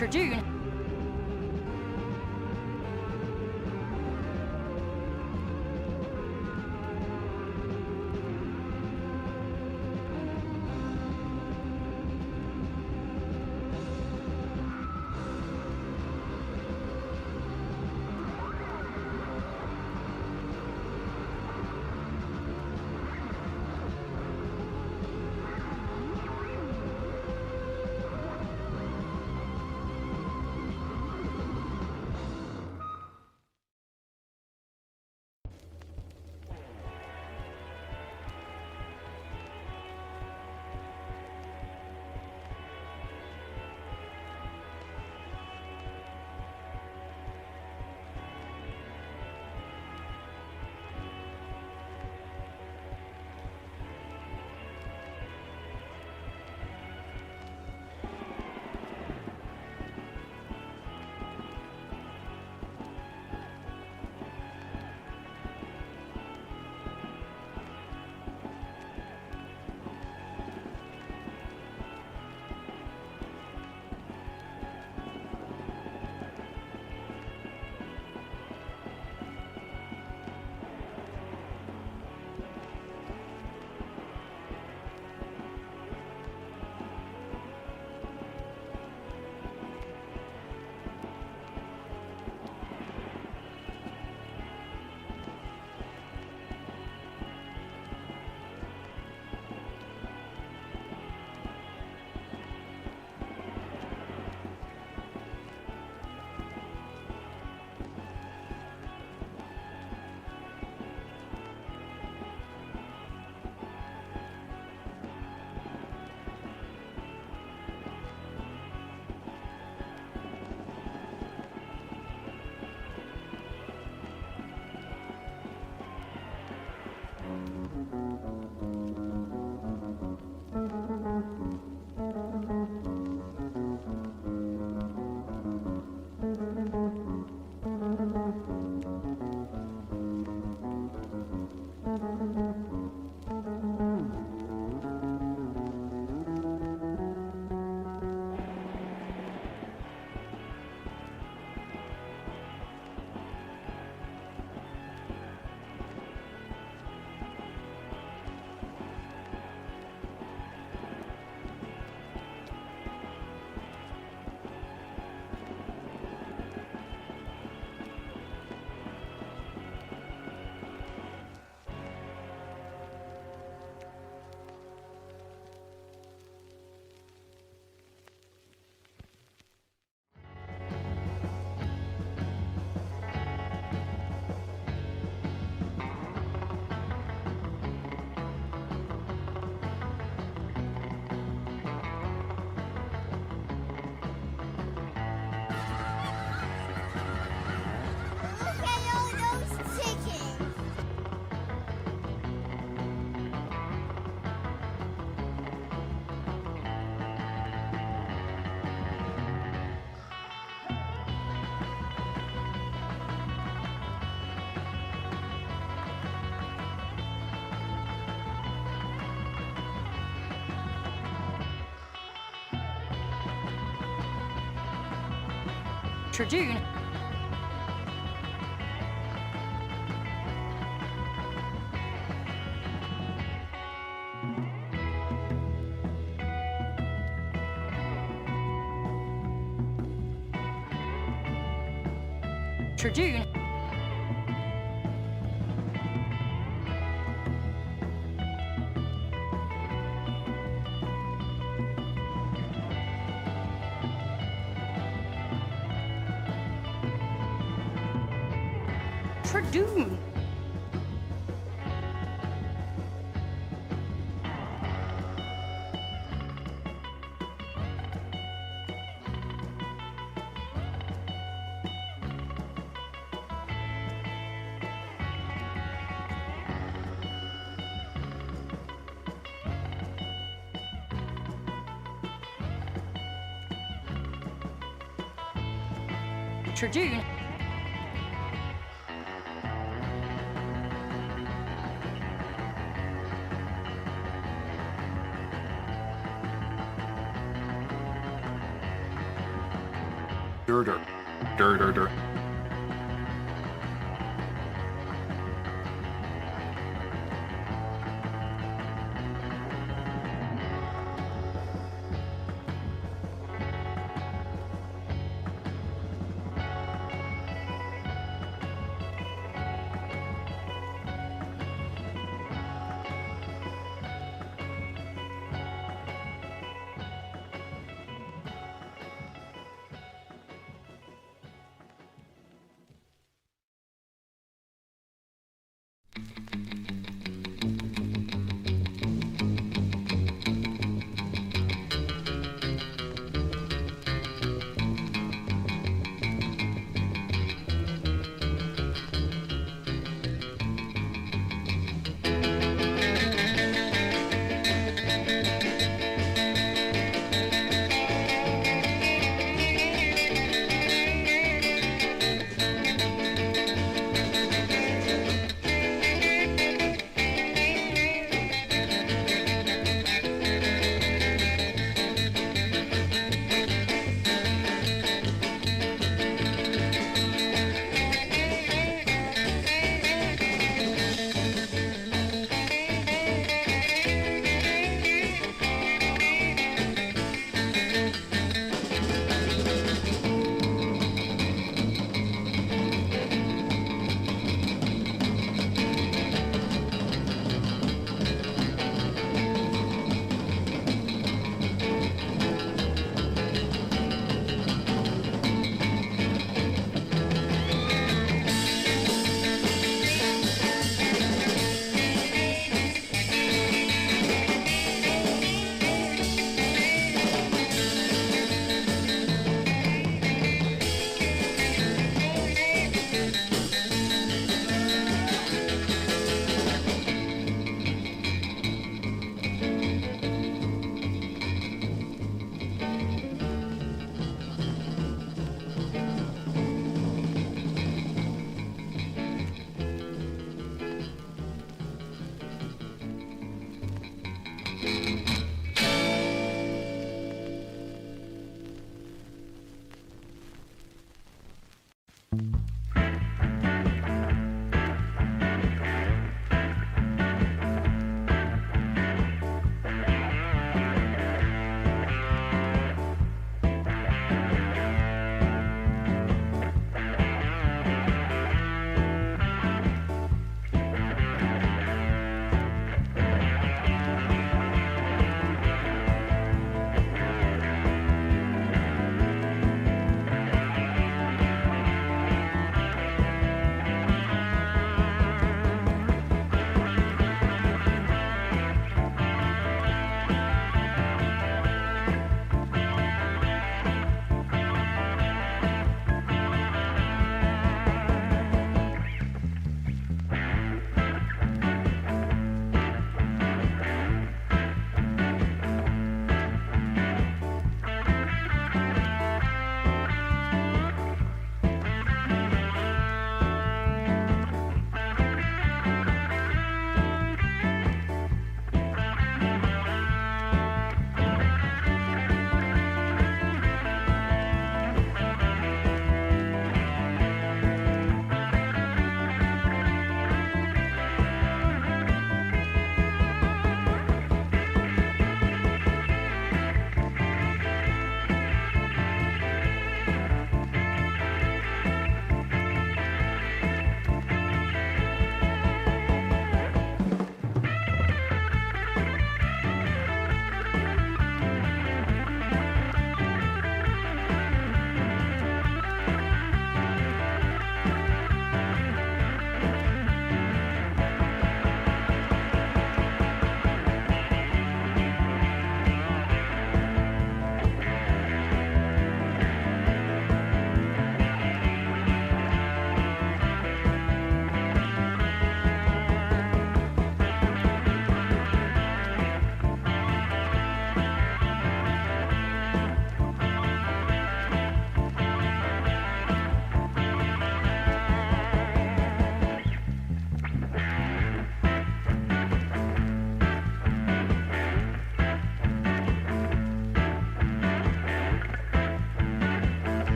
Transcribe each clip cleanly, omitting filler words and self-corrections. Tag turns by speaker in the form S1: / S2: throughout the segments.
S1: Tribune. Tribune. Tribune. Tribune. Tribune. dur dur. Dur dur dur.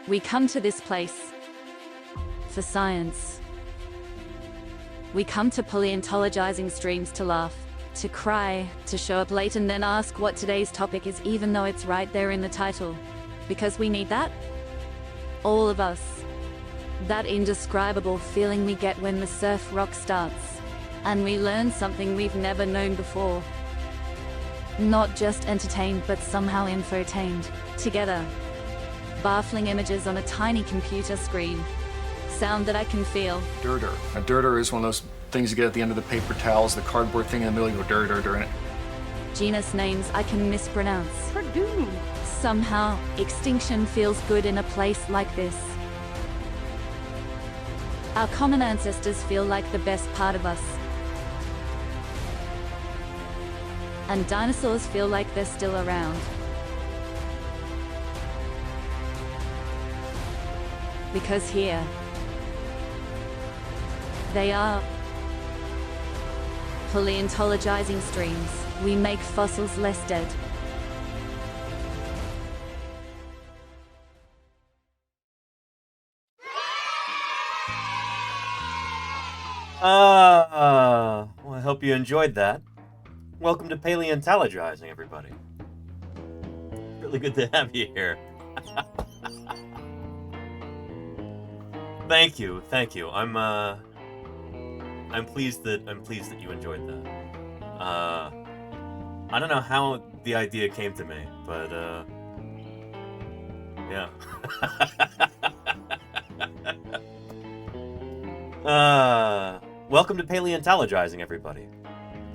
S1: We come to this place for science. We come to paleontologizing streams to laugh, to cry, to show up late and then ask what today's topic is even though it's right there in the title. Because we need that. All of us. That indescribable feeling we get when the surf rock starts, and we learn something we've never known before. Not just entertained but somehow infotained, together. Baffling images on a tiny computer screen. Sound that I can feel.
S2: Dirter. A dirter is one of those things you get at the end of the paper towels, the cardboard thing in the middle, you go dir in it.
S1: Genus names I can mispronounce.
S3: Purdue.
S1: Somehow, extinction feels good in a place like this. Our common ancestors feel like the best part of us. And dinosaurs feel like they're still around. Because here, they are. Paleontologizing streams, we make fossils less dead.
S4: Well, I hope you enjoyed that. Welcome to Paleontologizing, everybody. Really good to have you here. Thank you. I'm pleased that you enjoyed that. I don't know how the idea came to me, but yeah. Welcome to Paleontologizing, everybody.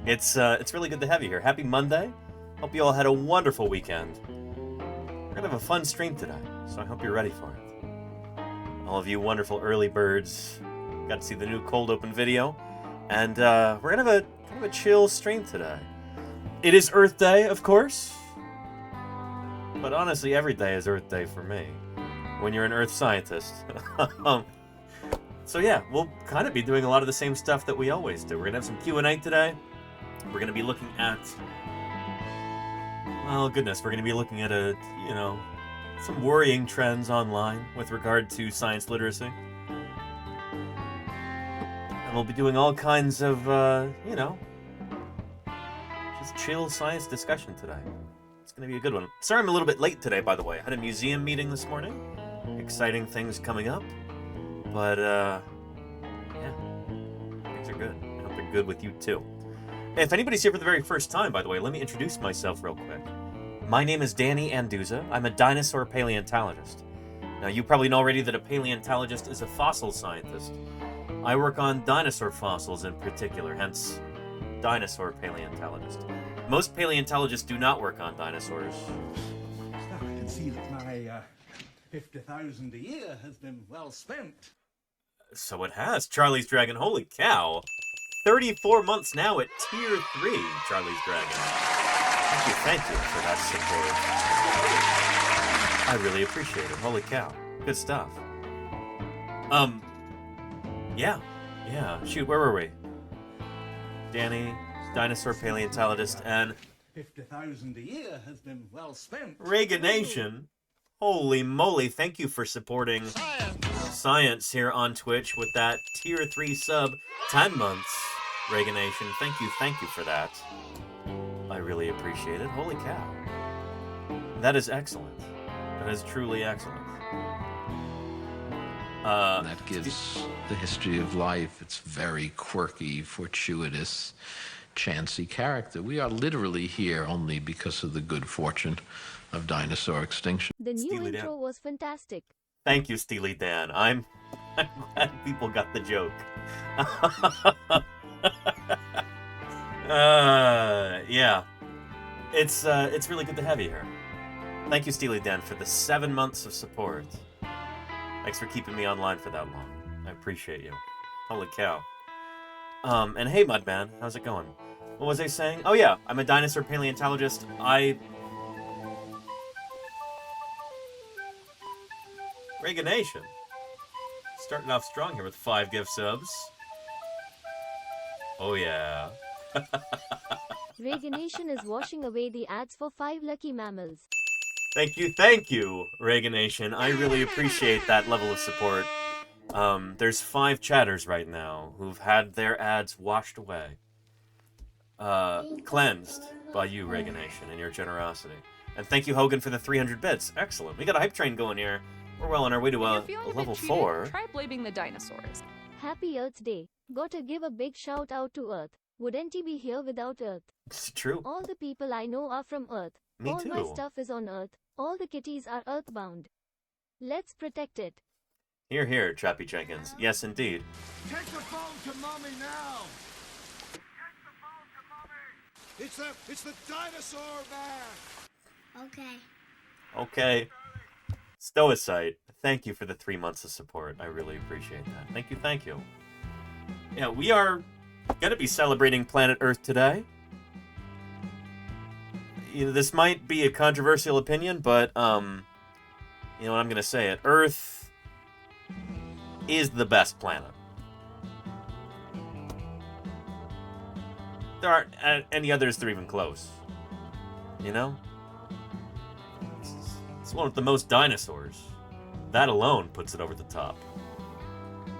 S4: It's really good to have you here. Happy Monday. Hope you all had a wonderful weekend. We're gonna have a fun stream today, so I hope you're ready for it. All of you wonderful early birds got to see the new cold open video, and we're gonna have a chill stream today. It is Earth Day, of course, but honestly, every day is Earth Day for me. When you're an Earth scientist. So yeah, we'll kind of be doing a lot of the same stuff that we always do. We're gonna have some Q&A today. We're gonna be looking at, well, goodness, we're gonna be looking at some worrying trends online with regard to science literacy. And we'll be doing all kinds of, just chill science discussion today. It's gonna be a good one. Sorry I'm a little bit late today, by the way. I had a museum meeting this morning. Exciting things coming up. But, yeah, things are good. I hope they're good with you, too. If anybody's here for the very first time, by the way, let me introduce myself real quick. My name is Danny Anduza. I'm a dinosaur paleontologist. Now, you probably know already that a paleontologist is a fossil scientist. I work on dinosaur fossils in particular, hence dinosaur paleontologist. Most paleontologists do not work on dinosaurs.
S3: I can see that my 50,000 a year has been well spent.
S4: So it has. Charlie's Dragon, holy cow. 34 months now at Tier 3, Charlie's Dragon. Thank you for that support. I really appreciate it. Holy cow. Good stuff. Yeah. Shoot, where were we? Danny, dinosaur paleontologist, and
S3: 50,000 a year has been well spent.
S4: Reaganation. Holy moly, thank you for supporting science here on Twitch with that Tier 3 sub, 10 months, Reaganation. Thank you for that. I really appreciate it. Holy cow. That is excellent. That is truly excellent.
S5: That gives the history of life its very quirky, fortuitous, chancy character. We are literally here only because of the good fortune of dinosaur extinction.
S6: The new
S4: Steely
S6: intro
S4: Dan.
S6: was fantastic.
S4: Thank you, Steely Dan. I'm glad people got the joke. Yeah. It's really good to have you here. Thank you, Steely Dan, for the 7 months of support. Thanks for keeping me online for that long. I appreciate you. Holy cow. And hey, Mudman, how's it going? What was I saying? Oh yeah, I'm a dinosaur paleontologist. Reaganation. Starting off strong here with 5 gift subs. Oh yeah.
S6: Reaganation is washing away the ads for 5 lucky mammals.
S4: Thank you, Reaganation. I really appreciate that level of support. There's 5 chatters right now who've had their ads washed away. Cleansed by you, Reaganation, and your generosity. And thank you, Hogan, for the 300 bits. Excellent. We got a hype train going here. We're well on our way to a level 4.
S6: Try blaming the dinosaurs.
S7: Happy Earth Day. Gotta give a big shout out to Earth. Wouldn't he be here without Earth?
S4: It's true.
S7: All the people I know are from Earth.
S4: Me
S7: All
S4: too.
S7: my stuff is on Earth. All the kitties are earthbound. Let's protect it.
S4: Here, here, Chappie Jenkins. Yes, indeed.
S3: Take the phone to Mommy now! Take the phone to Mommy! It's the dinosaur man!
S8: Okay.
S4: Okay. Stoicite, thank you for the 3 months of support. I really appreciate that. Thank you, thank you. Yeah, we are going to be celebrating planet Earth today. You know, this might be a controversial opinion, but, you know what, I'm going to say it. Earth is the best planet. There aren't any others that are even close. You know? It's one with the most dinosaurs. That alone puts it over the top.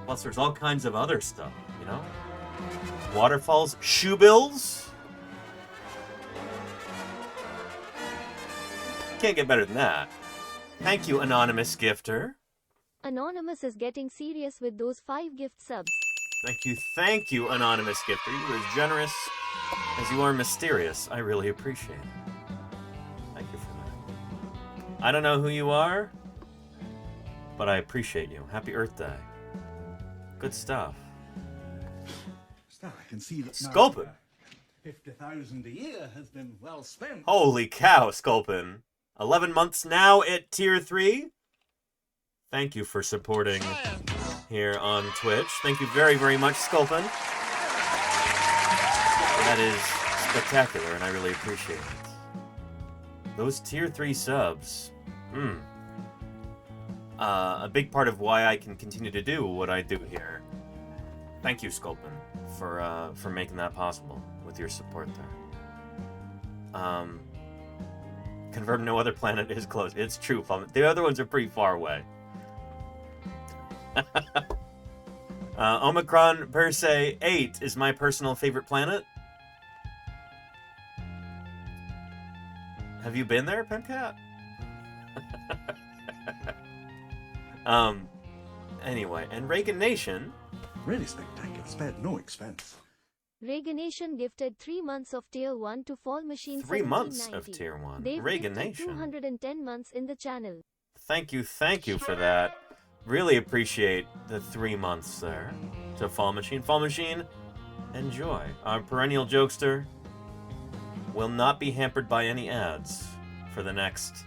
S4: Plus, there's all kinds of other stuff, you know? Waterfalls, shoebills. Can't get better than that. Thank you, Anonymous Gifter.
S7: Anonymous is getting serious with those 5 gift subs.
S4: Thank you, Anonymous Gifter. You're as generous as you are mysterious. I really appreciate it. Thank you for that. I don't know who you are, but I appreciate you. Happy Earth Day. Good stuff.
S3: Still, I can see that
S4: Sculpin.
S3: 50,000 a year has been well spent.
S4: Holy cow, Sculpin. 11 months now at Tier 3. Thank you for supporting here on Twitch. Thank you very, very much, Sculpin. That is spectacular, and I really appreciate it. Those Tier 3 subs. A big part of why I can continue to do what I do here. Thank you, Sculpin, for making that possible with your support there. Confirm no other planet is close. It's true, the other ones are pretty far away. Omicron per se 8 is my personal favorite planet. Have you been there, Pemcat? Anyway, and Reagan Nation.
S3: Really spectacular. Spared no expense.
S7: Reaganation gifted 3 months of Tier 1 to Fall Machine
S4: 3 months
S7: 1790.
S4: of Tier 1.
S7: They've
S4: Reagan
S7: gifted
S4: Nation.
S7: 210 months in the channel.
S4: Thank you for that. Really appreciate the 3 months there to Fall Machine. Fall Machine, enjoy. Our perennial jokester will not be hampered by any ads for the next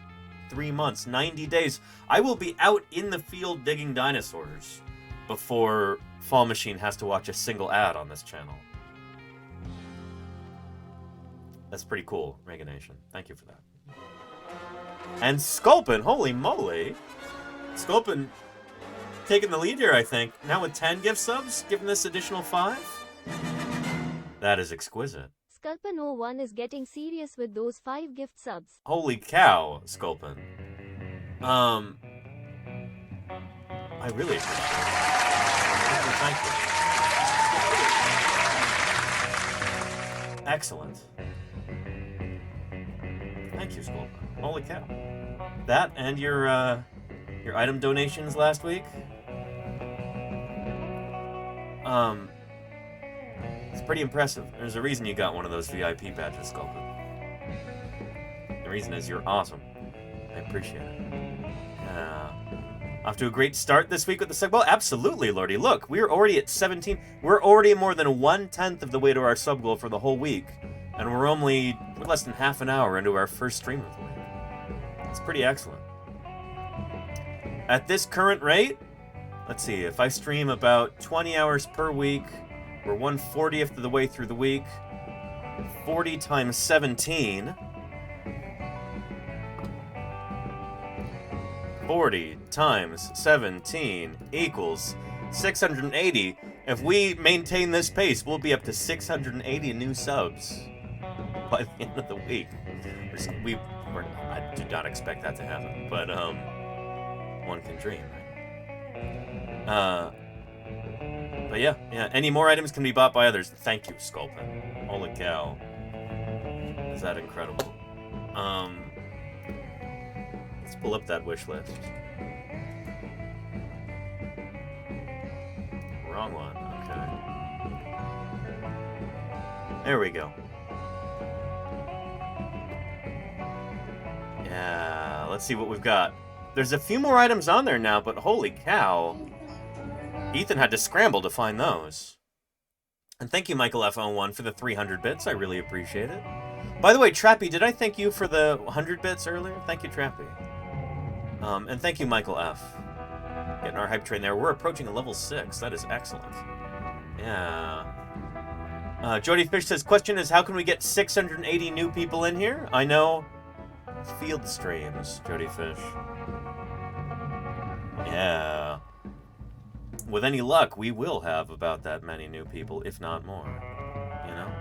S4: 3 months, 90 days. I will be out in the field digging dinosaurs before Fall Machine has to watch a single ad on this channel. That's pretty cool, Reagan Nation. Thank you for that. And Sculpin, holy moly. Sculpin taking the lead here, I think. Now with 10 gift subs, giving this additional 5. That is exquisite.
S7: Sculpin 01 is getting serious with those 5 gift subs.
S4: Holy cow, Sculpin. I really appreciate it. Thank you. Excellent. Thank you, Sculpin. Holy cow. That and your item donations last week. It's pretty impressive. There's a reason you got one of those VIP badges, Sculpin. The reason is you're awesome. I appreciate it. Off to a great start this week with the sub goal? Absolutely, Lordy. Look, we're already at 17. We're already more than 1/10 of the way to our sub goal for the whole week. And we're less than half an hour into our first stream of the week. It's pretty excellent. At this current rate, let's see, if I stream about 20 hours per week, we're 1/40th of the way through the week. 40 times 17. 40 times 17 equals 680. If we maintain this pace, we'll be up to 680 new subs by the end of the week. did not expect that to happen, but one can dream, right? But yeah, any more items can be bought by others. Thank you, Sculpin. Holy cow. Is that incredible? Let's pull up that wish list. Wrong one, okay. There we go. Yeah, let's see what we've got. There's a few more items on there now, but holy cow. Ethan had to scramble to find those. And thank you, Michael F01, for the 300 bits. I really appreciate it. By the way, Trappy, did I thank you for the 100 bits earlier? Thank you, Trappy. And thank you, Michael F. Getting our hype train there. We're approaching a level 6. That is excellent. Yeah. Jody Fish says, question is, how can we get 680 new people in here? I know field streams, Jody Fish. Yeah. With any luck, we will have about that many new people, if not more. You know?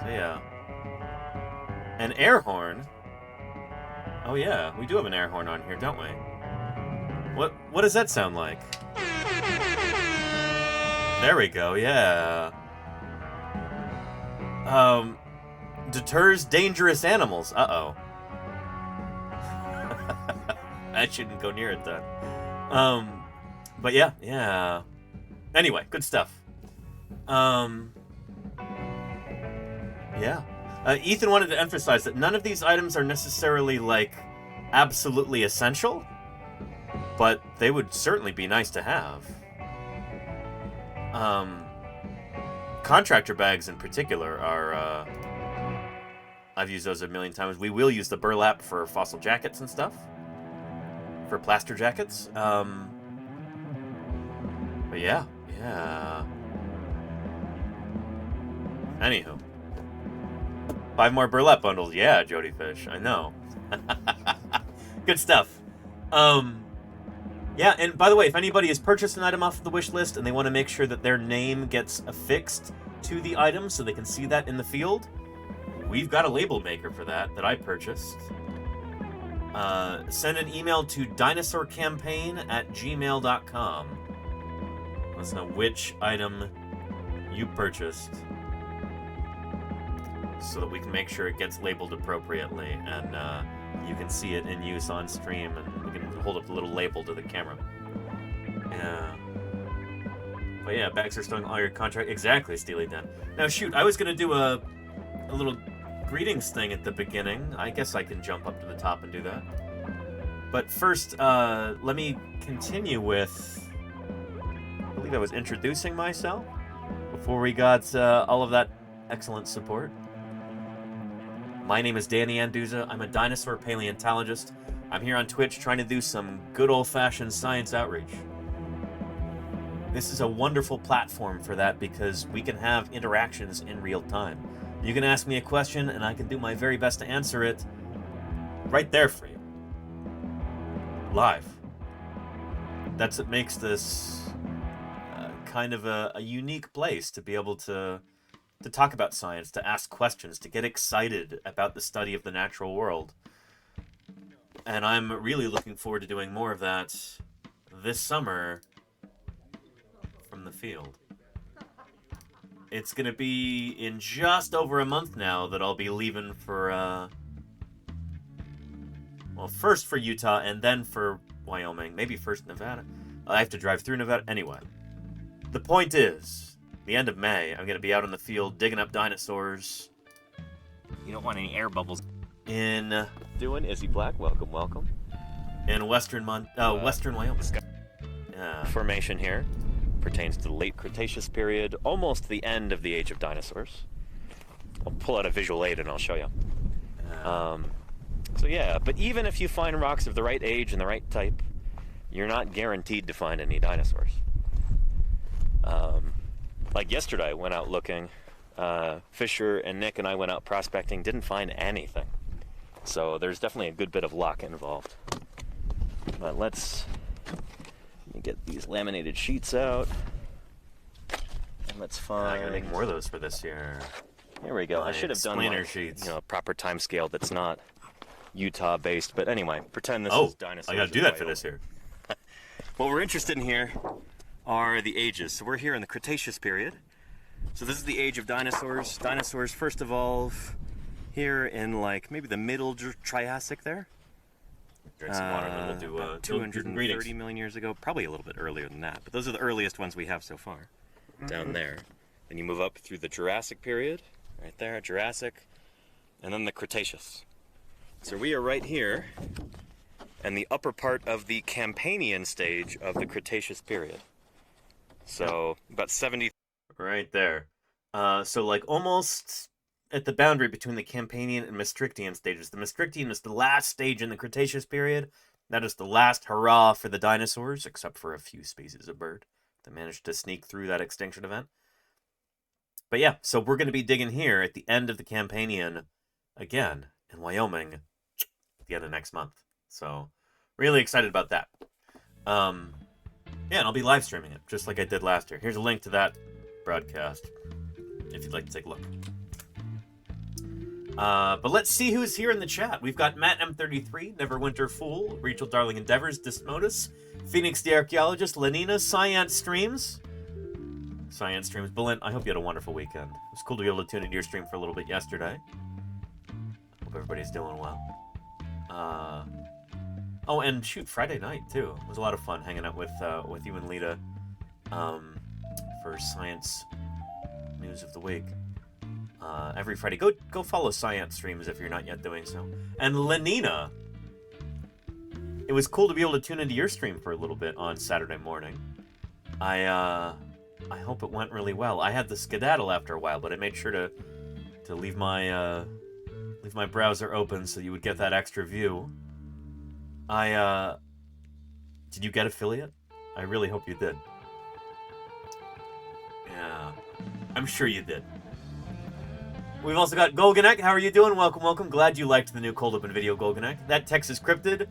S4: So yeah. An air horn? Oh yeah, we do have an air horn on here, don't we? What does that sound like? There we go, yeah. Deters dangerous animals. Uh-oh. I shouldn't go near it then. But yeah. Anyway, good stuff. Yeah. Ethan wanted to emphasize that none of these items are necessarily, like, absolutely essential, but they would certainly be nice to have. Contractor bags in particular are, I've used those a million times. We will use the burlap for fossil jackets and stuff. For plaster jackets. But yeah. Anywho. 5 more burlap bundles. Yeah, Jody Fish. I know. Good stuff. Yeah, and by the way, if anybody has purchased an item off of the wish list and they want to make sure that their name gets affixed to the item so they can see that in the field, we've got a label maker for that I purchased. Send an email to dinosaurcampaign@gmail.com. Let us know which item you purchased so that we can make sure it gets labeled appropriately and you can see it in use on stream and we can hold up the little label to the camera. Yeah. But yeah, bags are stowing all your contract. Exactly, Steely Dan. Now shoot, I was going to do a little greetings thing at the beginning. I guess I can jump up to the top and do that. But first, let me continue with... I believe I was introducing myself before we got all of that excellent support. My name is Danny Anduza. I'm a dinosaur paleontologist. I'm here on Twitch trying to do some good old-fashioned science outreach. This is a wonderful platform for that because we can have interactions in real time. You can ask me a question and I can do my very best to answer it right there for you. Live. That's what makes this kind of a unique place to be able to talk about science, to ask questions, to get excited about the study of the natural world. And I'm really looking forward to doing more of that this summer from the field. It's going to be in just over a month now that I'll be leaving for, well, first for Utah and then for Wyoming. Maybe first Nevada. I have to drive through Nevada. Anyway, the point is, the end of May, I'm going to be out in the field digging up dinosaurs. You don't want any air bubbles. In doing Izzy Black, welcome. In western Wyoming. Formation here pertains to the late Cretaceous period, almost the end of the age of dinosaurs. I'll pull out a visual aid and I'll show you. So yeah, but even if you find rocks of the right age and the right type, you're not guaranteed to find any dinosaurs. Like yesterday, I went out looking. Fisher and Nick and I went out prospecting, didn't find anything. So there's definitely a good bit of luck involved. But let me get these laminated sheets out. And let's find... I'm gonna make more of those for this year. Here we go. Nice. I should have done
S2: Explainer sheets.
S4: A proper time scale that's not Utah-based. But anyway, pretend this is dinosaurs. I gotta do that for this here. What we're interested in here are the ages. So we're here in the Cretaceous period. So this is the age of dinosaurs. Dinosaurs first evolve here in like maybe the middle Triassic there. Drink some water and then we'll do about 230 million years ago. Probably a little bit earlier than that. But those are the earliest ones we have so far. Down there. Then you move up through the Jurassic period. Right there, Jurassic. And then the Cretaceous. So we are right here in the upper part of the Campanian stage of the Cretaceous period. So about 70. Right there. So like almost at the boundary between the Campanian and Maastrichtian stages. The Maastrichtian is the last stage in the Cretaceous period. That is the last hurrah for the dinosaurs, except for a few species of bird that managed to sneak through that extinction event. But yeah, so we're going to be digging here at the end of the Campanian again in Wyoming at the end of next month. So really excited about that. Yeah, and I'll be live streaming it just like I did last year. Here's a link to that broadcast if you'd like to take a look. But let's see who's here in the chat. We've got Matt M33, Neverwinter Fool, Rachel Darling Endeavors, Dismodus, Phoenix the Archaeologist, Lenina, Science Streams. Science Streams. Belinda, I hope you had a wonderful weekend. It was cool to be able to tune into your stream for a little bit yesterday. Hope everybody's doing well. Oh, and shoot, Friday night, too. It was a lot of fun hanging out with you and Lita for Science News of the Week. Every Friday. Go follow Science Streams if you're not yet doing so. And Lenina, it was cool to be able to tune into your stream for a little bit on Saturday morning. I hope it went really well. I had to skedaddle after a while, but I made sure to leave my browser open so you would get that extra view. Did you get affiliate? I really hope you did. Yeah, I'm sure you did. We've also got Golganek. How are you doing? Welcome, welcome. Glad you liked the new Cold Open video, Golganek. That Texas Cryptid.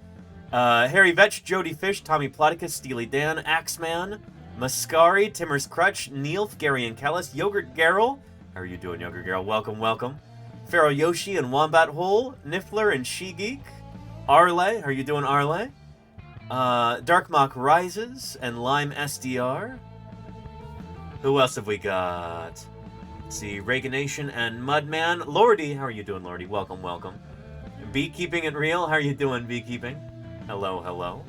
S4: Harry Vetch, Jody Fish, Tommy Ploticus, Steely Dan, Axeman, Mascari, Timmer's Crutch, Neilf, Gary and Callis, Yogurt Garrel. How are you doing, Yogurt Garrel? Welcome, welcome. Pharaoh Yoshi and Wombat Hole, Niffler and She Geek. Arle, how are you doing, Arle? Darkmock Rises and Lime SDR. Who else have we got? Let's see, Reaganation and Mudman. Lordy, how are you doing, Lordy? Welcome, welcome. Beekeeping and Real, how are you doing, Beekeeping? Hello, hello.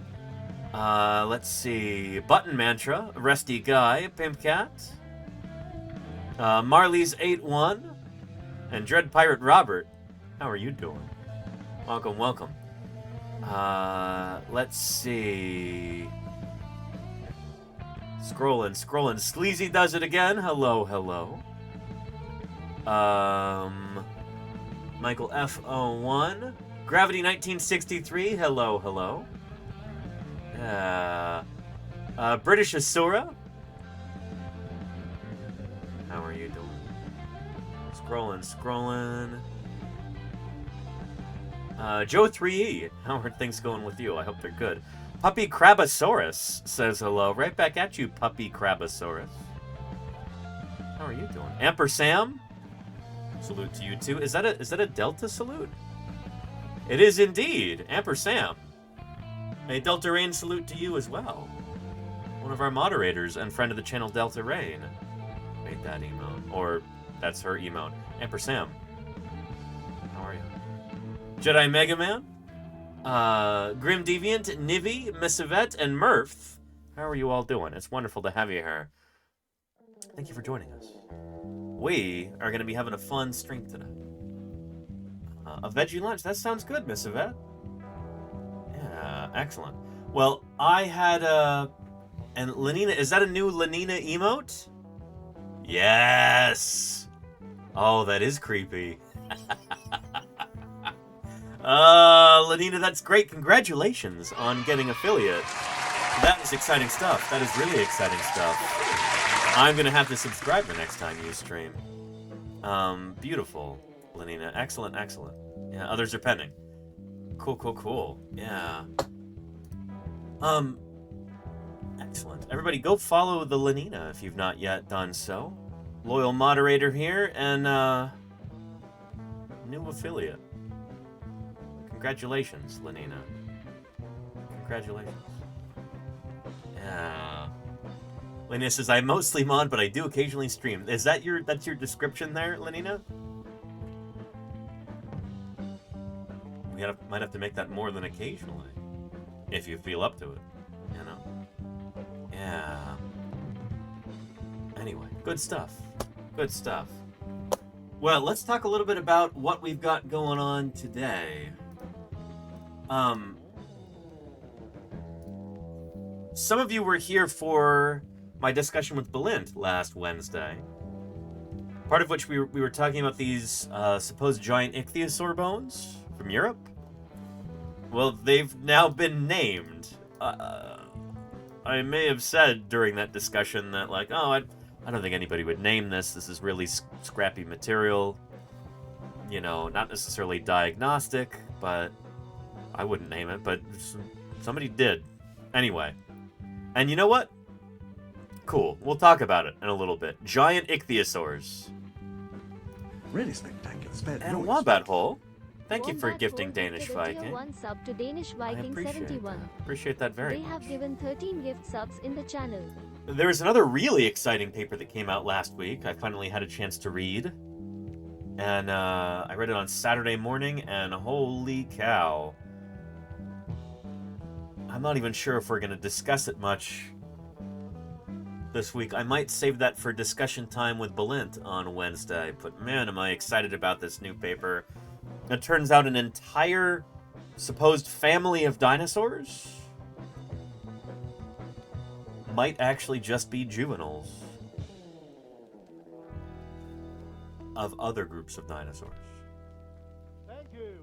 S4: Let's see, Button Mantra, Rusty Guy, Pimp Cat. Marley's 81 and Dread Pirate Robert. How are you doing? Welcome, welcome. Let's see. Scrolling. Sleazy does it again. Hello, hello. Michael F01. Gravity 1963. Hello, hello. British Asura. How are you doing? Scrolling. Joe 3E. How are things going with you? I hope they're good. Puppy Crabosaurus says hello. Right back at you, Puppy Crabosaurus. How are you doing? Amper Sam. Salute to you too. Is that a Delta salute? It is indeed. Amper Sam. A Delta Rain salute to you as well. One of our moderators and friend of the channel, Delta Rain, made that emote. Or that's her emote. Amper Sam. How are you? Jedi Mega Man. Grim Deviant, Nivi, Missivette, and Murph. How are you all doing? It's wonderful to have you here. Thank you for joining us. We are going to be having a fun stream today. A veggie lunch. That sounds good, Missivette. Yeah, excellent. Well, I had and Lenina, is that a new Lenina emote? Yes. Oh, that is creepy. Lenina, that's great. Congratulations on getting affiliate. That is exciting stuff. That is really exciting stuff. I'm going to have to subscribe the next time you stream. Beautiful, Lenina. Excellent, excellent. Yeah, others are pending. Cool. Yeah. Excellent. Everybody go follow the Lenina if you've not yet done so. Loyal moderator here and new affiliate. Congratulations, Lenina. Congratulations. Yeah. Lenina says, I mostly mod, but I do occasionally stream. Is that that's your description there, Lenina? We might have to make that more than occasionally. If you feel up to it. You know? Yeah. Anyway, good stuff. Good stuff. Well, let's talk a little bit about what we've got going on today. Some of you were here for my discussion with Balint last Wednesday. Part of which we were talking about these supposed giant ichthyosaur bones from Europe. Well, they've now been named. I may have said during that discussion that, like, oh, I don't think anybody would name this. This is really scrappy material. You know, not necessarily diagnostic, but I wouldn't name it, but somebody did. Anyway. And you know what? Cool. We'll talk about it in a little bit. Giant ichthyosaurs.
S3: Really spectacular. Spared
S4: And
S3: noise.
S4: Wombat Hole. Thank you for
S7: Wombat
S4: gifting
S7: Hole
S4: Danish
S7: gifted a tier
S4: Viking.
S7: 1 sub to Danish
S4: I
S7: Viking
S4: appreciate
S7: 71.
S4: that. Appreciate that very
S7: They
S4: much.
S7: have given 13 gift subs in the channel.
S4: There's another really exciting paper that came out last week. I finally had a chance to read. And I read it on Saturday morning, and holy cow. I'm not even sure if we're going to discuss it much this week. I might save that for discussion time with Balint on Wednesday. But man, am I excited about this new paper. It turns out an entire supposed family of dinosaurs might actually just be juveniles of other groups of dinosaurs.
S3: Thank you.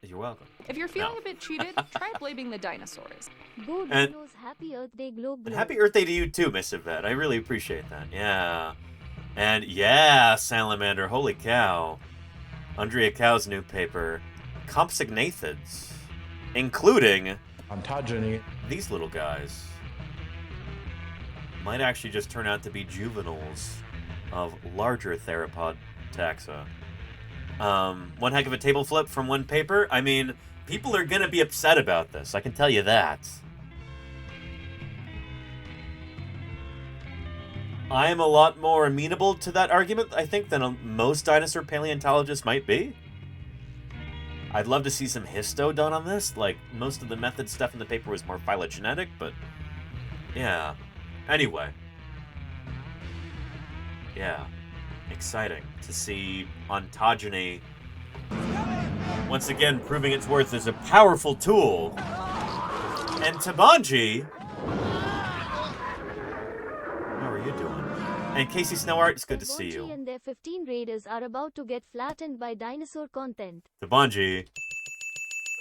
S4: You're welcome.
S6: If you're feeling
S4: No.
S6: a bit cheated, try blaming the dinosaurs.
S7: Go
S4: And-
S7: Dinos, happy Earth Day, glow
S4: And
S7: glow.
S4: happy Earth Day to you too, Miss Yvette. I really appreciate that. Yeah. And yeah, Salamander, holy cow. Andrea Cow's new paper, Compsognathids, including
S8: Ontogeny.
S4: these little guys. Might actually just turn out to be juveniles of larger theropod taxa. One heck of a table flip from one paper. I mean, people are gonna be upset about this, I can tell you that. I am a lot more amenable to that argument, I think, than most dinosaur paleontologists might be. I'd love to see some histo done on this. Like, most of the method stuff in the paper was more phylogenetic, but yeah. Anyway. Yeah. Exciting to see ontogeny once again proving its worth as a powerful tool. And Tabanji, how are you doing? And Casey Snowart, it's good to see
S7: Bonchi
S4: you.
S7: and their 15 raiders are about to get flattened by dinosaur content.
S4: Tabanji,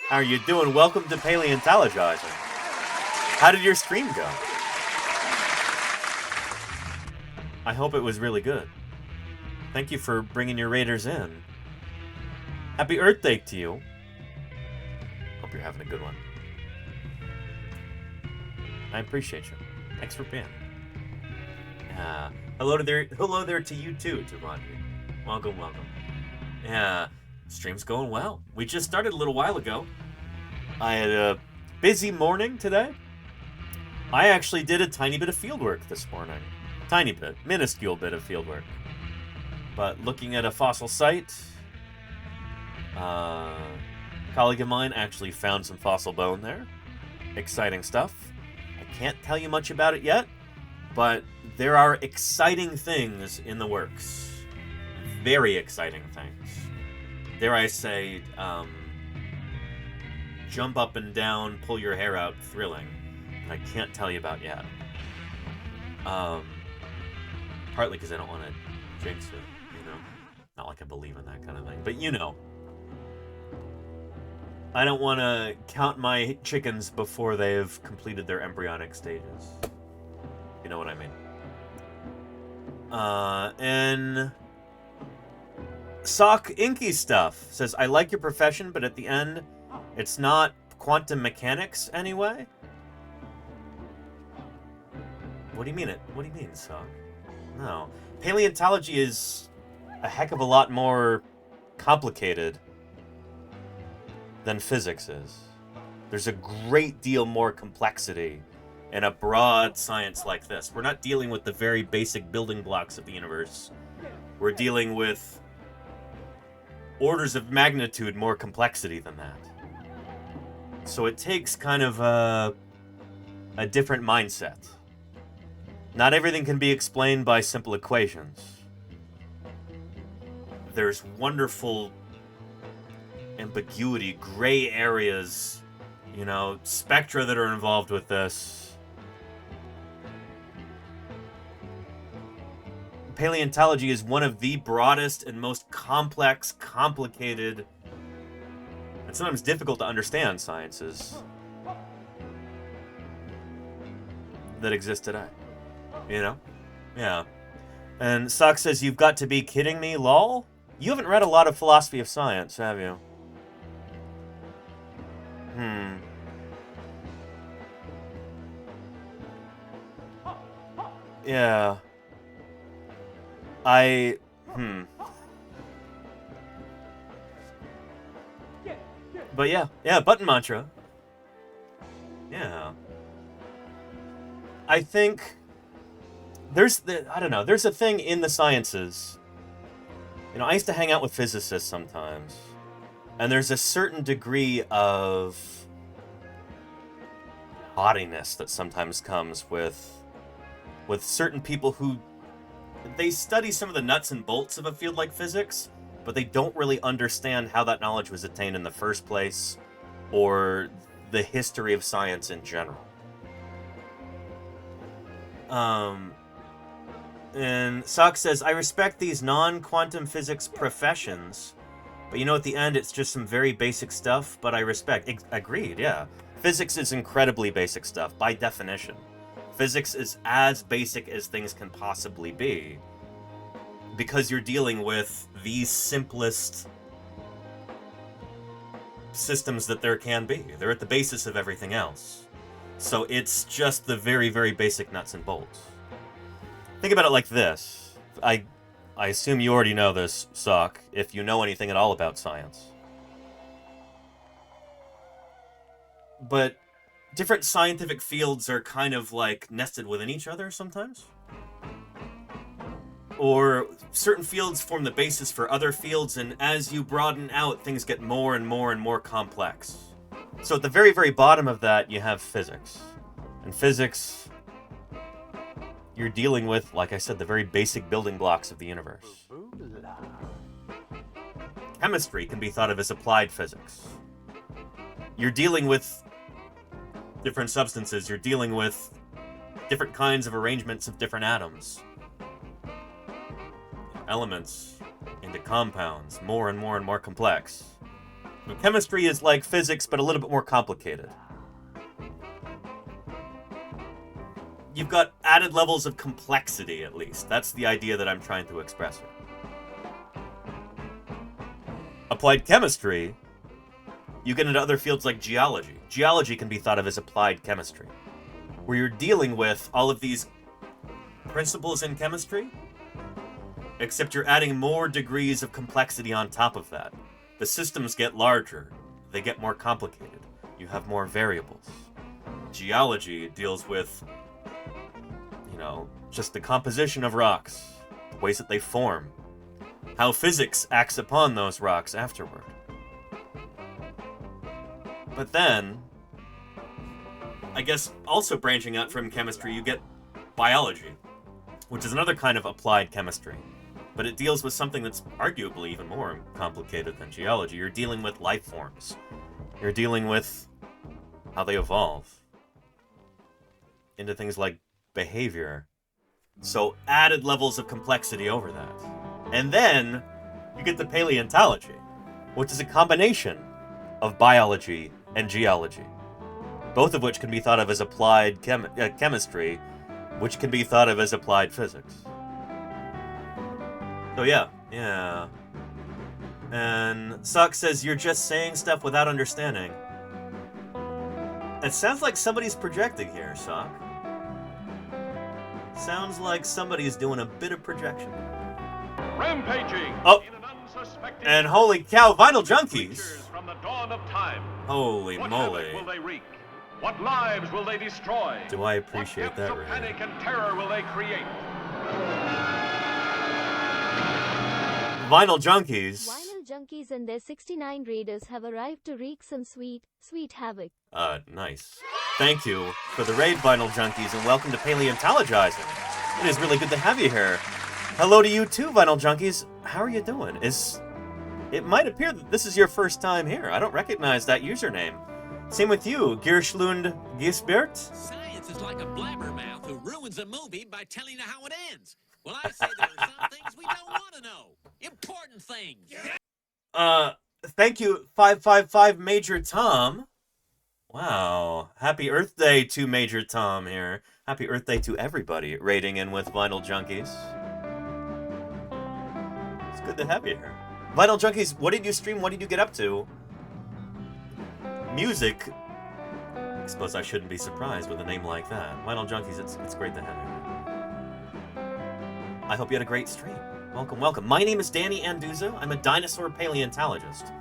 S4: how are you doing? Welcome to Paleontologizing. How did your stream go? I hope it was really good. Thank you for bringing your raiders in. Happy Earth Day to you. Hope you're having a good one. I appreciate you. Thanks for being. Hello there to you too, Tabanji. Welcome, welcome. Yeah, stream's going well. We just started a little while ago. I had a busy morning today. I actually did a tiny bit of fieldwork this morning. Tiny bit, minuscule bit of fieldwork. But looking at a fossil site, a colleague of mine actually found some fossil bone there. Exciting stuff. I can't tell you much about it yet, but there are exciting things in the works. Very exciting things. Dare I say, jump up and down, pull your hair out, thrilling. I can't tell you about yet. Partly because I don't want to jinx it, you know? Not like I believe in that kind of thing, but you know. I don't want to count my chickens before they've completed their embryonic stages. You know what I mean? And Sock Inky Stuff says, I like your profession, but at the end, it's not quantum mechanics anyway? What do you mean it? What do you mean, Sock? No. Paleontology is a heck of a lot more complicated than physics is. There's a great deal more complexity in a broad science like this. We're not dealing with the very basic building blocks of the universe. We're dealing with orders of magnitude more complexity than that. So it takes kind of a different mindset. Not everything can be explained by simple equations. There's wonderful ambiguity, gray areas, you know, spectra that are involved with this. Paleontology is one of the broadest and most complex, complicated, and sometimes difficult to understand sciences that exist today. You know? Yeah. And Sock says, you've got to be kidding me, lol? You haven't read a lot of philosophy of science, have you? Yeah. But yeah, button mantra. Yeah. I think there's a thing in the sciences. You know, I used to hang out with physicists sometimes, and there's a certain degree of haughtiness that sometimes comes with certain people who they study some of the nuts and bolts of a field like physics, but they don't really understand how that knowledge was attained in the first place, or the history of science in general. And Sock says, I respect these non-quantum physics professions, but you know, at the end, it's just some very basic stuff, but I respect. Agreed, yeah. Physics is incredibly basic stuff, by definition. Physics is as basic as things can possibly be, because you're dealing with the simplest systems that there can be. They're at the basis of everything else. So it's just the very, very basic nuts and bolts. Think about it like this. I assume you already know this, Sock, if you know anything at all about science. But different scientific fields are kind of like nested within each other sometimes. Or certain fields form the basis for other fields, and as you broaden out, things get more and more and more complex. So at the very, very bottom of that, you have physics. And physics, you're dealing with, like I said, the very basic building blocks of the universe. Chemistry can be thought of as applied physics. You're dealing with different substances. You're dealing with different kinds of arrangements of different atoms. Elements into compounds, more and more and more complex. So chemistry is like physics, but a little bit more complicated. You've got added levels of complexity, at least. That's the idea that I'm trying to express here. Applied chemistry, you get into other fields like geology. Geology can be thought of as applied chemistry, where you're dealing with all of these principles in chemistry, except you're adding more degrees of complexity on top of that. The systems get larger. They get more complicated. You have more variables. Geology deals with, you know, just the composition of rocks, the ways that they form, how physics acts upon those rocks afterward. But then, I guess also branching out from chemistry, you get biology, which is another kind of applied chemistry. But it deals with something that's arguably even more complicated than geology. You're dealing with life forms. You're dealing with how they evolve into things like behavior. So added levels of complexity over that. And then you get to paleontology, which is a combination of biology and geology, both of which can be thought of as applied chemistry, which can be thought of as applied physics. So yeah. And Sock says, you're just saying stuff without understanding. It sounds like somebody's projecting here, Sock. Sounds like somebody's doing a bit of projection.
S8: Rampaging.
S4: Oh, and holy cow, Vinyl Junkies.
S8: From the dawn of time.
S4: Holy
S8: What
S4: moly.
S8: havoc will they wreak? What lives will they destroy?
S4: Do I appreciate
S8: what
S4: that,
S8: depths of
S4: really?
S8: panic and terror will they create?
S4: Vinyl Junkies.
S7: Vinyl junkies and their 69 raiders have arrived to wreak some sweet, sweet havoc.
S4: Nice. Thank you for the raid, Vinyl Junkies, and welcome to Paleontologizing. It is really good to have you here. Hello to you too, Vinyl Junkies. How are you doing? It might appear that this is your first time here. I don't recognize that username. Same with you, Girschlund Gisbert.
S9: Science is like a blabbermouth who ruins a movie by telling you how it ends. Well, I say there are some things we don't want to know. Important things.
S4: Thank you, 555 Major Tom. Wow. Happy Earth Day to Major Tom here. Happy Earth Day to everybody raiding in with Vinyl Junkies. It's good to have you here. Vinyl Junkies, what did you stream? What did you get up to? Music. I suppose I shouldn't be surprised with a name like that. Vinyl Junkies, it's great to have you here. I hope you had a great stream. Welcome, welcome. My name is Danny Anduza. I'm a dinosaur paleontologist.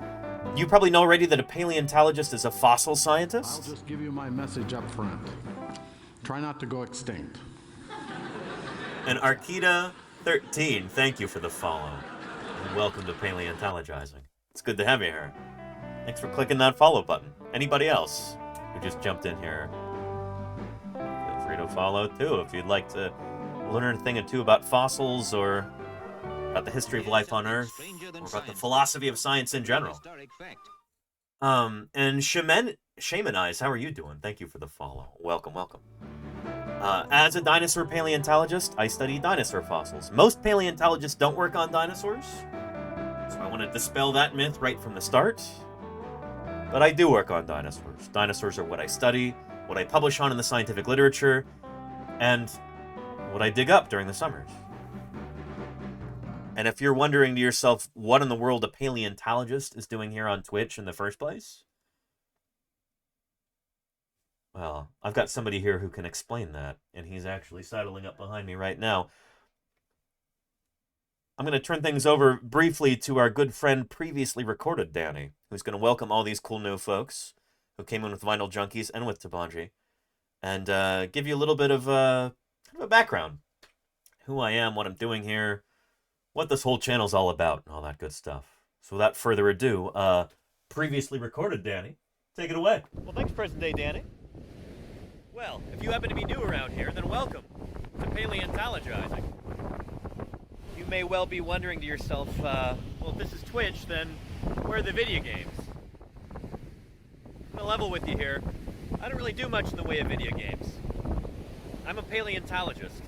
S4: You probably know already that a paleontologist is a fossil scientist.
S10: I'll just give you my message up front. Try not to go extinct.
S4: And Arkita13, thank you for the follow. And welcome to Paleontologizing. It's good to have you here. Thanks for clicking that follow button. Anybody else who just jumped in here, feel free to follow too if you'd like to learn a thing or two about fossils or about the history of life on Earth or about the philosophy of science in general. And Shamanize, how are you doing? Thank you for the follow. Welcome, welcome. As a dinosaur paleontologist, I study dinosaur fossils. Most paleontologists don't work on dinosaurs, so I want to dispel that myth right from the start. But I do work on dinosaurs. Dinosaurs are what I study, what I publish on in the scientific literature, and what I dig up during the summers. And if you're wondering to yourself what in the world a paleontologist is doing here on Twitch in the first place, well, I've got somebody here who can explain that, and he's actually sidling up behind me right now. I'm going to turn things over briefly to our good friend previously recorded, Danny, who's going to welcome all these cool new folks who came in with Vinyl Junkies and with Tabanji, and give you a little bit of a background. Who I am, what I'm doing here, what this whole channel's all about, and all that good stuff. So without further ado, previously recorded, Danny, take it away. Well, thanks, present day, Danny. Well, if you happen to be new around here, then welcome to Paleontologizing. You may well be wondering to yourself, well, if this is Twitch, then where are the video games? I'm gonna level with you here. I don't really do much in the way of video games. I'm a paleontologist.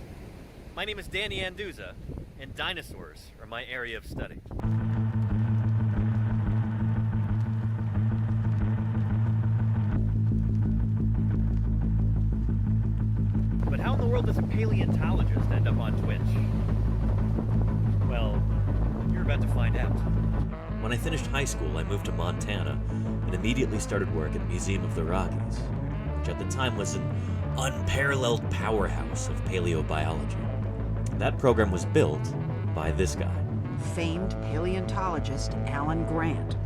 S4: My name is Danny Anduza, and dinosaurs are my area of study. But how in the world does a paleontologist end up on Twitch? Well, you're about to find out. When I finished high school, I moved to Montana and immediately started work at the Museum of the Rockies, which at the time was an unparalleled powerhouse of paleobiology. That program was built by this guy.
S11: Famed paleontologist Alan Grant.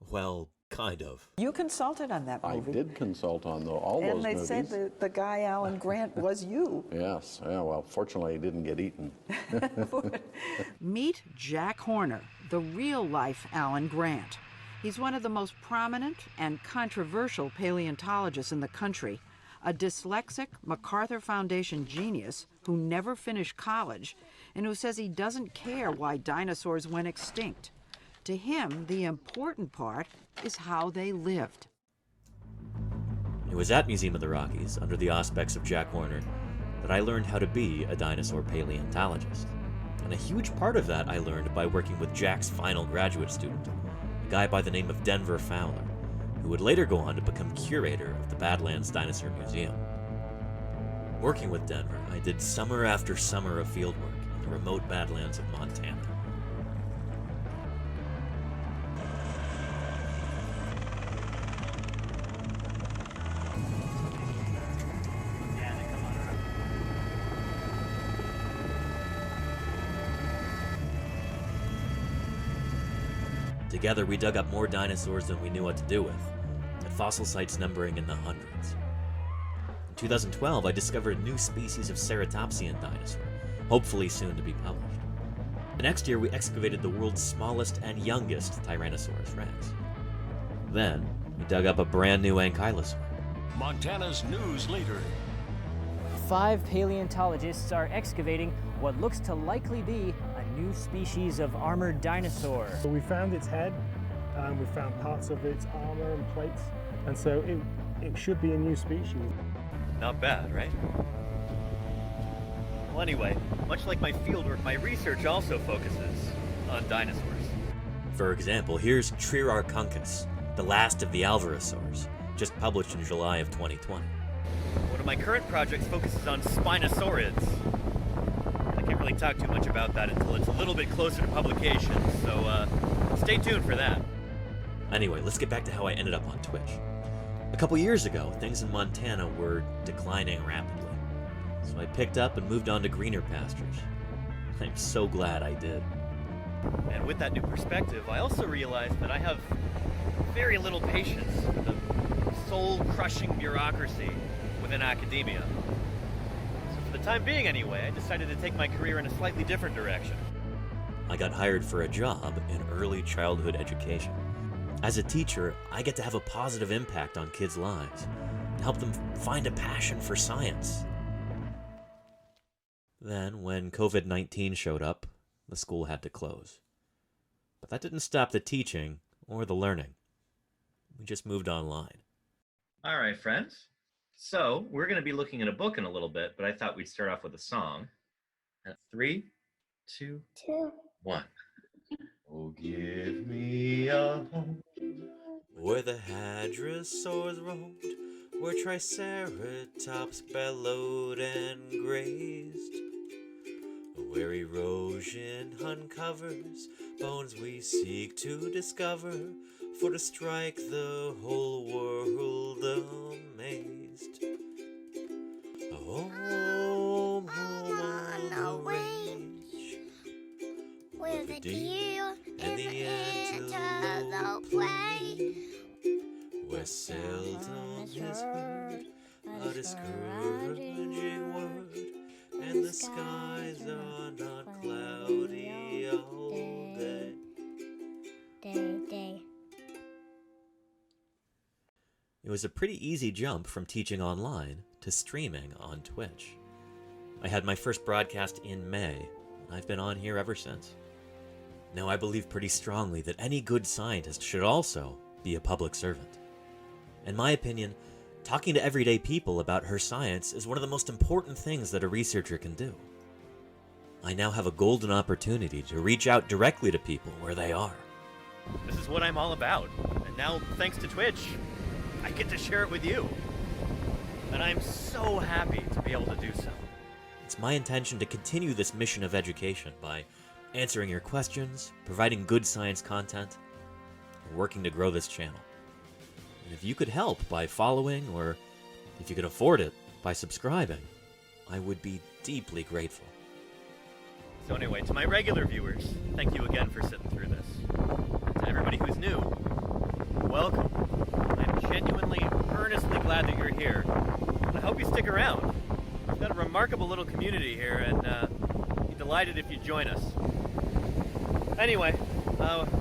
S4: Well, kind of.
S11: You consulted on that movie.
S10: I did consult on all those movies.
S11: And they said the guy Alan Grant was you.
S10: Yes. Yeah, well, fortunately, he didn't get eaten.
S11: Meet Jack Horner, the real-life Alan Grant. He's one of the most prominent and controversial paleontologists in the country, a dyslexic MacArthur Foundation genius who never finished college and who says he doesn't care why dinosaurs went extinct. To him, the important part is how they lived.
S4: It was at Museum of the Rockies, under the auspices of Jack Horner, that I learned how to be a dinosaur paleontologist. And a huge part of that I learned by working with Jack's final graduate student, a guy by the name of Denver Fowler, who would later go on to become curator of the Badlands Dinosaur Museum. Working with Denver, I did summer after summer of fieldwork in the remote Badlands of Montana. Together, we dug up more dinosaurs than we knew what to do with, fossil sites numbering in the hundreds. In 2012, I discovered a new species of ceratopsian dinosaur, hopefully soon to be published. The next year, we excavated the world's smallest and youngest Tyrannosaurus rex. Then, we dug up a brand new ankylosaur.
S8: Montana's news leader.
S12: 5 paleontologists are excavating what looks to likely be a new species of armored dinosaur.
S13: So we found its head, we found parts of its armor and plates, and so it should be a new species.
S4: Not bad, right? Well, anyway, much like my fieldwork, my research also focuses on dinosaurs. For example, here's Triarchunkus, the last of the Alvarezsaurs, just published in July of 2020. One of my current projects focuses on Spinosaurids. I can't really talk too much about that until it's a little bit closer to publication, so stay tuned for that. Anyway, let's get back to how I ended up on Twitch. A couple years ago, things in Montana were declining rapidly, so I picked up and moved on to greener pastures. I'm so glad I did. And with that new perspective, I also realized that I have very little patience with the soul-crushing bureaucracy within academia. So for the time being anyway, I decided to take my career in a slightly different direction. I got hired for a job in early childhood education. As a teacher, I get to have a positive impact on kids' lives and help them find a passion for science. Then, when COVID-19 showed up, the school had to close. But that didn't stop the teaching or the learning. We just moved online. All right, friends. So, we're going to be looking at a book in a little bit, but I thought we'd start off with a song. At 3, 2, 1. Oh, give me a home where the hadrosaurs roamed, where triceratops bellowed and grazed, where erosion uncovers bones we seek to discover, for to strike the whole world amazed. Home, home on the range, where the deer and the antelope play, where seldom is heard a discouraging word, and the skies are not cloudy all day. It was a pretty easy jump from teaching online to streaming on Twitch. I had my first broadcast in May, and I've been on here ever since. Now, I believe pretty strongly that any good scientist should also be a public servant. In my opinion, talking to everyday people about her science is one of the most important things that a researcher can do. I now have a golden opportunity to reach out directly to people where they are. This is what I'm all about, and now, thanks to Twitch, I get to share it with you. And I'm so happy to be able to do so. It's my intention to continue this mission of education by answering your questions, providing good science content, and working to grow this channel. And if you could help by following, or if you could afford it, by subscribing, I would be deeply grateful. So anyway, to my regular viewers, thank you again for sitting through this. To everybody who's new, welcome. I'm genuinely, earnestly glad that you're here. And I hope you stick around. We've got a remarkable little community here, and I'd be delighted if you join us. Anyway,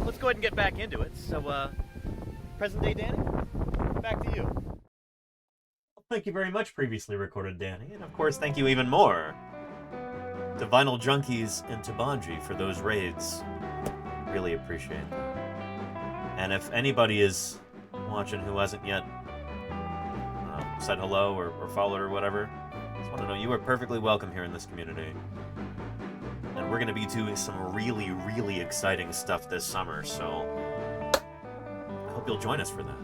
S4: let's go ahead and get back into it. So, present day Danny, back to you. Well, thank you very much, previously recorded Danny, and of course, thank you even more to Vinyl Junkies and to Bonji for those raids. Really appreciate that. And if anybody is watching who hasn't yet said hello or followed or whatever, I just want to know you are perfectly welcome here in this community. And we're going to be doing some really, really exciting stuff this summer, so I hope you'll join us for that.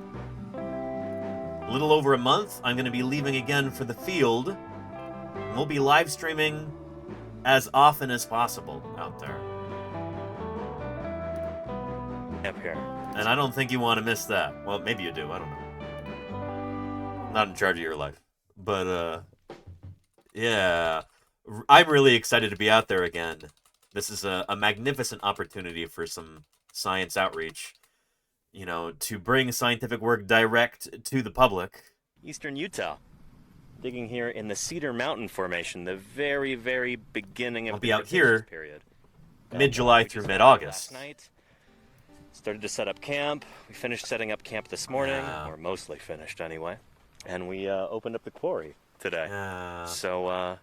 S4: A little over a month, I'm going to be leaving again for the field. And we'll be live streaming as often as possible out there. Up here. And I don't think you want to miss that. Well, maybe you do, I don't know. I'm not in charge of your life. But, yeah. I'm really excited to be out there again. This is a magnificent opportunity for some science outreach. you know, to bring scientific work direct to the public. Eastern Utah. Digging here in the Cedar Mountain Formation, the very, very beginning of the Cretaceous period. Mid-July through mid-August. Last night, started to set up camp. We finished setting up camp this morning, or mostly finished anyway. And we opened up the quarry today. So,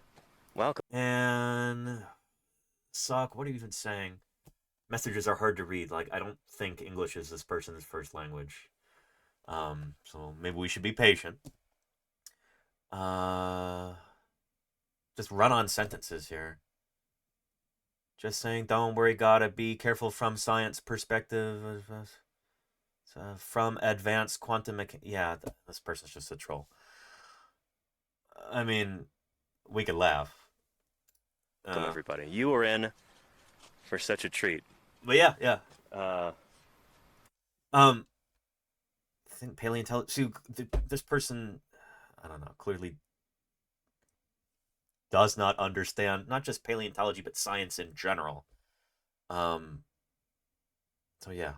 S4: welcome. And Sock, what are you even saying? Messages are hard to read. Like, I don't think English is this person's first language. So maybe we should be patient. Just run on sentences here. Just saying, don't worry, gotta be careful from science perspective. From advanced quantum mechanics. Yeah, this person's just a troll. I mean, we could laugh. Welcome, everybody. You are in for such a treat. But yeah. I think paleontology. This person, I don't know, clearly does not understand not just paleontology but science in general. So yeah.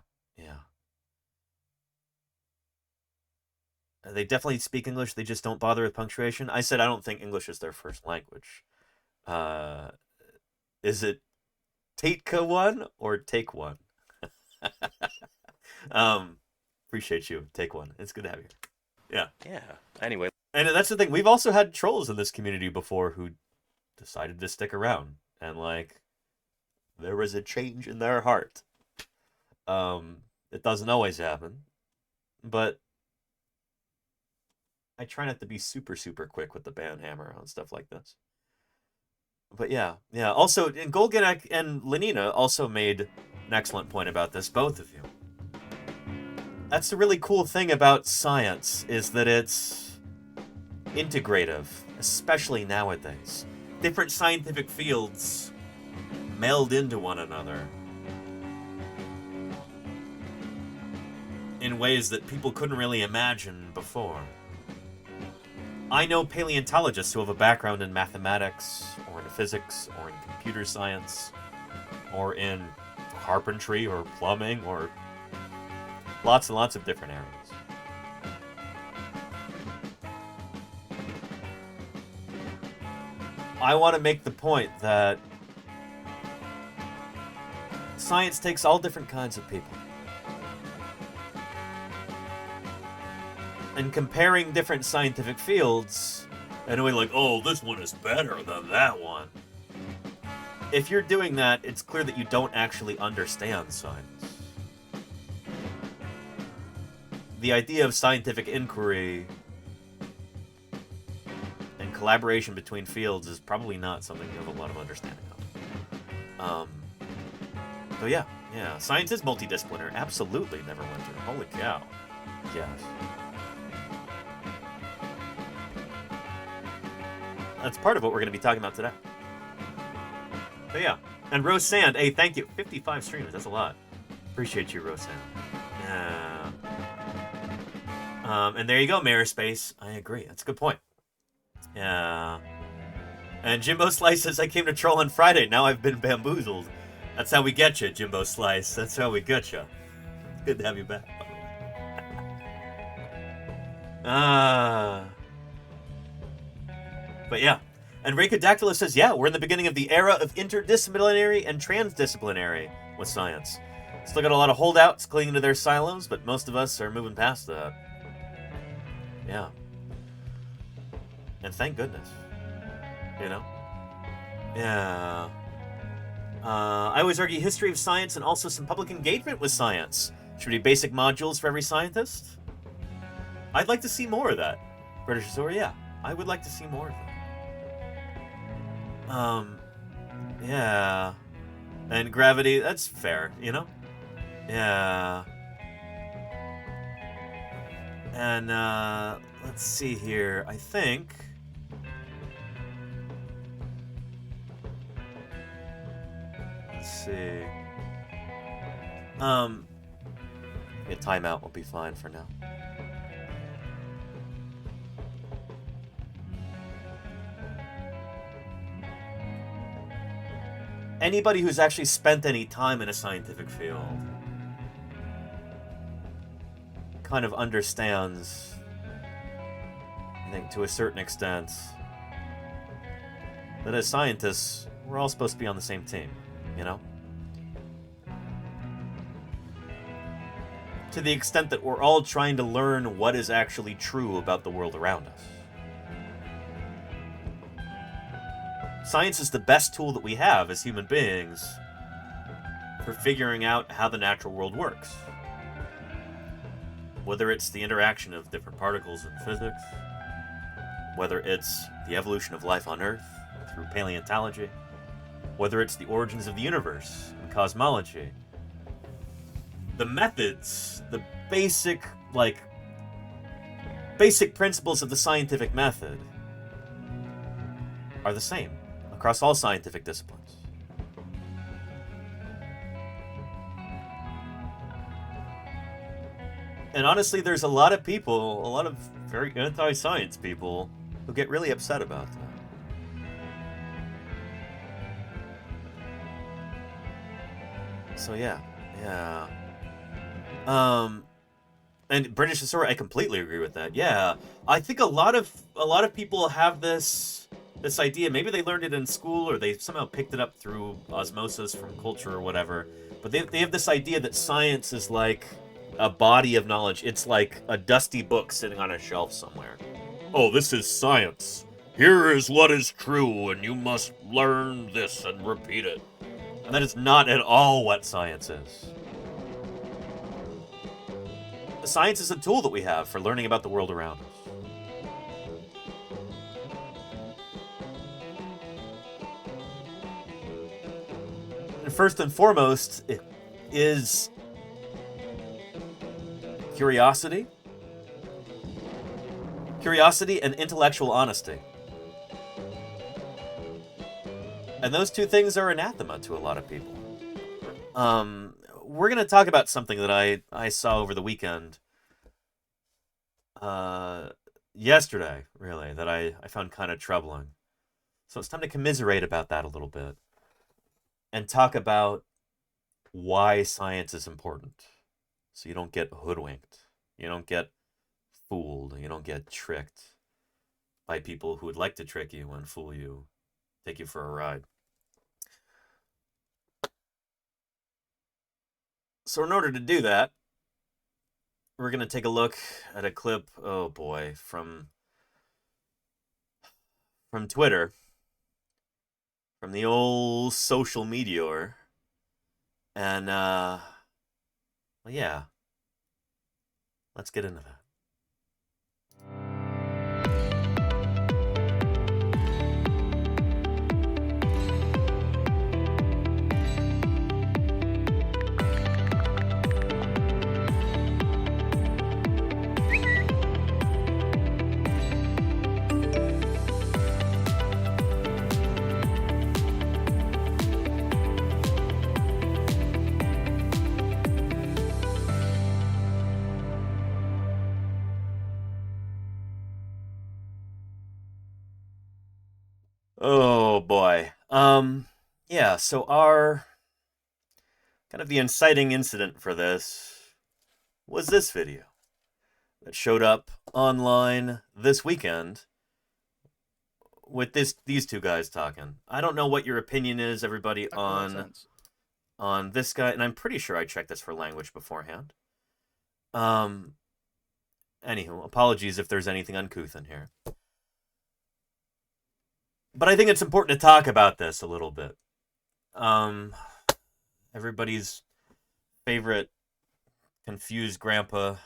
S4: They definitely speak English. They just don't bother with punctuation. I said I don't think English is their first language. Is it Tateca one or Take One? Appreciate you. Take One. It's good to have you. Yeah. Anyway. And that's the thing. We've also had trolls in this community before who decided to stick around. And, like, there was a change in their heart. It doesn't always happen. But I try not to be super, super quick with the ban hammer on stuff like this. But yeah. Also, and Golganek and Lenina also made an excellent point about this, both of you. That's the really cool thing about science, is that it's integrative, especially nowadays. Different scientific fields meld into one another in ways that people couldn't really imagine before. I know paleontologists who have a background in mathematics, or in physics, or in computer science, or in carpentry, or plumbing, or lots and lots of different areas. I want to make the point that science takes all different kinds of people. And comparing different scientific fields, and we're like, oh, this one is better than that one. If you're doing that, it's clear that you don't actually understand science. The idea of scientific inquiry and collaboration between fields is probably not something you have a lot of understanding of. So yeah. Science is multidisciplinary. Absolutely, Neverwinter. Holy cow. Yes. That's part of what we're going to be talking about today. So yeah. And Rose Sand, hey, thank you. 55 streamers, that's a lot. Appreciate you, Rose Sand. Yeah. And there you go, Mirror Space. I agree. That's a good point. Yeah. And Jimbo Slice says, I came to troll on Friday. Now I've been bamboozled. That's how we get you, Jimbo Slice. That's how we get you. Good to have you back, by the way. But yeah. And Racodactylus says, yeah, we're in the beginning of the era of interdisciplinary and transdisciplinary with science. Still got a lot of holdouts clinging to their silos, but most of us are moving past that. Yeah. And thank goodness. You know? Yeah. I always argue history of science and also some public engagement with science. Should be basic modules for every scientist. I'd like to see more of that. British Azor, yeah. I would like to see more of that. Yeah. And gravity, that's fair, you know? Yeah. And, let's see here. I think... Let's see. A timeout will be fine for now. Anybody who's actually spent any time in a scientific field kind of understands, I think to a certain extent, that as scientists, we're all supposed to be on the same team, you know? To the extent that we're all trying to learn what is actually true about the world around us. Science is the best tool that we have as human beings for figuring out how the natural world works. Whether it's the interaction of different particles in physics, whether it's the evolution of life on Earth through paleontology, whether it's the origins of the universe in cosmology, the methods, the basic principles of the scientific method are the same across all scientific disciplines. And honestly, there's a lot of people, a lot of very anti-science people, who get really upset about that. So yeah. And British Historian, I completely agree with that. Yeah, I think a lot of people have this idea. Maybe they learned it in school, or they somehow picked it up through osmosis from culture or whatever. But they have this idea that science is like a body of knowledge. It's like a dusty book sitting on a shelf somewhere. Oh, this is science. Here is what is true, and you must learn this and repeat it. And that is not at all what science is. Science is a tool that we have for learning about the world around us. And first and foremost, it is curiosity. Curiosity and intellectual honesty. And those two things are anathema to a lot of people. We're going to talk about something that I saw over the weekend. Yesterday, really, that I found kind of troubling. So it's time to commiserate about that a little bit. And talk about why science is important. So you don't get hoodwinked. You don't get fooled. You don't get tricked by people who would like to trick you and fool you. Take you for a ride. So in order to do that, we're going to take a look at a clip, oh boy, from Twitter, from the old social meteor. And, well, yeah, let's get into that. Oh boy. Yeah, so our kind of the inciting incident for this was this video that showed up online this weekend with these two guys talking. I don't know what your opinion is, everybody, on this guy, and I'm pretty sure I checked this for language beforehand. Anywho, apologies if there's anything uncouth in here. But I think it's important to talk about this a little bit. Everybody's favorite confused grandpa,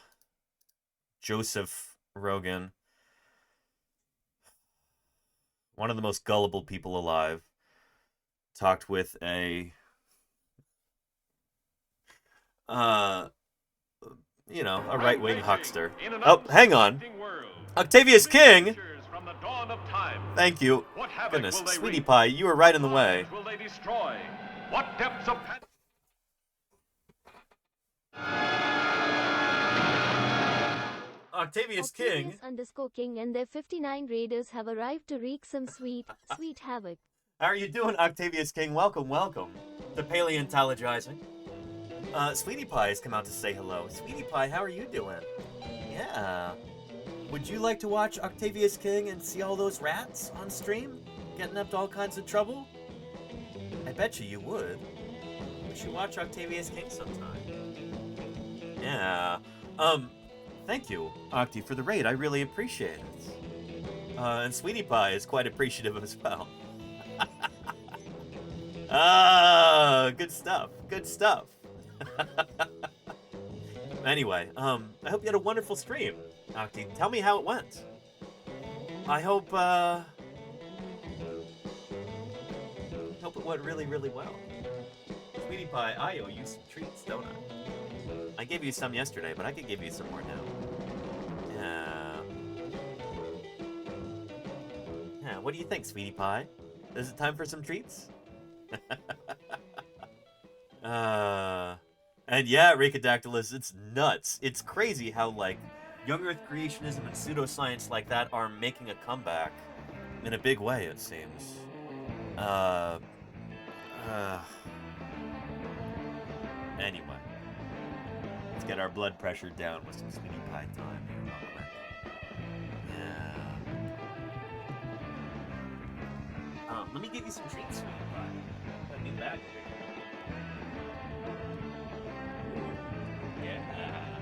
S4: Joseph Rogan, one of the most gullible people alive, talked with a, a right-wing huckster. Oh, hang on. Octavius King! Thank you. Goodness, Sweetie Pie, you were right in the way.
S8: What depths of
S4: Octavius King
S7: _King and their 59 raiders have arrived to wreak some sweet havoc.
S4: How are you doing, Octavius King? Welcome to Paleontologizing. Sweetie Pie has come out to say hello. Sweetie Pie, how are you doing? Yeah. Would you like to watch Octavius King and see all those rats on stream? Getting up to all kinds of trouble? I bet you would. We should watch Octavius King sometime. Yeah. Thank you, Octi, for the raid. I really appreciate it. And Sweetie Pie is quite appreciative as well. Ah, good stuff. Good stuff. Anyway, I hope you had a wonderful stream, Octi. Tell me how it went. I hope it went really, really well. Sweetie Pie, I owe you some treats, don't I? I gave you some yesterday, but I could give you some more now. Yeah. Yeah, what do you think, Sweetie Pie? Is it time for some treats? And yeah, Ricodactylus, it's nuts. It's crazy how, like, young Earth creationism and pseudoscience like that are making a comeback in a big way, it seems. Anyway, let's get our blood pressure down with some Sweetie Pie time here real quick. Yeah. Let me give you some treats, Sweetie Pie. Let me back here. Yeah.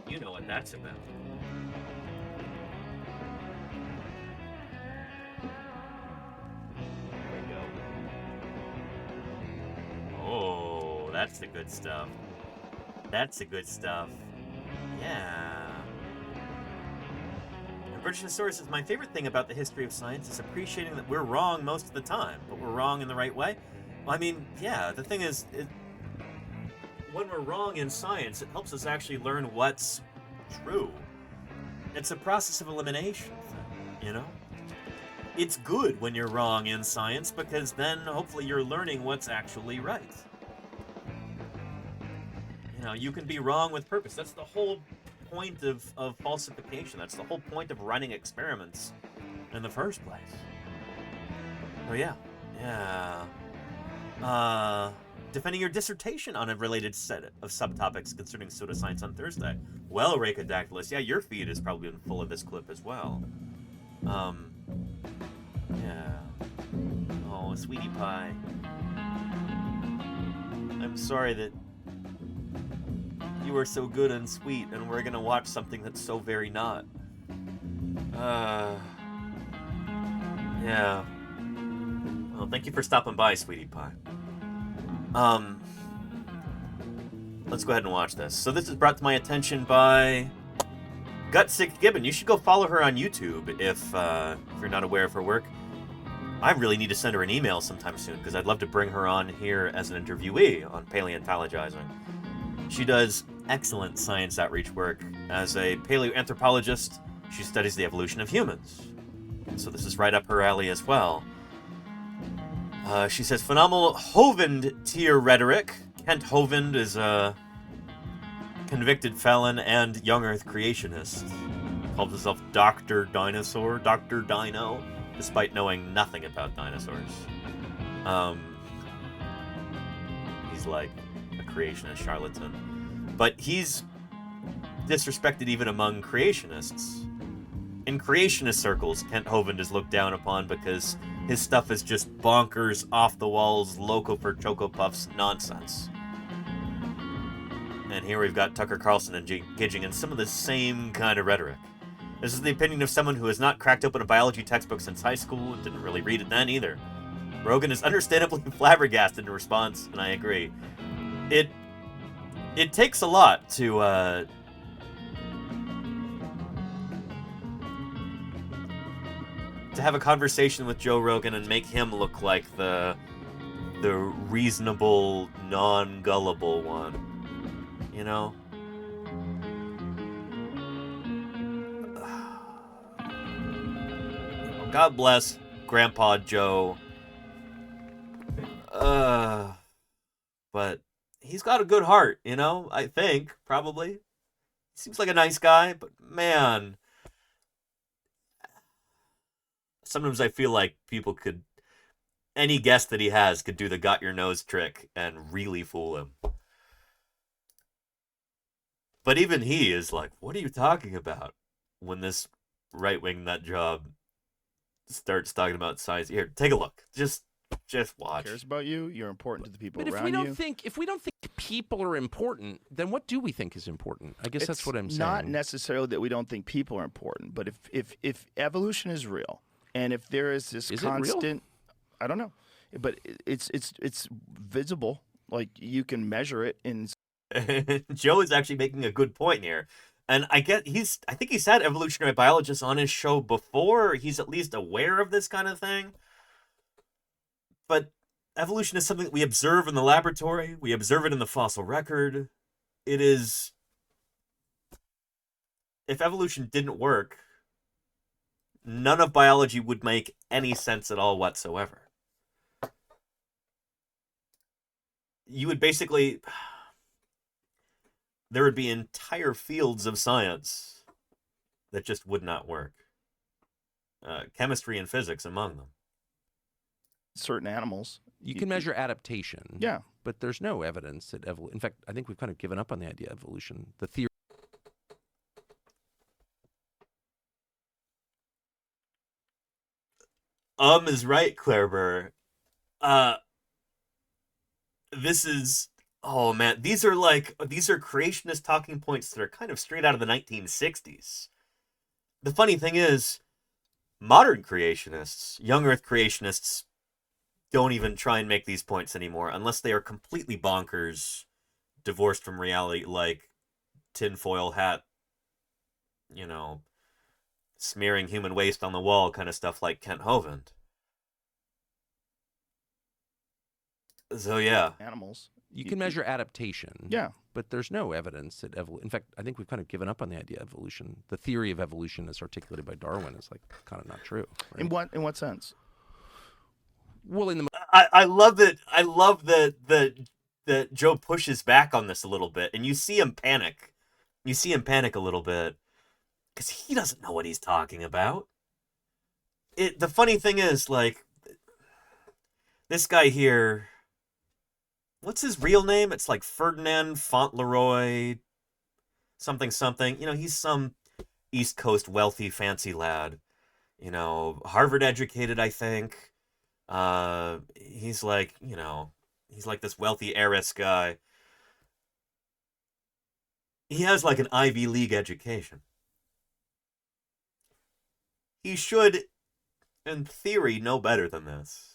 S4: You know what that's about. There we go. Oh, that's the good stuff. That's the good stuff. Yeah. And Britishnosaurus is my favorite thing about the history of science is appreciating that we're wrong most of the time, but we're wrong in the right way. Well, I mean, yeah, the thing is, when we're wrong in science, it helps us actually learn what's true. It's a process of elimination, you know? It's good when you're wrong in science because then hopefully you're learning what's actually right. You know, you can be wrong with purpose. That's the whole point of falsification. That's the whole point of running experiments in the first place. Oh yeah. Yeah. Defending your dissertation on a related set of subtopics concerning pseudoscience on Thursday. Well, Ricodactylus, yeah, your feed has probably been full of this clip as well. Yeah. Oh, Sweetie Pie. I'm sorry that you are so good and sweet, and we're gonna watch something that's so very not. Yeah. Well, thank you for stopping by, Sweetie Pie. Let's go ahead and watch this. So this is brought to my attention by Gutsick Gibbon. You should go follow her on YouTube if you're not aware of her work. I really need to send her an email sometime soon because I'd love to bring her on here as an interviewee on Paleontologizing. She does excellent science outreach work. As a paleoanthropologist, she studies the evolution of humans. So this is right up her alley as well. She says, phenomenal Hovind tier rhetoric. Kent Hovind is a convicted felon and young Earth creationist. Calls himself Dr. Dinosaur, Dr. Dino, despite knowing nothing about dinosaurs. He's like a creationist charlatan. But he's disrespected even among creationists. In creationist circles, Kent Hovind is looked down upon because his stuff is just bonkers, off-the-walls, loco for Choco Puffs nonsense. And here we've got Tucker Carlson engaging in some of the same kind of rhetoric. This is the opinion of someone who has not cracked open a biology textbook since high school and didn't really read it then either. Rogan is understandably flabbergasted in response, and I agree. It takes a lot to have a conversation with Joe Rogan and make him look like the reasonable, non-gullible one. You know? God bless Grandpa Joe. But he's got a good heart, you know? I think, probably. Seems like a nice guy, but man, sometimes I feel like people could, any guest that he has could do the got your nose trick and really fool him. But even he is like, what are you talking about? When this right-wing nut job starts talking about science. Here, take a look. Just watch.
S14: Cares about you. You're important to the people
S15: But
S14: around
S15: if we don't
S14: you.
S15: think people are important, then what do we think is important? I guess that's what I'm saying.
S14: Not necessarily that we don't think people are important, but if evolution is real, and if there is this constant,
S15: it real?
S14: I don't know, but it's visible. Like you can measure it in.
S4: Joe is actually making a good point here. And I think he's had evolutionary biologists on his show before. He's at least aware of this kind of thing. But evolution is something that we observe in the laboratory. We observe it in the fossil record. It is... If evolution didn't work, none of biology would make any sense at all whatsoever. You would basically... There would be entire fields of science that just would not work. Chemistry and physics among them.
S14: Certain animals.
S15: You can measure adaptation.
S14: Yeah.
S15: But there's no evidence that evolution... In fact, I think we've kind of given up on the idea of evolution. The theory...
S4: Is right, Claire Burr. This is... Oh, man. These are creationist talking points that are kind of straight out of the 1960s. The funny thing is, modern creationists, young Earth creationists, don't even try and make these points anymore unless they are completely bonkers, divorced from reality, like tinfoil hat, smearing human waste on the wall kind of stuff like Kent Hovind. So, yeah.
S14: Animals.
S15: You can measure adaptation.
S14: Yeah.
S15: But there's no evidence that evolution... In fact, I think we've kind of given up on the idea of evolution. The theory of evolution as articulated by Darwin is kind of not true. Right?
S14: In what sense?
S15: Well, in the...
S4: I love that. I love that Joe pushes back on this a little bit, and you see him panic. You see him panic a little bit because he doesn't know what he's talking about. The funny thing is, this guy here... What's his real name? It's like Ferdinand Fauntleroy something. He's some East Coast wealthy fancy lad. Harvard educated, I think. He's like this wealthy heiress guy. He has like an Ivy League education. He should, in theory, know better than this.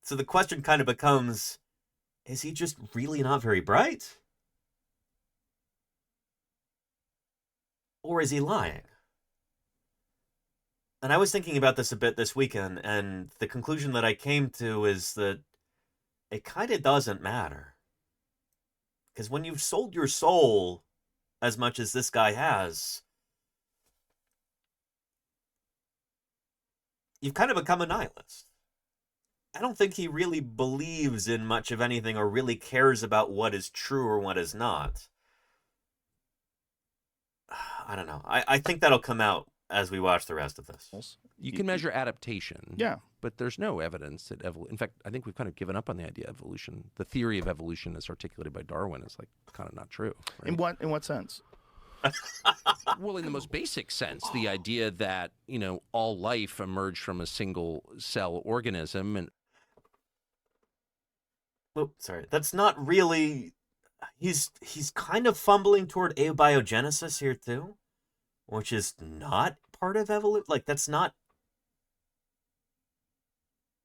S4: So the question kind of becomes, is he just really not very bright? Or is he lying? And I was thinking about this a bit this weekend, and the conclusion that I came to is that it kind of doesn't matter. Because when you've sold your soul as much as this guy has, you've kind of become a nihilist. I don't think he really believes in much of anything or really cares about what is true or what is not. I don't know. I think that'll come out as we watch the rest of this.
S15: You can measure adaptation.
S14: Yeah.
S15: But there's no evidence that evolution... In fact, I think we've kind of given up on the idea of evolution. The theory of evolution as articulated by Darwin is kind of not true. Right?
S14: In what sense?
S15: Well, in the most basic sense, the idea that, all life emerged from a single cell organism and...
S4: Oh, sorry. That's not really... He's kind of fumbling toward abiogenesis here, too. Which is not part of evolution. That's not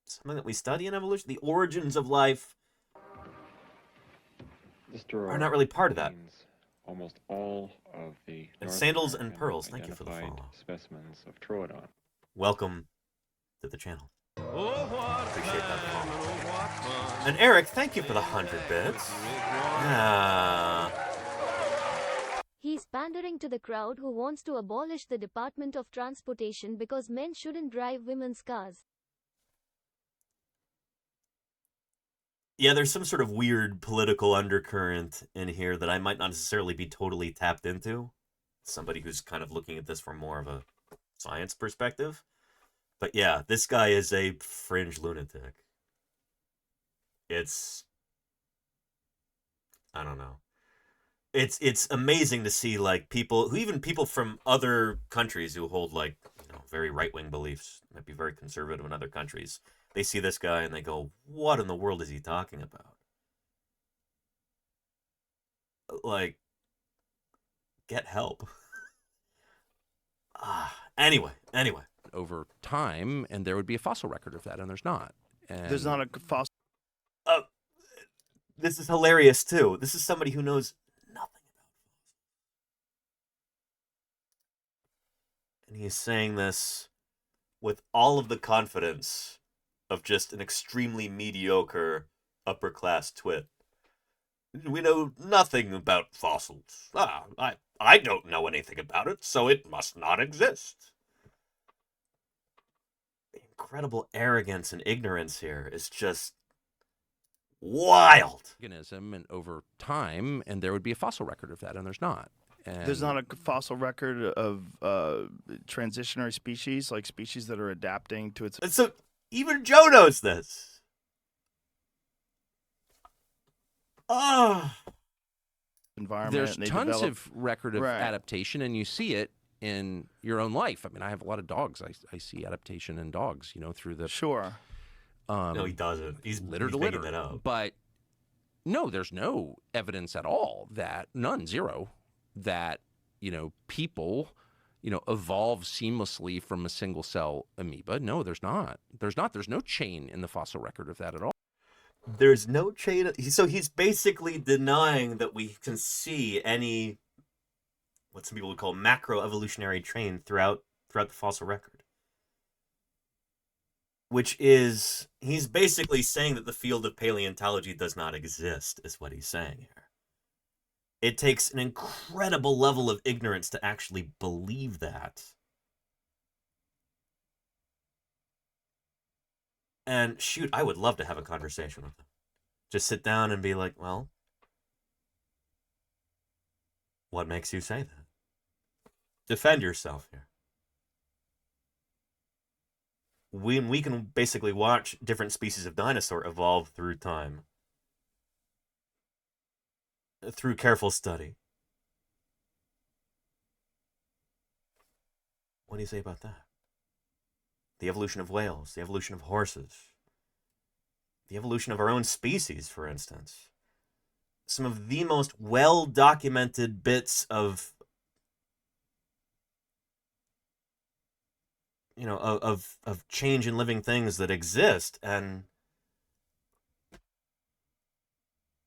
S4: something that we study in evolution. The origins of life are not really part of that.
S16: Almost all of the
S4: and Sandals and Pearls, thank you for the follow.
S16: Specimens of Troodon.
S4: Welcome to the channel. Appreciate that follow. And Eric, thank you for the 100 bits.
S7: He's pandering to the crowd who wants to abolish the Department of Transportation because men shouldn't drive women's cars.
S4: Yeah, there's some sort of weird political undercurrent in here that I might not necessarily be totally tapped into. Somebody who's kind of looking at this from more of a science perspective. But yeah, this guy is a fringe lunatic. I don't know. it's amazing to see like even people from other countries who hold like very right-wing beliefs, might be very conservative in other countries. They see this guy and they go, "What in the world is he talking about?" Like, get help. Anyway.
S15: Over time, and there would be a fossil record of that, and there's not. And
S14: There's not a fossil.
S4: This is hilarious too. This is somebody who knows nothing about fossils. And he's saying this with all of the confidence of just an extremely mediocre upper-class twit. We know nothing about fossils. I don't know anything about it, so it must not exist. The incredible arrogance and ignorance here is just wild.
S15: Organism, and over time, and there would be a fossil record of that, and there's not. And
S14: There's not a fossil record of transitionary species, like species that are adapting to its.
S4: And so even Joe knows this.
S14: Environment.
S15: There's
S14: and they
S15: tons
S14: develop...
S15: of record of adaptation, and you see it in your own life. I mean, I have a lot of dogs. I see adaptation in dogs, through the...
S14: Sure.
S4: No, he doesn't. He's
S15: litter to
S4: making
S15: litter.
S4: that up.
S15: But no, there's no evidence at all that, zero, that, people, evolve seamlessly from a single cell amoeba. No, there's not. There's no chain in the fossil record of that at all.
S4: There's no chain. So he's basically denying that we can see any, what some people would call macroevolutionary chain throughout the fossil record. Which is, he's basically saying that the field of paleontology does not exist, is what he's saying here. It takes an incredible level of ignorance to actually believe that. And shoot, I would love to have a conversation with him. Just sit down and be like, well, what makes you say that? Defend yourself here. We can basically watch different species of dinosaur evolve through time. Through careful study. What do you say about that? The evolution of whales, the evolution of horses, the evolution of our own species, for instance. Some of the most well-documented bits of, of change in living things that exist, and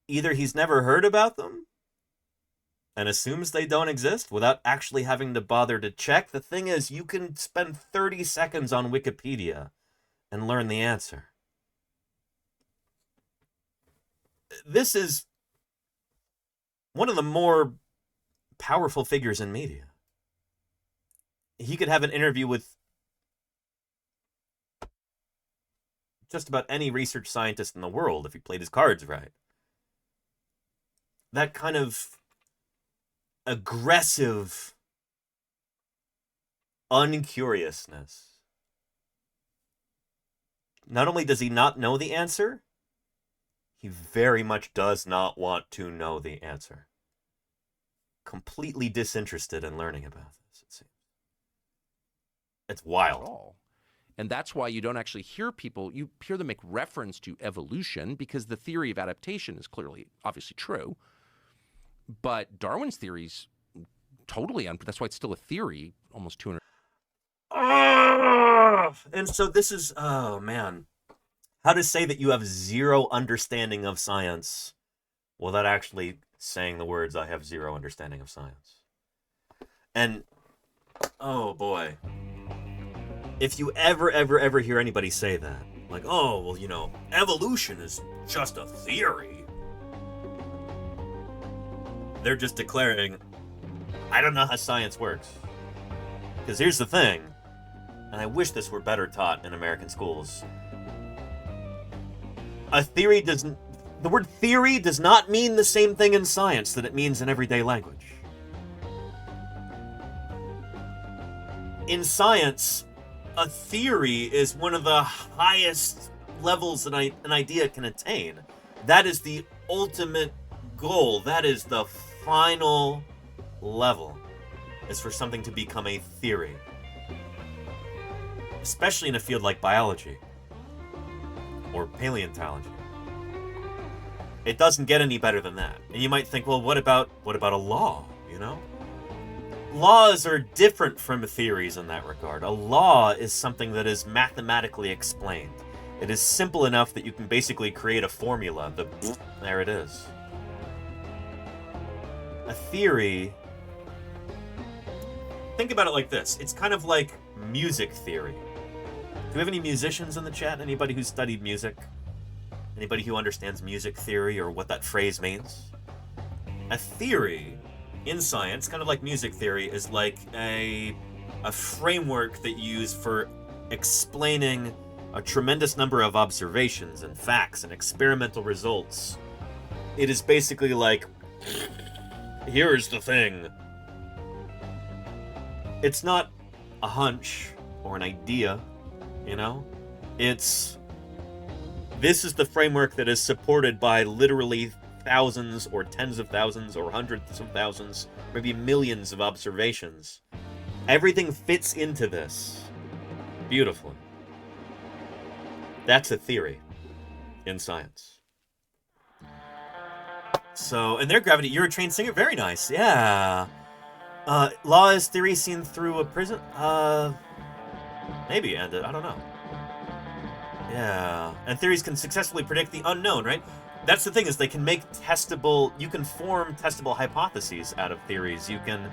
S4: either he's never heard about them and assumes they don't exist without actually having to bother to check. The thing is, you can spend 30 seconds on Wikipedia and learn the answer. This is one of the more powerful figures in media. He could have an interview with just about any research scientist in the world if he played his cards right. That kind of aggressive uncuriousness. Not only does he not know the answer, he very much does not want to know the answer. Completely disinterested in learning about this, it seems. It's wild.
S15: And that's why you don't actually hear people, you hear them make reference to evolution, because the theory of adaptation is clearly, obviously true. But Darwin's theory's totally that's why it's still a theory almost 200.
S4: And so this is, oh man, how to say that you have zero understanding of science without actually saying the words, I have zero understanding of science. And, oh boy, if you ever hear anybody say that, like, oh, well, evolution is just a theory, they're just declaring, I don't know how science works. Because here's the thing, and I wish this were better taught in American schools. The word theory does not mean the same thing in science that it means in everyday language. In science, a theory is one of the highest levels that an idea can attain. That is the ultimate goal. That is the final level is for something to become a theory. Especially in a field like biology or paleontology. It doesn't get any better than that. And you might think, well, what about a law, you know? Laws are different from theories in that regard. A law is something that is mathematically explained. It is simple enough that you can basically create a formula. There it is. A theory... Think about it like this. It's kind of like music theory. Do we have any musicians in the chat? Anybody who's studied music? Anybody who understands music theory or what that phrase means? A theory in science, kind of like music theory, is like a framework that you use for explaining a tremendous number of observations and facts and experimental results. It is basically like, here's the thing. It's not a hunch or an idea, you know? This is the framework that is supported by literally thousands or tens of thousands or hundreds of thousands, maybe millions of observations. Everything fits into this beautifully. That's a theory in science. So, and their gravity, you're a trained singer? Very nice, yeah. Law is theory seen through a prism? Maybe, and I don't know. Yeah, and theories can successfully predict the unknown, right? That's the thing, is they can make testable, you can form testable hypotheses out of theories. You can,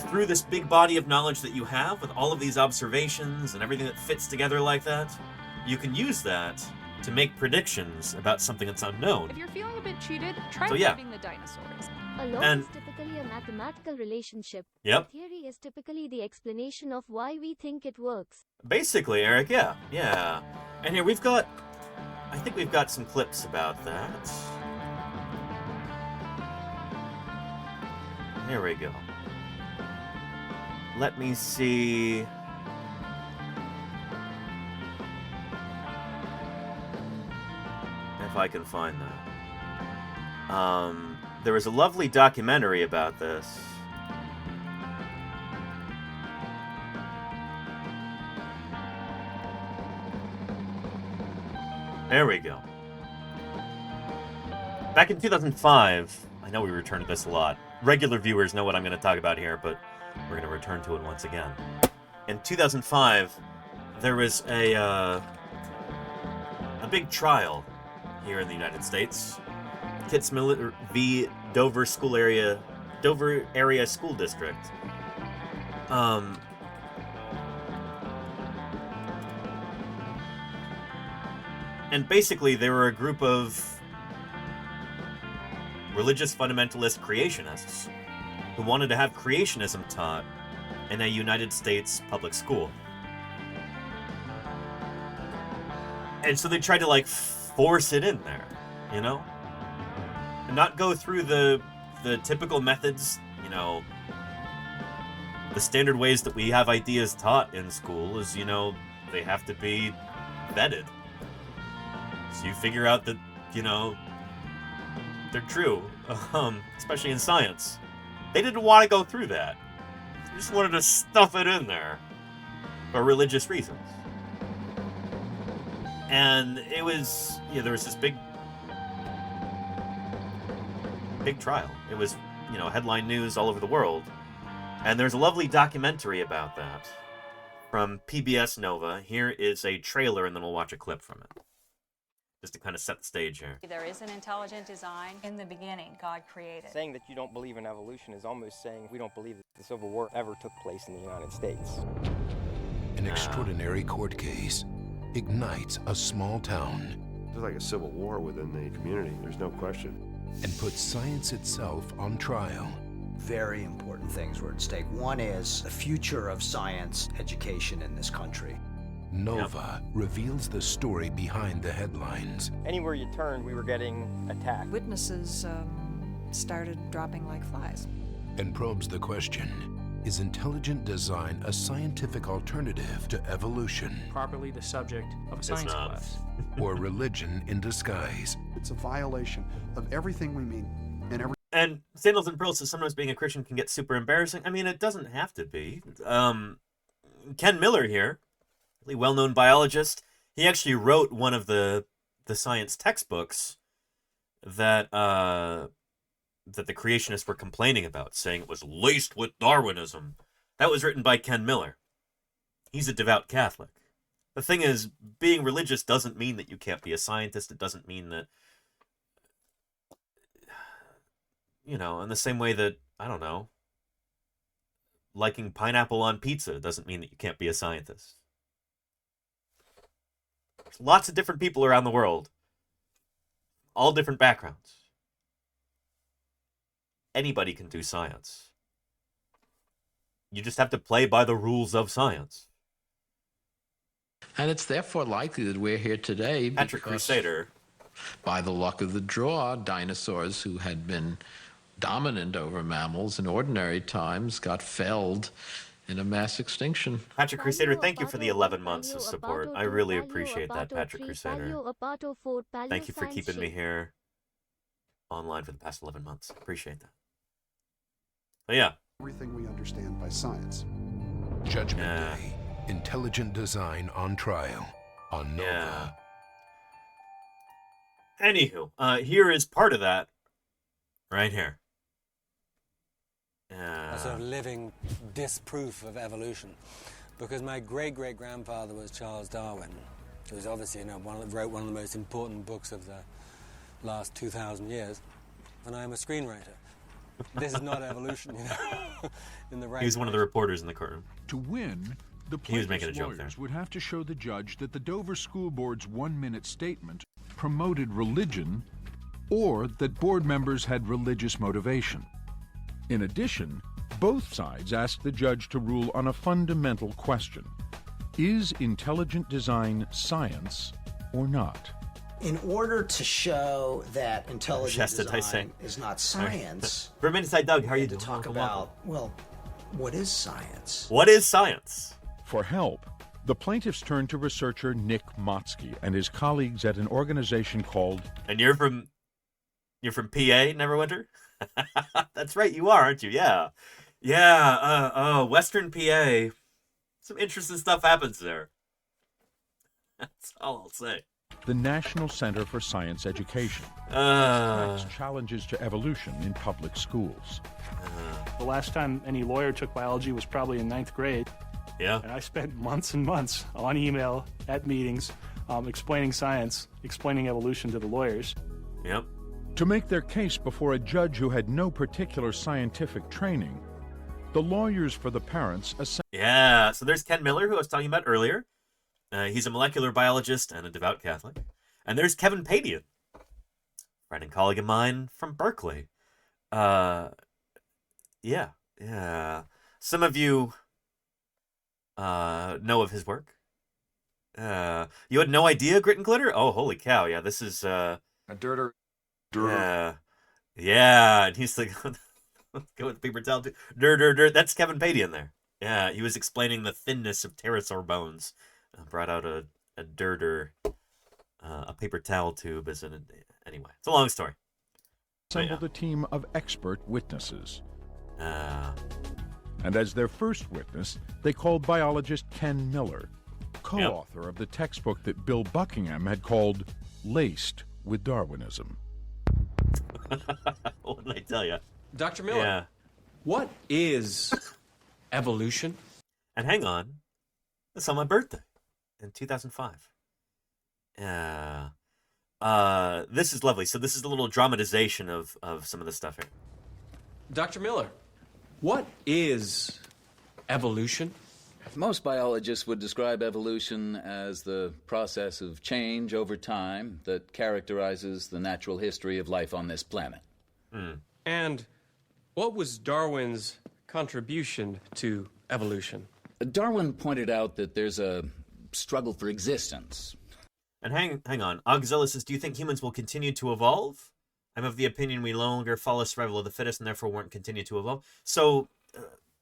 S4: through this big body of knowledge that you have, with all of these observations and everything that fits together like that, you can use that to make predictions about something that's unknown.
S6: If you're feeling a bit cheated, try
S4: yeah.
S6: blaming the dinosaurs.
S7: A law
S4: And-
S7: is typically a mathematical relationship.
S4: Yep.
S7: A theory is typically the explanation of why we think it works.
S4: Basically, Eric, yeah. And here I think we've got some clips about that. Here we go. Let me see. If I can find that. There was a lovely documentary about this. There we go. Back in 2005, I know we return to this a lot. Regular viewers know what I'm going to talk about here, but we're going to return to it once again. In 2005, there was a big trial here in the United States. Kitzmiller v. Dover Area School District. And basically, they were a group of religious fundamentalist creationists who wanted to have creationism taught in a United States public school. And so they tried to, like, force it in there, you know? And not go through the typical methods, you know, the standard ways that we have ideas taught in school is, you know, they have to be vetted. So you figure out that, you know, they're true, especially in science. They didn't want to go through that. They just wanted to stuff it in there for religious reasons. And it was, yeah, there was this big trial. It was, you know, headline news all over the world. And there's a lovely documentary about that from PBS Nova. Here is a trailer, and then we'll watch a clip from it, just to kind of set the stage here.
S17: There is an intelligent design. In the beginning, God created.
S18: Saying that you don't believe in evolution is almost saying we don't believe that the Civil War ever took place in the United States.
S19: An extraordinary court case ignites a small town.
S20: There's like a civil war within the community, there's no question.
S19: And puts science itself on trial.
S21: Very important things were at stake. One is the future of science education in this country.
S19: Nova reveals the story behind the headlines.
S18: Anywhere you turned, we were getting attacked.
S22: Witnesses started dropping like flies.
S19: And probes the question, is intelligent design a scientific alternative to evolution?
S23: Properly the subject of a science class.
S19: Or religion in disguise?
S24: It's a violation of everything we mean and every
S4: And Sandals and Pearls says sometimes being a Christian can get super embarrassing. I mean, it doesn't have to be. Ken Miller here, really well-known biologist, he actually wrote one of the science textbooks that the creationists were complaining about, saying it was laced with Darwinism. That was written by Ken Miller. He's a devout Catholic. The thing is, being religious doesn't mean that you can't be a scientist. It doesn't mean that, you know, in the same way that, I don't know, liking pineapple on pizza doesn't mean that you can't be a scientist. There's lots of different people around the world, all different backgrounds. Anybody can do science. You just have to play by the rules of science.
S10: And it's therefore likely that we're here today
S4: Patrick Crusader,
S10: by the luck of the draw, dinosaurs who had been dominant over mammals in ordinary times got felled in a mass extinction.
S4: Patrick Crusader, thank you for the 11 months of support. I really appreciate that, Patrick Crusader. Thank you for keeping me here online for the past 11 months. Appreciate that. But yeah.
S1: Everything we understand by science.
S19: Judgment Day. Intelligent design on trial on Nova.
S4: Anywho, here is part of that right here.
S2: A sort of living disproof of evolution, because my great-great-grandfather was Charles Darwin, who was obviously, wrote one of the most important books of the last 2,000 years, and I'm a screenwriter. This is not evolution, in the right.
S4: He was one of the reporters in the courtroom.
S19: To win, the plaintiff's lawyers would have to show the judge that the Dover School Board's 1-minute statement promoted religion, or that board members had religious motivation. In addition, both sides asked the judge to rule on a fundamental question. Is intelligent design science or not?
S21: In order to show that intelligent design is not science,
S4: for a minute, Doug, how are you doing?
S21: Talk about, well, what is science?
S4: What is science?
S19: For help, the plaintiffs turned to researcher Nick Motzke and his colleagues at an organization called...
S4: And you're from PA, Neverwinter? That's right, you are, aren't you? Yeah. Yeah, Western PA. Some interesting stuff happens there. That's all I'll say.
S19: The National Center for Science Education. Challenges to evolution in public schools.
S13: The last time any lawyer took biology was probably in 9th grade.
S4: Yeah.
S13: And I spent months and months on email, at meetings, explaining science, explaining evolution to the lawyers.
S4: Yep.
S19: To make their case before a judge who had no particular scientific training, the lawyers for the parents...
S4: Yeah, so there's Ken Miller, who I was talking about earlier. He's a molecular biologist and a devout Catholic. And there's Kevin Padian, friend and colleague of mine from Berkeley. Yeah. Some of you know of his work. You had no idea, Grit and Glitter? Oh, holy cow, yeah, this is...
S20: A dirter.
S4: Yeah, and he's like, go with the paper towel too. Dirt. That's Kevin Padian there. Yeah, he was explaining the thinness of pterosaur bones. Brought out a paper towel tube as an... Anyway, it's a long story.
S19: Assembled a team of expert witnesses. And as their first witness, they called biologist Ken Miller, co-author of the textbook that Bill Buckingham had called Laced with Darwinism.
S4: What did I tell you?
S5: Dr. Miller, what is evolution?
S4: And hang on, it's on my birthday in 2005. This is lovely. So this is a little dramatization of some of the stuff here.
S5: Dr. Miller, what is evolution?
S24: Most biologists would describe evolution as the process of change over time that characterizes the natural history of life on this planet.
S5: And what was Darwin's contribution to evolution?
S24: Darwin pointed out that there's a struggle for existence.
S4: And hang on. Auxilla says, do you think humans will continue to evolve? I'm of the opinion we no longer follow survival of the fittest and therefore won't continue to evolve. So...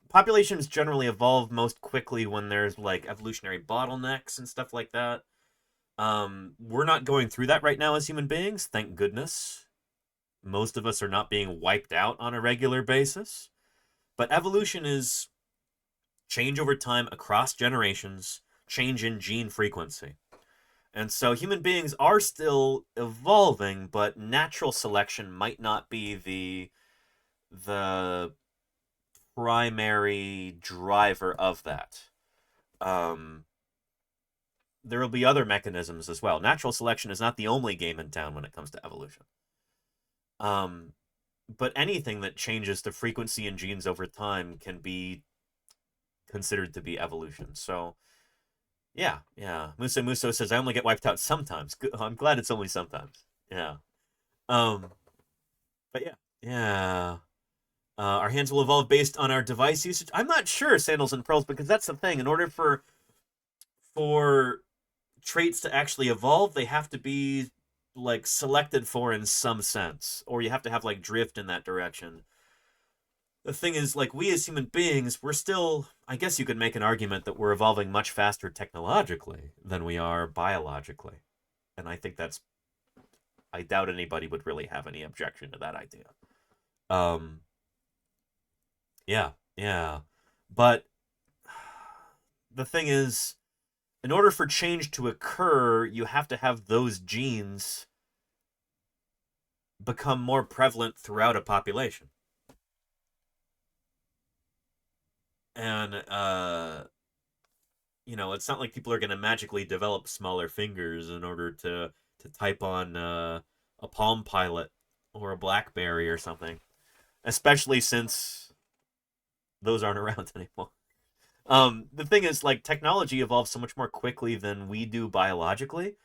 S4: populations generally evolve most quickly when there's like evolutionary bottlenecks and stuff like that. We're not going through that right now as human beings, thank goodness. Most of us are not being wiped out on a regular basis. But evolution is change over time across generations, change in gene frequency. And so human beings are still evolving, but natural selection might not be the primary driver of that. There will be other mechanisms as well. Natural selection is not the only game in town when it comes to evolution. But anything that changes the frequency in genes over time can be considered to be evolution. So, yeah. Muso says, I only get wiped out sometimes. I'm glad it's only sometimes. Yeah. But yeah. Our hands will evolve based on our device usage. I'm not sure, Sandals and Pearls, because that's the thing. In order for traits to actually evolve, they have to be like selected for in some sense, or you have to have like drift in that direction. The thing is, like, we as human beings, we're still, I guess you could make an argument that we're evolving much faster technologically than we are biologically. And I think I doubt anybody would really have any objection to that idea. Yeah. But the thing is, in order for change to occur, you have to have those genes become more prevalent throughout a population. And, it's not like people are going to magically develop smaller fingers in order to type on a Palm Pilot or a BlackBerry or something. Especially since those aren't around anymore. The thing is, like, technology evolves so much more quickly than we do biologically.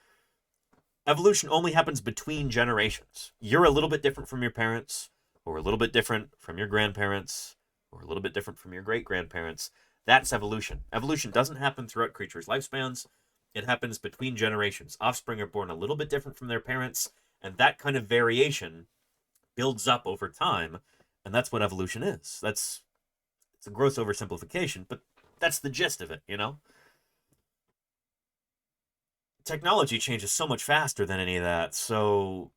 S4: Evolution only happens between generations. You're a little bit different from your parents, or a little bit different from your grandparents, or a little bit different from your great-grandparents. That's evolution. Evolution doesn't happen throughout creatures' lifespans. It happens between generations. Offspring are born a little bit different from their parents, and that kind of variation builds up over time, and that's what evolution is. It's a gross oversimplification, but that's the gist of it, Technology changes so much faster than any of that, so,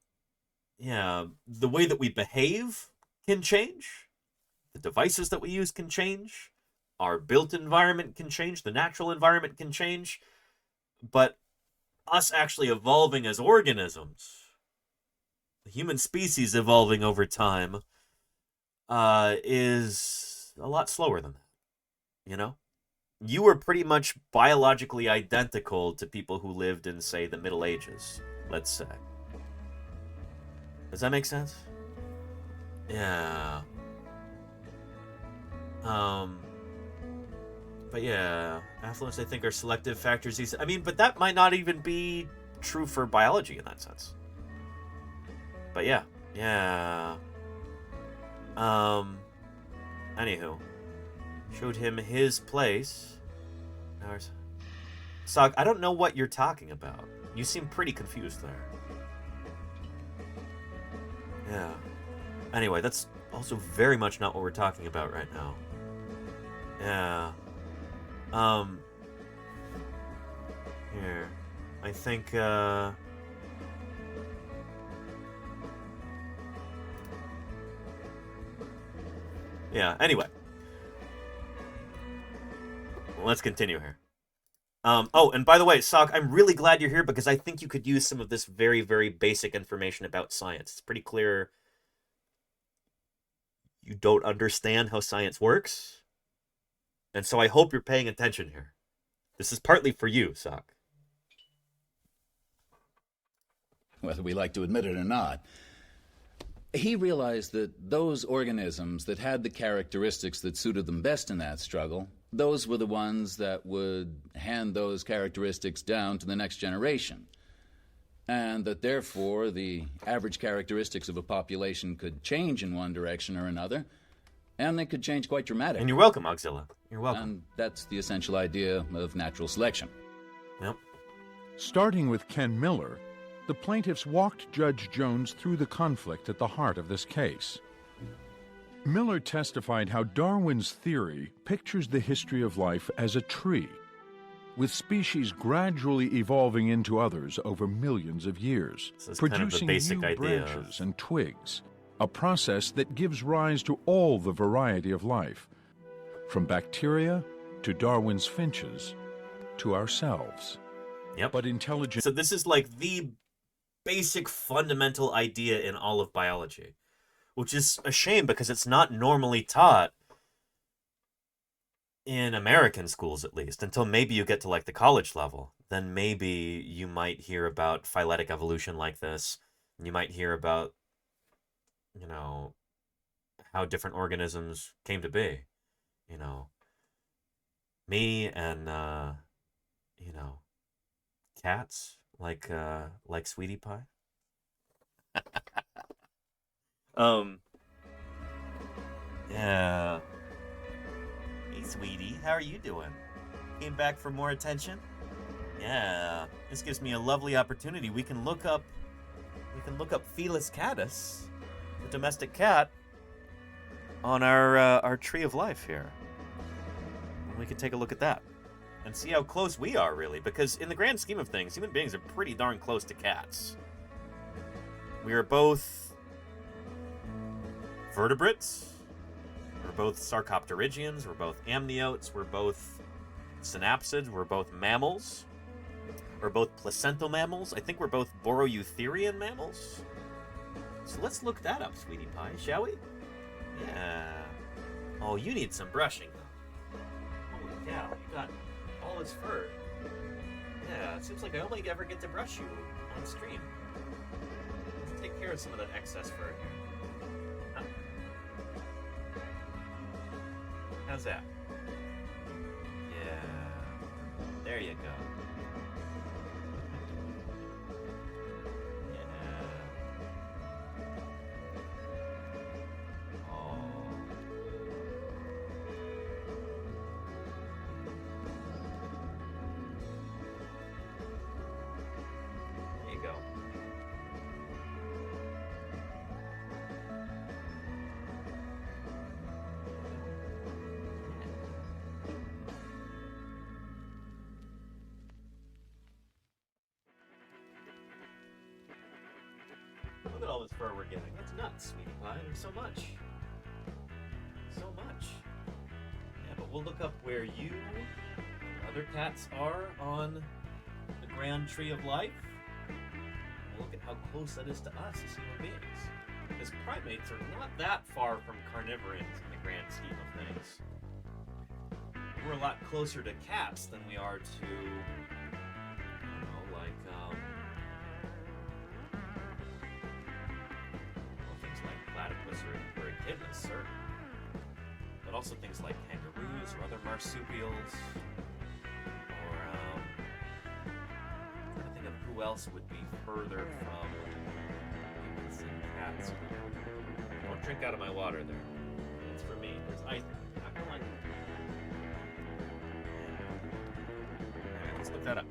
S4: yeah, the way that we behave can change. The devices that we use can change. Our built environment can change. The natural environment can change. But us actually evolving as organisms, the human species evolving over time, is a lot slower than that, You were pretty much biologically identical to people who lived in, say, the Middle Ages, let's say. Does that make sense? Yeah. But yeah, affluence, I think, are selective factors. But that might not even be true for biology in that sense. But yeah. Anywho. Showed him his place. Sog, I don't know what you're talking about. You seem pretty confused there. Yeah. Anyway, that's also very much not what we're talking about right now. Yeah. Here. I think, yeah, anyway. Let's continue here. Oh, and by the way, Sok, I'm really glad you're here because I think you could use some of this very, very basic information about science. It's pretty clear you don't understand how science works. And so I hope you're paying attention here. This is partly for you, Sok.
S24: Whether we like to admit it or not, he realized that those organisms that had the characteristics that suited them best in that struggle, those were the ones that would hand those characteristics down to the next generation. And that therefore the average characteristics of a population could change in one direction or another, and they could change quite dramatically.
S4: And you're welcome, Auxilla. You're welcome.
S24: And that's the essential idea of natural selection.
S4: Yep.
S19: Starting with Ken Miller, the plaintiffs walked Judge Jones through the conflict at the heart of this case. Miller testified how Darwin's theory pictures the history of life as a tree, with species gradually evolving into others over millions of years,
S4: So it's
S19: producing
S4: kind of the basic
S19: new
S4: idea
S19: branches and twigs, a process that gives rise to all the variety of life, from bacteria to Darwin's finches to ourselves.
S4: Yep.
S19: But intelligent...
S4: So this is like the basic fundamental idea in all of biology, which is a shame because it's not normally taught in American schools, at least, until maybe you get to like the college level. Then maybe you might hear about phyletic evolution like this. You might hear about, you know, how different organisms came to be. You know, me and, you know, cats like Sweetie Pie. Yeah. Hey, sweetie, how are you doing? Came back for more attention? Yeah. This gives me a lovely opportunity. We can look up Felis catus, the domestic cat, on our tree of life here. And we can take a look at that and see how close we are, really, because in the grand scheme of things, human beings are pretty darn close to cats. We are both vertebrates. We're both sarcopterygians. We're both amniotes. We're both synapsids. We're both mammals. We're both placental mammals. I think we're both boroeutherian mammals. So let's look that up, Sweetie Pie, shall we? Yeah. Oh, you need some brushing, though. Holy cow, you got all this fur. Yeah, it seems like I only ever get to brush you on stream. Let's take care of some of that excess fur here. Huh? How's that? Yeah. There you go. Look at all this fur we're getting. That's nuts, Sweetie Pie. There's so much. So much. Yeah, but we'll look up where you and other cats are on the grand tree of life. We'll look at how close that is to us as human beings. Because primates are not that far from carnivores in the grand scheme of things. We're a lot closer to cats than we are to, I don't know, like, platypus or echidnas, certainly. But also things like kangaroos or other marsupials. Or, I'm trying to think of who else would be further from humans and cats. Don't drink out of my water there. It's for me. There's ice. I'm not gonna like it. Alright, let's look that up.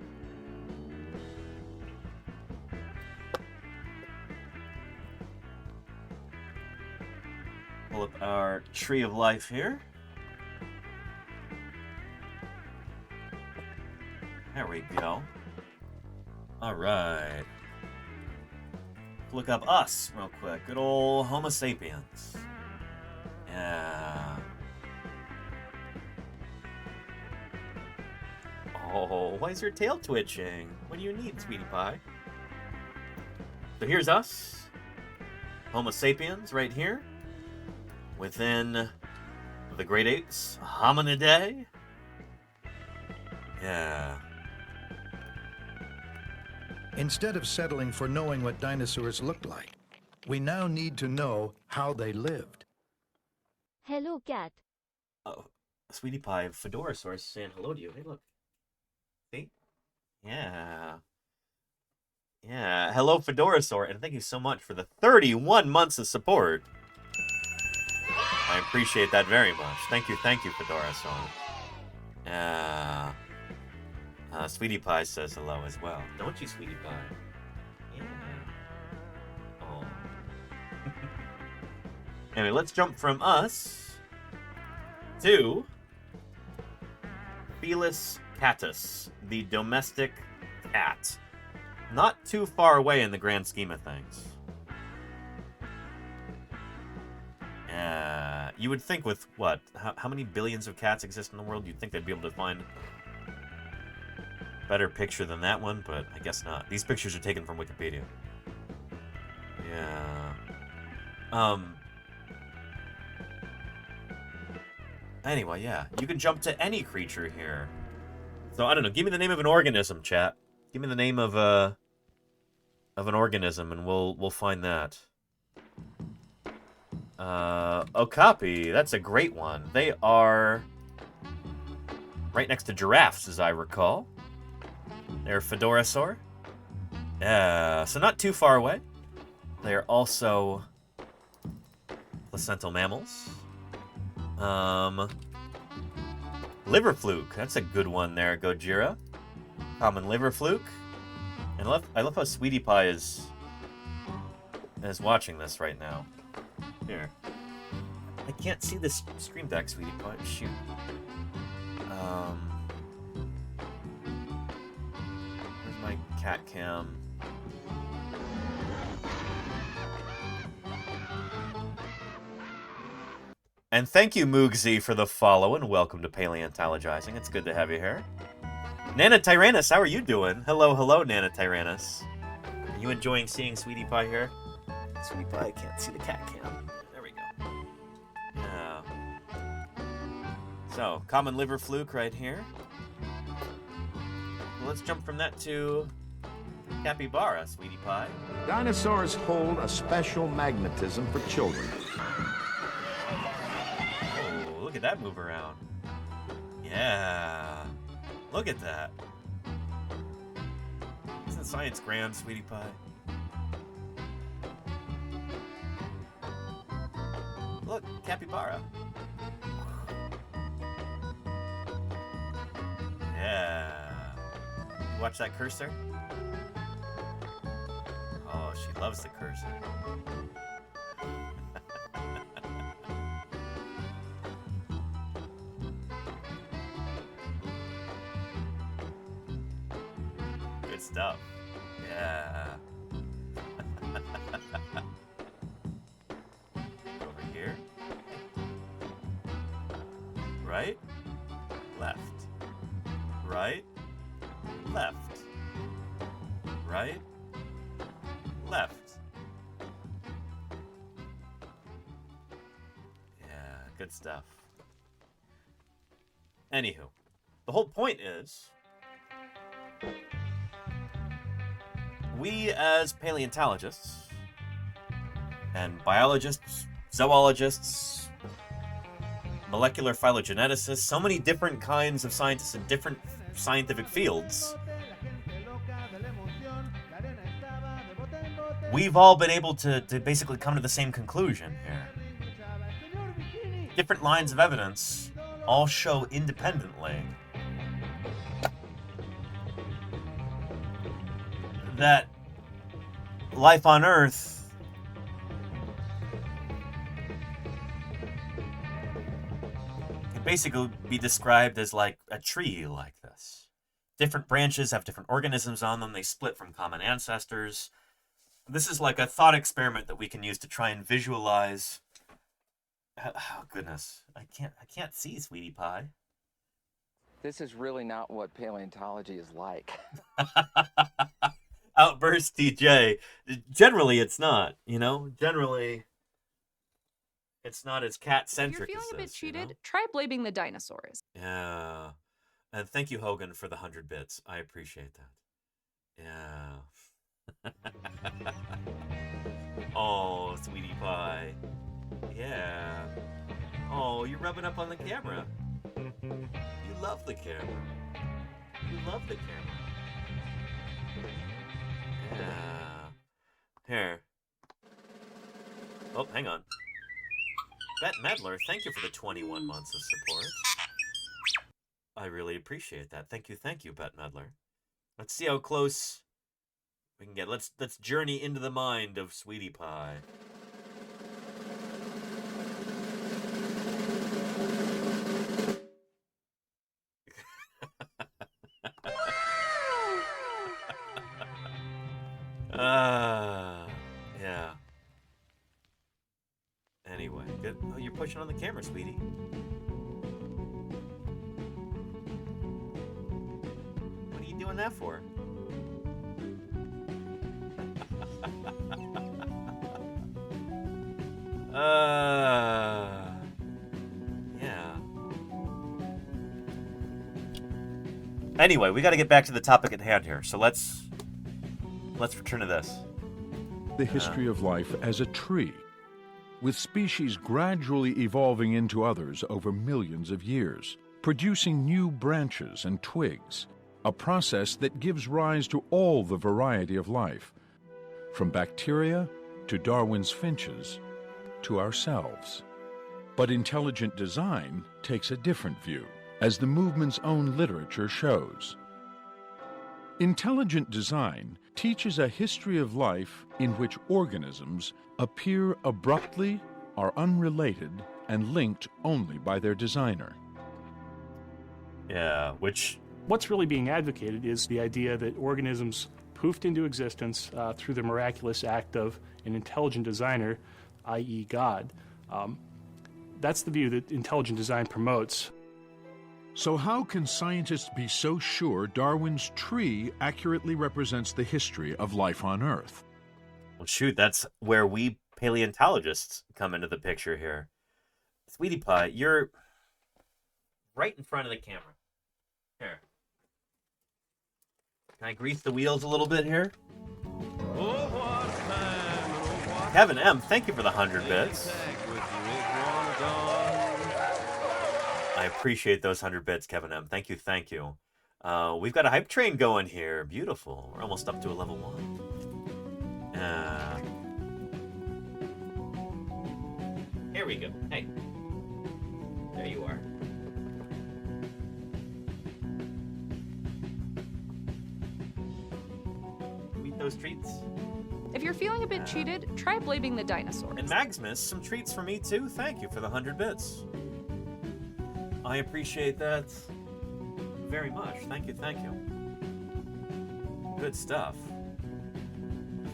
S4: Pull up our tree of life here. There we go. All right. Look up us real quick. Good old Homo sapiens. Yeah. Oh, why is your tail twitching? What do you need, Sweetie Pie? So here's us. Homo sapiens right here. Within the great apes, hominidae. Yeah.
S3: Instead of settling for knowing what dinosaurs looked like, we now need to know how they lived.
S7: Hello, cat.
S4: Oh, Sweetie Pie, Fedorasaurus saying hello to you. Hey, look. See? Yeah. Yeah. Hello, Fedorasaur, and thank you so much for the 31 months of support. I appreciate that very much. Thank you, Fedorasaur. Sweetie Pie says hello as well. Don't you, Sweetie Pie? Yeah. Oh. Anyway, let's jump from us to Felis catus, the domestic cat. Not too far away in the grand scheme of things. You would think with, what, how many billions of cats exist in the world, you'd think they'd be able to find a better picture than that one, but I guess not. These pictures are taken from Wikipedia. Yeah. Anyway, yeah. You can jump to any creature here. So, I don't know. Give me the name of an organism, chat. Give me the name of an organism, and we'll find that. Okapi. That's a great one. They are right next to giraffes, as I recall. They're Fedorasaur. Yeah, so not too far away. They are also placental mammals. Liver fluke. That's a good one there, Gojira. Common liver fluke. And I love how Sweetie Pie is watching this right now. Here. I can't see this Stream Deck, Sweetie Pie. Shoot. Where's my cat cam? And thank you, Moogsy, for the follow, and welcome to Paleontologizing. It's good to have you here. Nana Tyrannus, how are you doing? Hello, hello, Nana Tyrannus. Are you enjoying seeing Sweetie Pie here? Sweetie Pie, I can't see the cat cam. There we go. Yeah. So, common liver fluke right here. Well, let's jump from that to capybara, Sweetie Pie.
S8: Dinosaurs hold a special magnetism for children.
S4: Oh, look at that move around. Yeah. Look at that. Isn't science grand, Sweetie Pie? Look, capybara. Yeah. You watch that cursor? Oh, she loves the cursor. Good stuff. Yeah. Over here. Right? Left. Right? Left. Right? Left. Yeah, good stuff. Anywho, the whole point is, we as paleontologists and biologists, zoologists, molecular phylogeneticists, so many different kinds of scientists in different scientific fields, we've all been able to basically come to the same conclusion here. Different lines of evidence all show independently that life on Earth can basically be described as like a tree like this. Different branches have different organisms on them. They split from common ancestors. This is like a thought experiment that we can use to try and visualize. Oh goodness, I can't see, Sweetie Pie.
S9: This is really not what paleontology is like.
S4: Outburst TJ. Generally, it's not. You know, generally, it's not as cat-centric.
S6: If you're feeling
S4: as
S6: a bit
S4: this,
S6: cheated,
S4: you know?
S6: try blaming the dinosaurs.
S4: Yeah, and thank you, Hogan, for the 100 bits. I appreciate that. Yeah. Oh, Sweetie Pie. Yeah. Oh, you're rubbing up on the camera. You love the camera. You love the camera. Yeah. Here. Oh, hang on. Bet Medler, thank you for the 21 months of support. I really appreciate that. Thank you, Bet Medler. Let's see how close we can get. Let's journey into the mind of Sweetie Pie. Yeah. Anyway, good. Oh, pushing on the camera, sweetie. What are you doing that for? Yeah. Anyway, we got to get back to the topic at hand here. So let's return to this.
S19: The history of life as a tree, with species gradually evolving into others over millions of years, producing new branches and twigs, a process that gives rise to all the variety of life, from bacteria to Darwin's finches to ourselves. But intelligent design takes a different view, as the movement's own literature shows. Intelligent design teaches a history of life in which organisms appear abruptly, are unrelated, and linked only by their designer.
S4: Yeah,
S13: What's really being advocated is the idea that organisms poofed into existence through the miraculous act of an intelligent designer, i.e. God. That's the view that intelligent design promotes.
S19: So how can scientists be so sure Darwin's tree accurately represents the history of life on Earth?
S4: Well, shoot, that's where we paleontologists come into the picture here. Sweetie Pie, you're right in front of the camera. Here. Can I grease the wheels a little bit here? Kevin M., thank you for the 100 bits. I appreciate those 100 bits, Kevin M. Thank you, thank you. We've got a hype train going here. Beautiful. We're almost up to a level 1. Here we go. Hey. There you are. Eat those treats.
S6: If you're feeling a bit cheated, try blaming the dinosaurs.
S4: And Maximus, some treats for me too. Thank you for the 100 bits. I appreciate that very much. Thank you, thank you. Good stuff.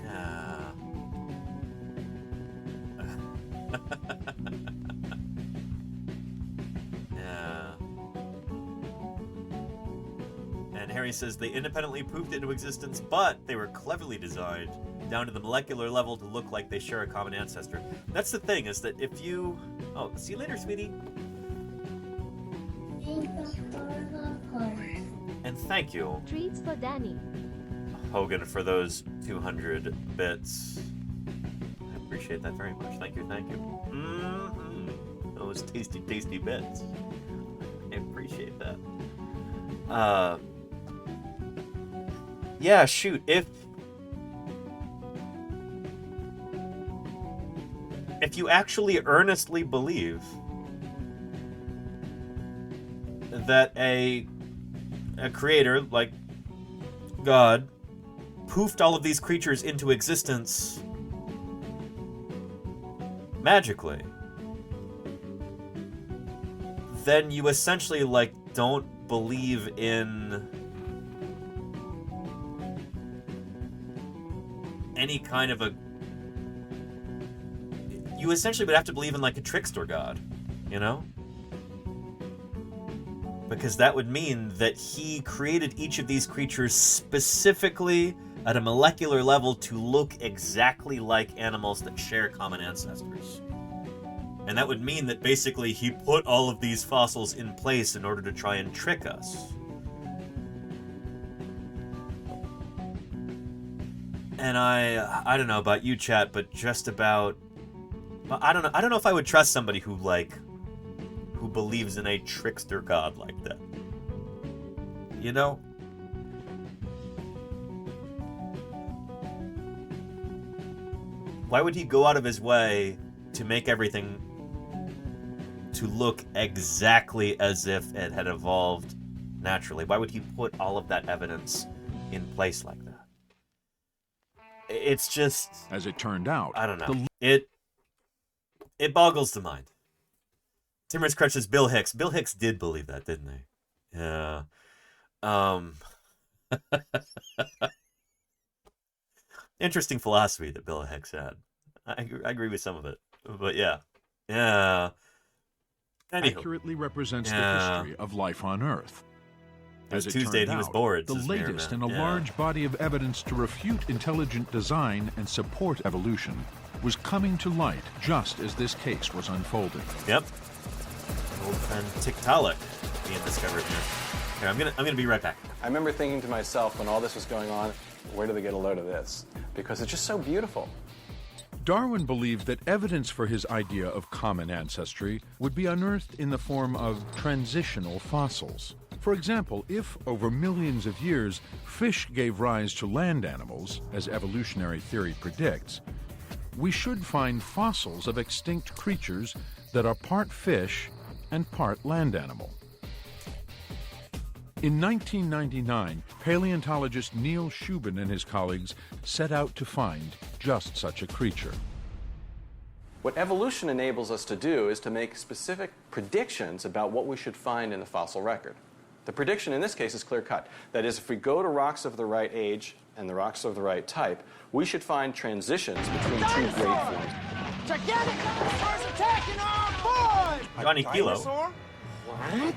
S4: Yeah. Yeah. And Harry says they independently poofed into existence, but they were cleverly designed down to the molecular level to look like they share a common ancestor. That's the thing, is that if you... Oh, see you later, sweetie. And thank you,
S7: Treats for Danny.
S4: Hogan, for those 200 bits. I appreciate that very much. Thank you, thank you. Those tasty, tasty bits. I appreciate that. Yeah, shoot, if you actually earnestly believe that a creator like God poofed all of these creatures into existence magically, then you essentially don't believe in any kind of you essentially would have to believe in a trickster god, you know? Because that would mean that he created each of these creatures specifically at a molecular level to look exactly like animals that share common ancestors. And that would mean that basically he put all of these fossils in place in order to try and trick us. And I don't know about you, chat, but just about... I don't know if I would trust somebody who believes in a trickster god like that. You know? Why would he go out of his way to make everything to look exactly as if it had evolved naturally? Why would he put all of that evidence in place like that? It's just...
S19: As it turned out...
S4: I don't know. It boggles the mind. Timorous Crutch says Bill Hicks. Bill Hicks did believe that, didn't he? Yeah. Interesting philosophy that Bill Hicks had. I agree with some of it. But yeah. Yeah.
S19: accurately represents the history of life on Earth. As it
S4: Tuesday
S19: turned
S4: he was
S19: out,
S4: bored,
S19: the
S4: says
S19: latest in
S4: Merriman.
S19: a large body of evidence to refute intelligent design and support evolution was coming to light just as this case was unfolding.
S4: Yep. Old friend Tiktaalik being discovered here. Here, I'm gonna be right back.
S11: I remember thinking to myself when all this was going on, where do they get a load of this? Because it's just so beautiful.
S19: Darwin believed that evidence for his idea of common ancestry would be unearthed in the form of transitional fossils. For example, if, over millions of years, fish gave rise to land animals, as evolutionary theory predicts, we should find fossils of extinct creatures that are part fish and part land animal. In 1999, paleontologist Neil Shubin and his colleagues set out to find just such a creature.
S11: What evolution enables us to do is to make specific predictions about what we should find in the fossil record. The prediction in this case is clear-cut. That is, if we go to rocks of the right age and the rocks of the right type, we should find transitions between two great forms.
S12: Gigantic dinosaurs attacking our boy!
S4: Johnny Kilo. What?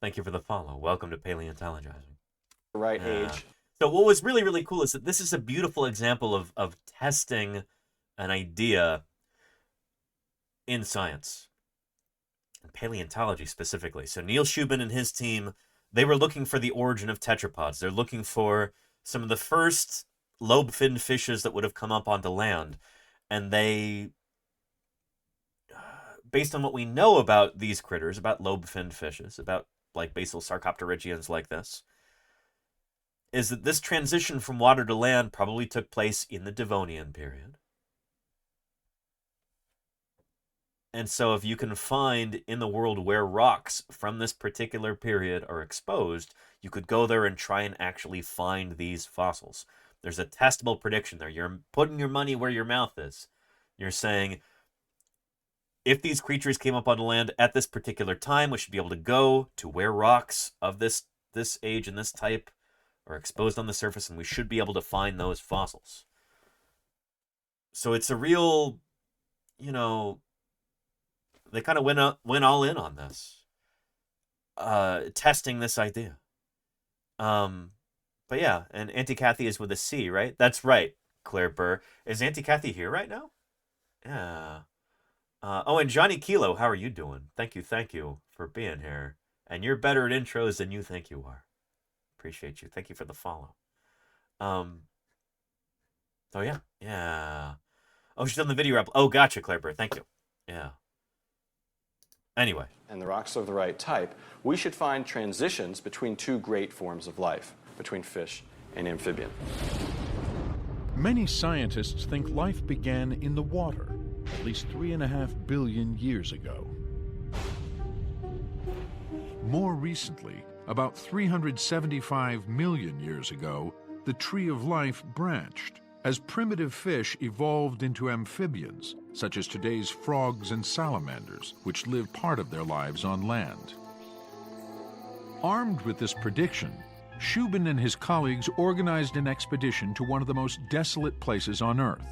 S4: Thank you for the follow. Welcome to Paleontologizing.
S11: Right age.
S4: So what was really, really cool is that this is a beautiful example of testing an idea in science. Paleontology specifically. So Neil Shubin and his team, they were looking for the origin of tetrapods. They're looking for some of the first lobe-finned fishes that would have come up onto land. And they, based on what we know about these critters, about lobe-finned fishes, about like basal sarcopterygians like this, is that this transition from water to land probably took place in the Devonian period. And so if you can find in the world where rocks from this particular period are exposed, you could go there and try and actually find these fossils. There's a testable prediction there. You're putting your money where your mouth is. You're saying, if these creatures came up on land at this particular time, we should be able to go to where rocks of this age and this type are exposed on the surface, and we should be able to find those fossils. So it's a real, you know, they kind of went all in on this, testing this idea. But yeah, and Auntie Kathy is with a C, right? That's right, Claire Burr. Is Auntie Kathy here right now? Yeah. Oh, and Johnny Kilo, how are you doing? Thank you for being here. And you're better at intros than you think you are. Appreciate you. Thank you for the follow. Oh, yeah. Oh, she's on the video rep. Oh, gotcha, Claire Burr. Thank you. Yeah. Anyway.
S11: And the rocks of the right type, we should find transitions between two great forms of life, between fish and amphibian.
S19: Many scientists think life began in the water at least 3.5 billion years ago. More recently, about 375 million years ago, the tree of life branched as primitive fish evolved into amphibians, such as today's frogs and salamanders, which live part of their lives on land. Armed with this prediction, Shubin and his colleagues organized an expedition to one of the most desolate places on Earth,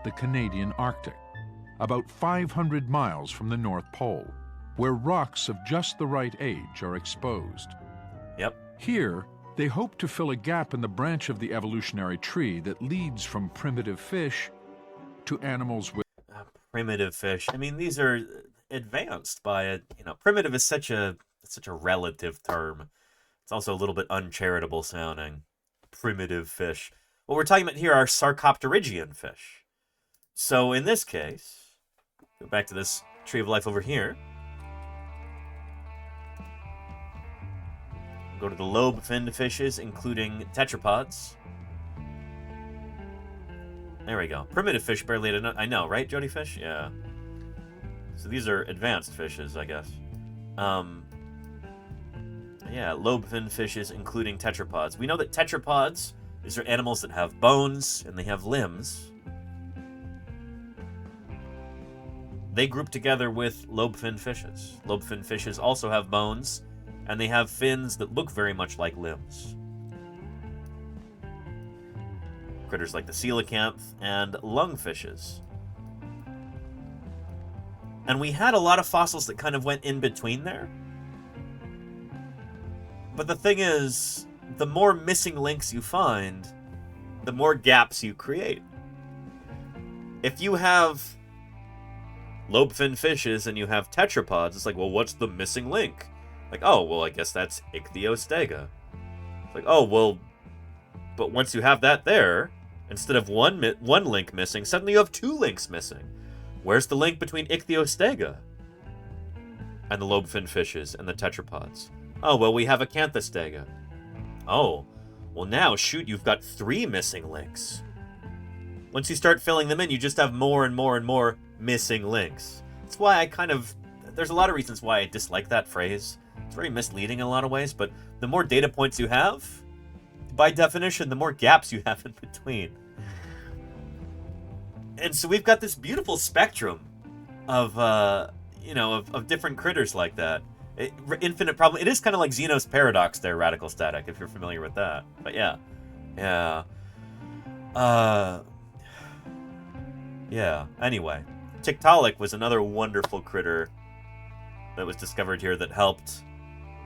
S19: the Canadian Arctic, about 500 miles from the North Pole, where rocks of just the right age are exposed.
S4: Yep.
S19: Here, they hope to fill a gap in the branch of the evolutionary tree that leads from primitive fish to animals with...
S4: Primitive fish. I mean, these are advanced by it. You know, primitive is such a relative term. It's also a little bit uncharitable sounding. Primitive fish. What we're talking about here are sarcopterygian fish. So in this case, go back to this tree of life over here. Go to the lobe-finned fishes, including tetrapods. There we go. Primitive fish barely had I know, right, Jody Fish? Yeah. So these are advanced fishes, I guess. Yeah, lobe-finned fishes, including tetrapods. We know that tetrapods, these are animals that have bones and they have limbs. They group together with lobe-finned fishes. Lobe-finned fishes also have bones, and they have fins that look very much like limbs. Critters like the coelacanth and lungfishes. And we had a lot of fossils that kind of went in between there. But the thing is, the more missing links you find, the more gaps you create. If you have lobe-finned fishes and you have tetrapods, it's like, well, what's the missing link? Like, oh, well, I guess that's Ichthyostega. It's like, oh, well, but once you have that there, instead of one link missing, suddenly you have 2 links missing. Where's the link between Ichthyostega and the lobe-finned fishes and the tetrapods? Oh, well, we have Acanthostega. Oh, well, now, shoot, you've got 3 missing links. Once you start filling them in, you just have more and more and more missing links. That's why there's a lot of reasons why I dislike that phrase. It's very misleading in a lot of ways, but the more data points you have, by definition, the more gaps you have in between. And so we've got this beautiful spectrum of different critters like that. Infinite problem. It is kind of like Zeno's paradox there, Radical Static, if you're familiar with that. But yeah. Anyway, Tiktaalik was another wonderful critter that was discovered here that helped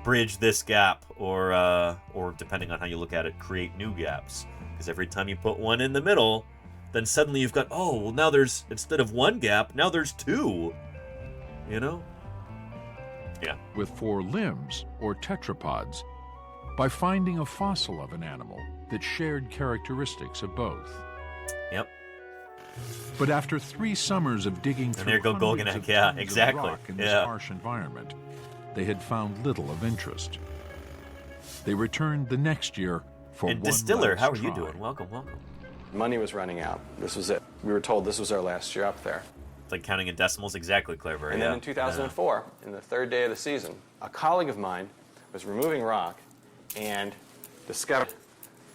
S4: bridge this gap, or depending on how you look at it, create new gaps. Because every time you put one in the middle, then suddenly you've got, oh, well, now there's, instead of 1 gap, now there's 2. You know? Yeah.
S19: With 4 limbs, or tetrapods, by finding a fossil of an animal that shared characteristics of both.
S4: Yep.
S19: But after 3 summers of digging through
S4: there go
S19: hundreds of
S4: Golganek, yeah,
S19: tons of
S4: exactly.
S19: rock in this harsh environment, they had found little of interest. They returned the next year for
S4: and
S19: one
S4: Distiller,
S19: last
S4: how are
S19: try.
S4: you doing? Welcome.
S11: Money was running out. This was it. We were told this was our last year up there.
S4: It's like counting in decimals, exactly, Clever.
S11: And then in 2004, in the 3rd day of the season, a colleague of mine was removing rock and discovered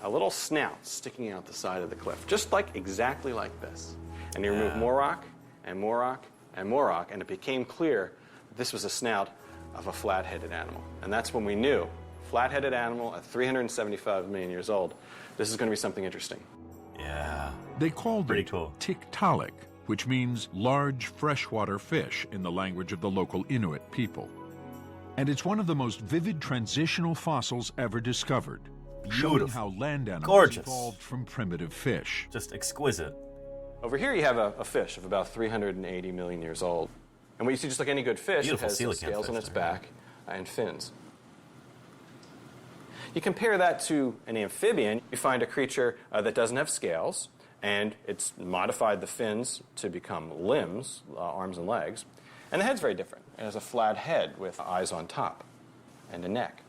S11: a little snout sticking out the side of the cliff, just like exactly like this. And he removed more rock and more rock and more rock, and it became clear that this was a snout of a flat-headed animal. And that's when we knew, flat-headed animal at 375 million years old, this is going to be something interesting.
S4: Yeah.
S19: They called it Tiktaalik, which means large freshwater fish in the language of the local Inuit people. And it's one of the most vivid transitional fossils ever discovered, showing how land animals evolved from primitive fish.
S4: Just exquisite.
S11: Over here you have a fish of about 380 million years old. And what you see, just like any good fish,
S4: Beautiful
S11: it has
S4: coelacanth
S11: scales on
S4: fish
S11: its
S4: there.
S11: back and fins. You compare that to an amphibian, you find a creature that doesn't have scales, and it's modified the fins to become limbs, arms and legs, and the head's very different. It has a flat head with eyes on top and a neck.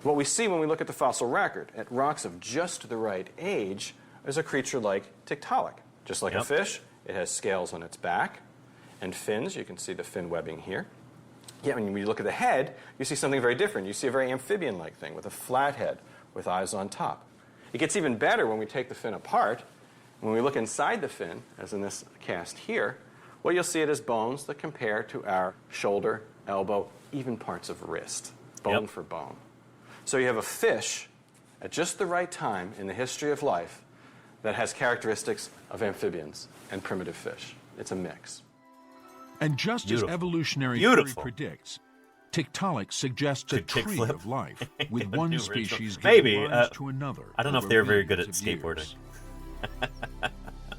S11: What we see when we look at the fossil record, at rocks of just the right age, is a creature like Tiktaalik. Just like a fish, it has scales on its back and fins. You can see the fin webbing here. Yet when you look at the head, you see something very different. You see a very amphibian-like thing with a flat head with eyes on top. It gets even better when we take the fin apart. When we look inside the fin, as in this cast here, what you'll see it is bones that compare to our shoulder, elbow, even parts of wrist, bone for bone. So you have a fish at just the right time in the history of life that has characteristics of amphibians and primitive fish. It's a mix.
S19: And just as evolutionary theory predicts, Tiktaalik suggests a tree of life, with one species giving rise to another.
S4: I don't know if they're very good at skateboarding.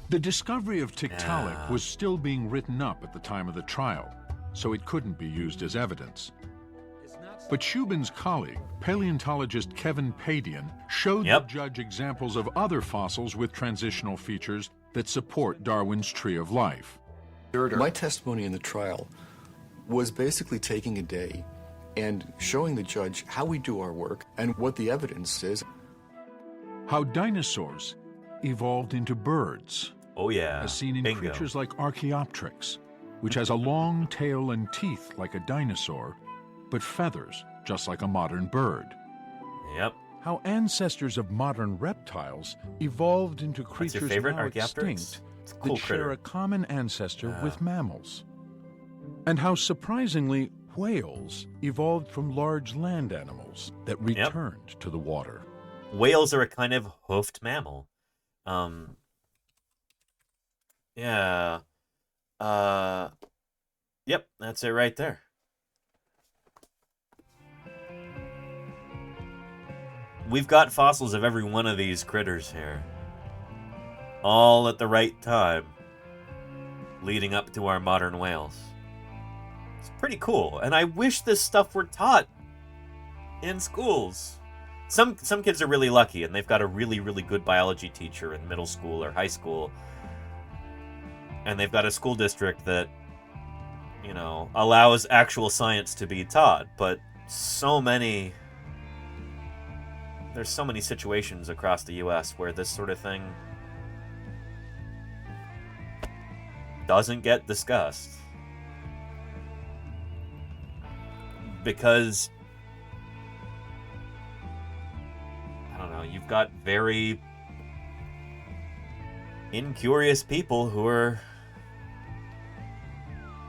S19: The discovery of Tiktaalik was still being written up at the time of the trial, so it couldn't be used as evidence. But Shubin's colleague, paleontologist Kevin Padian, showed the judge examples of other fossils with transitional features that support Darwin's tree of life.
S14: My testimony in the trial was basically taking a day and showing the judge how we do our work and what the evidence is.
S19: How dinosaurs evolved into birds.
S4: Oh, yeah.
S19: As seen in creatures like Archaeopteryx, which has a long tail and teeth like a dinosaur, but feathers just like a modern bird.
S4: Yep.
S19: How ancestors of modern reptiles evolved into creatures now extinct that share a common ancestor with mammals. And how surprisingly whales evolved from large land animals that returned to the water.
S4: Whales are a kind of hoofed mammal. Yep, that's it right there. We've got fossils of every one of these critters here. All at the right time, leading up to our modern whales. It's pretty cool, and I wish this stuff were taught in schools. Some kids are really lucky, and they've got a really, really good biology teacher in middle school or high school, and they've got a school district that, you know, allows actual science to be taught, but there's so many situations across the U.S. where this sort of thing doesn't get discussed. Because, I don't know, you've got very incurious people who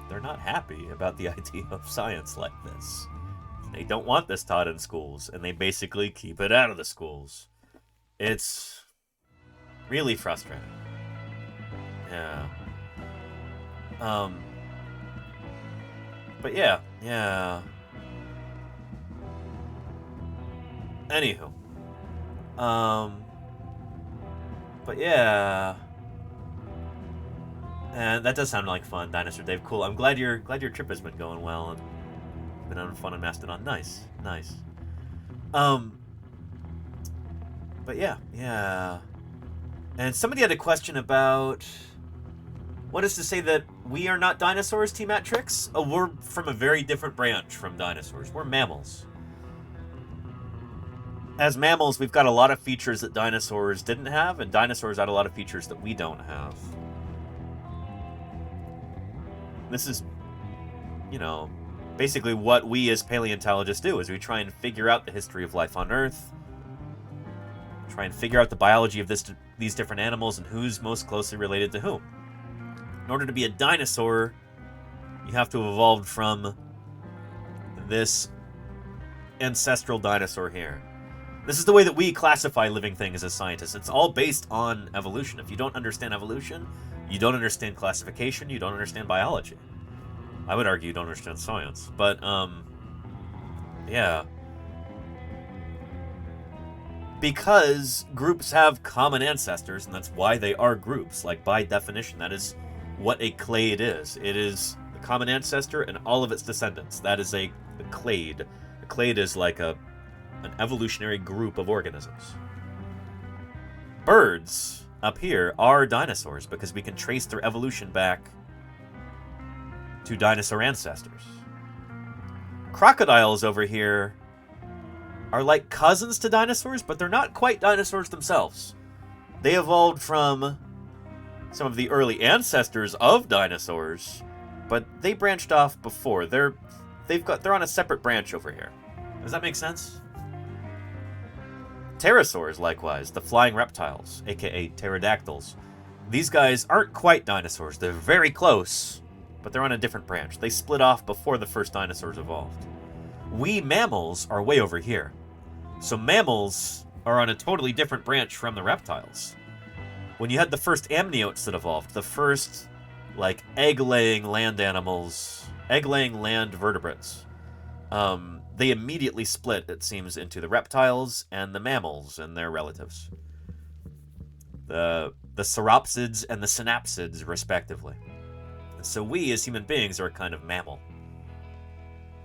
S4: they're not happy about the idea of science like this. They don't want this taught in schools, and they basically keep it out of the schools. It's really frustrating. Yeah. But yeah. Anywho. But yeah. And that does sound like fun, Dinosaur Dave. Cool. I'm glad your trip has been going well and been having fun on Mastodon. Nice. But yeah. And somebody had a question about what is to say that we are not dinosaurs, T-Matrix? Oh, we're from a very different branch from dinosaurs. We're mammals. As mammals, we've got a lot of features that dinosaurs didn't have, and dinosaurs had a lot of features that we don't have. This is, you know, basically what we as paleontologists do, is we try and figure out the history of life on Earth, try and figure out the biology of these different animals and who's most closely related to whom. In order to be a dinosaur, you have to have evolved from this ancestral dinosaur here. This is the way that we classify living things as scientists. It's all based on evolution. If you don't understand evolution, you don't understand classification, you don't understand biology. I would argue you don't understand science. But, yeah. Because groups have common ancestors, and that's why they are groups. Like, by definition, that is what a clade is. It is the common ancestor and all of its descendants. That is a clade. A clade is like an evolutionary group of organisms. Birds up here are dinosaurs because we can trace their evolution back to dinosaur ancestors. Crocodiles over here are like cousins to dinosaurs, but they're not quite dinosaurs themselves. They evolved from some of the early ancestors of dinosaurs, but they branched off before. They're on a separate branch over here. Does that make sense? Pterosaurs, likewise, the flying reptiles, aka pterodactyls. These guys aren't quite dinosaurs. They're very close, but they're on a different branch. They split off before the first dinosaurs evolved. We mammals are way over here. So mammals are on a totally different branch from the reptiles. When you had the first amniotes that evolved, the first, like, egg-laying land animals, egg-laying land vertebrates, they immediately split, it seems, into the reptiles and the mammals and their relatives. The sauropsids and the synapsids, respectively. So we, as human beings, are a kind of mammal.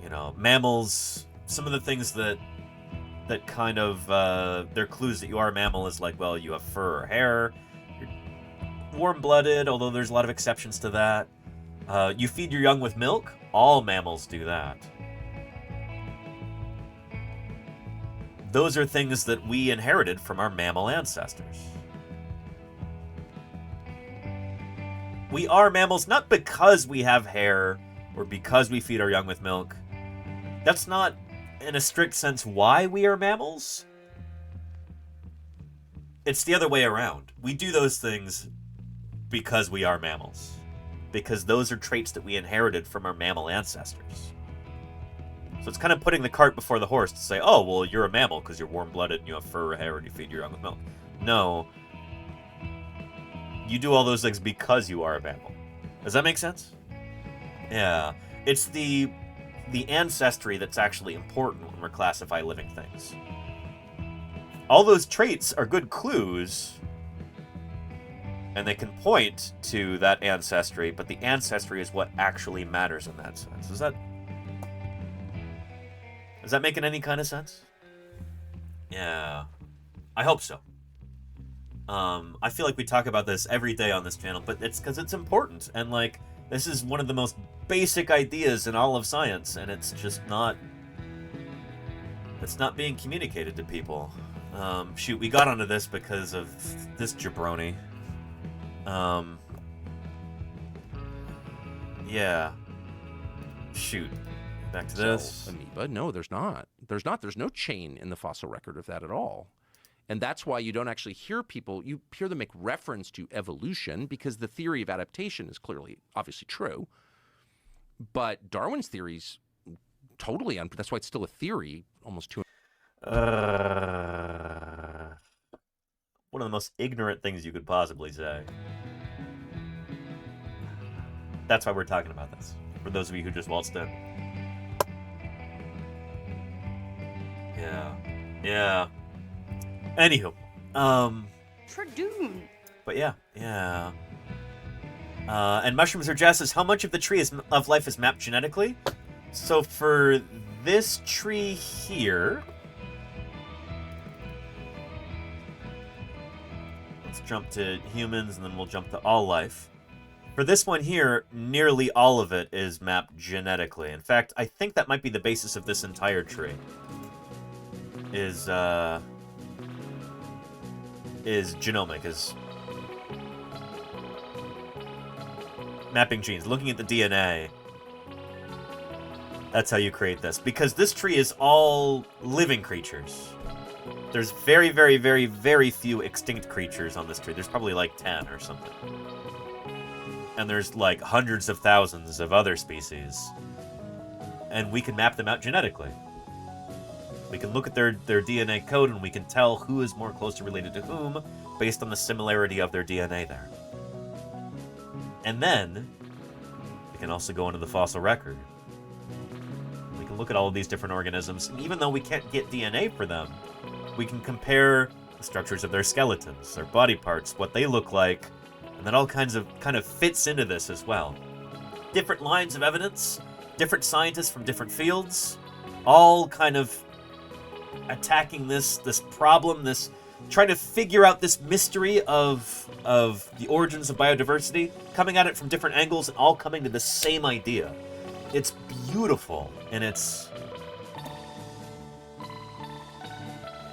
S4: You know, mammals, some of the things that kind of, they're clues that you are a mammal is like, well, you have fur or hair, you're warm-blooded, although there's a lot of exceptions to that. You feed your young with milk. All mammals do that. Those are things that we inherited from our mammal ancestors. We are mammals not because we have hair or because we feed our young with milk. That's not, in a strict sense, why we are mammals. It's the other way around. We do those things because we are mammals. Because those are traits that we inherited from our mammal ancestors. So it's kind of putting the cart before the horse to say, oh, well, you're a mammal because you're warm-blooded and you have fur or hair and you feed your young with milk. No. You do all those things because you are a mammal. Does that make sense? Yeah. It's the ancestry that's actually important when we're classifying living things. All those traits are good clues, and they can point to that ancestry, but the ancestry is what actually matters in that sense. Is that making any kind of sense? Yeah. I hope so. I feel like we talk about this every day on this channel, but it's because it's important, and like, this is one of the most basic ideas in all of science, and it's just not... It's not being communicated to people. Shoot, we got onto this because of this jabroni. Yeah. Shoot. Back to this.
S15: Amoeba? No, there's not. There's no chain in the fossil record of that at all. And that's why you don't actually hear people, you hear them make reference to evolution because the theory of adaptation is clearly, obviously true. But Darwin's theory's totally, that's why it's still a theory almost 200.
S4: One of the most ignorant things you could possibly say. That's why we're talking about this. For those of you who just waltzed in. Yeah. Yeah. Anywho.
S6: Tradoon.
S4: But yeah. Yeah. And Mushrooms or Jazz says, how much of the tree of life is mapped genetically? So for this tree here... Let's jump to humans, and then we'll jump to all life. For this one here, nearly all of it is mapped genetically. In fact, I think that might be the basis of this entire tree. Is genomic, is mapping genes, looking at the DNA. That's how you create this. Because this tree is all living creatures. There's very, very, very, very few extinct creatures on this tree. There's probably like 10 or something. And there's like hundreds of thousands of other species. And we can map them out genetically. We can look at their DNA code and we can tell who is more closely related to whom based on the similarity of their DNA there. And then, we can also go into the fossil record. We can look at all of these different organisms, and even though we can't get DNA for them, we can compare the structures of their skeletons, their body parts, what they look like, and that all kind of fits into this as well. Different lines of evidence, different scientists from different fields, all kind of attacking this problem, trying to figure out this mystery of the origins of biodiversity, coming at it from different angles and all coming to the same idea. It's beautiful, and it's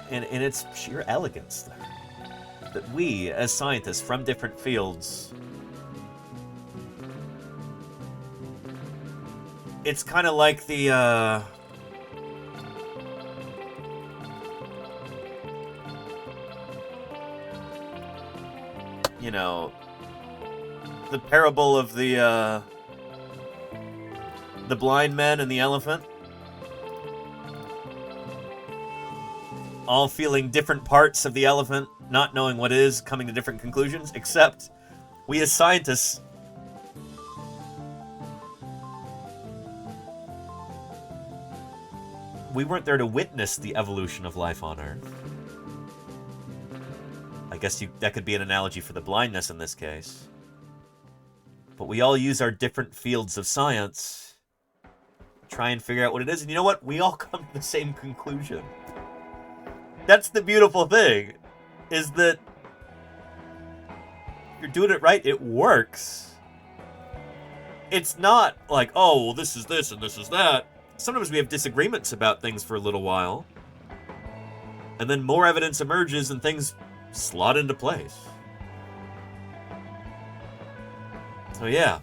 S4: in its sheer elegance there. That we, as scientists from different fields, it's kind of like the you know, the parable of the blind man and the elephant. All feeling different parts of the elephant, not knowing what is, coming to different conclusions, except we as scientists we weren't there to witness the evolution of life on Earth. I guess that could be an analogy for the blindness in this case. But we all use our different fields of science to try and figure out what it is. And you know what? We all come to the same conclusion. That's the beautiful thing, is that if you're doing it right, it works. It's not like, oh, well, this is this and this is that. Sometimes we have disagreements about things for a little while. And then more evidence emerges and things slot into place. So yeah.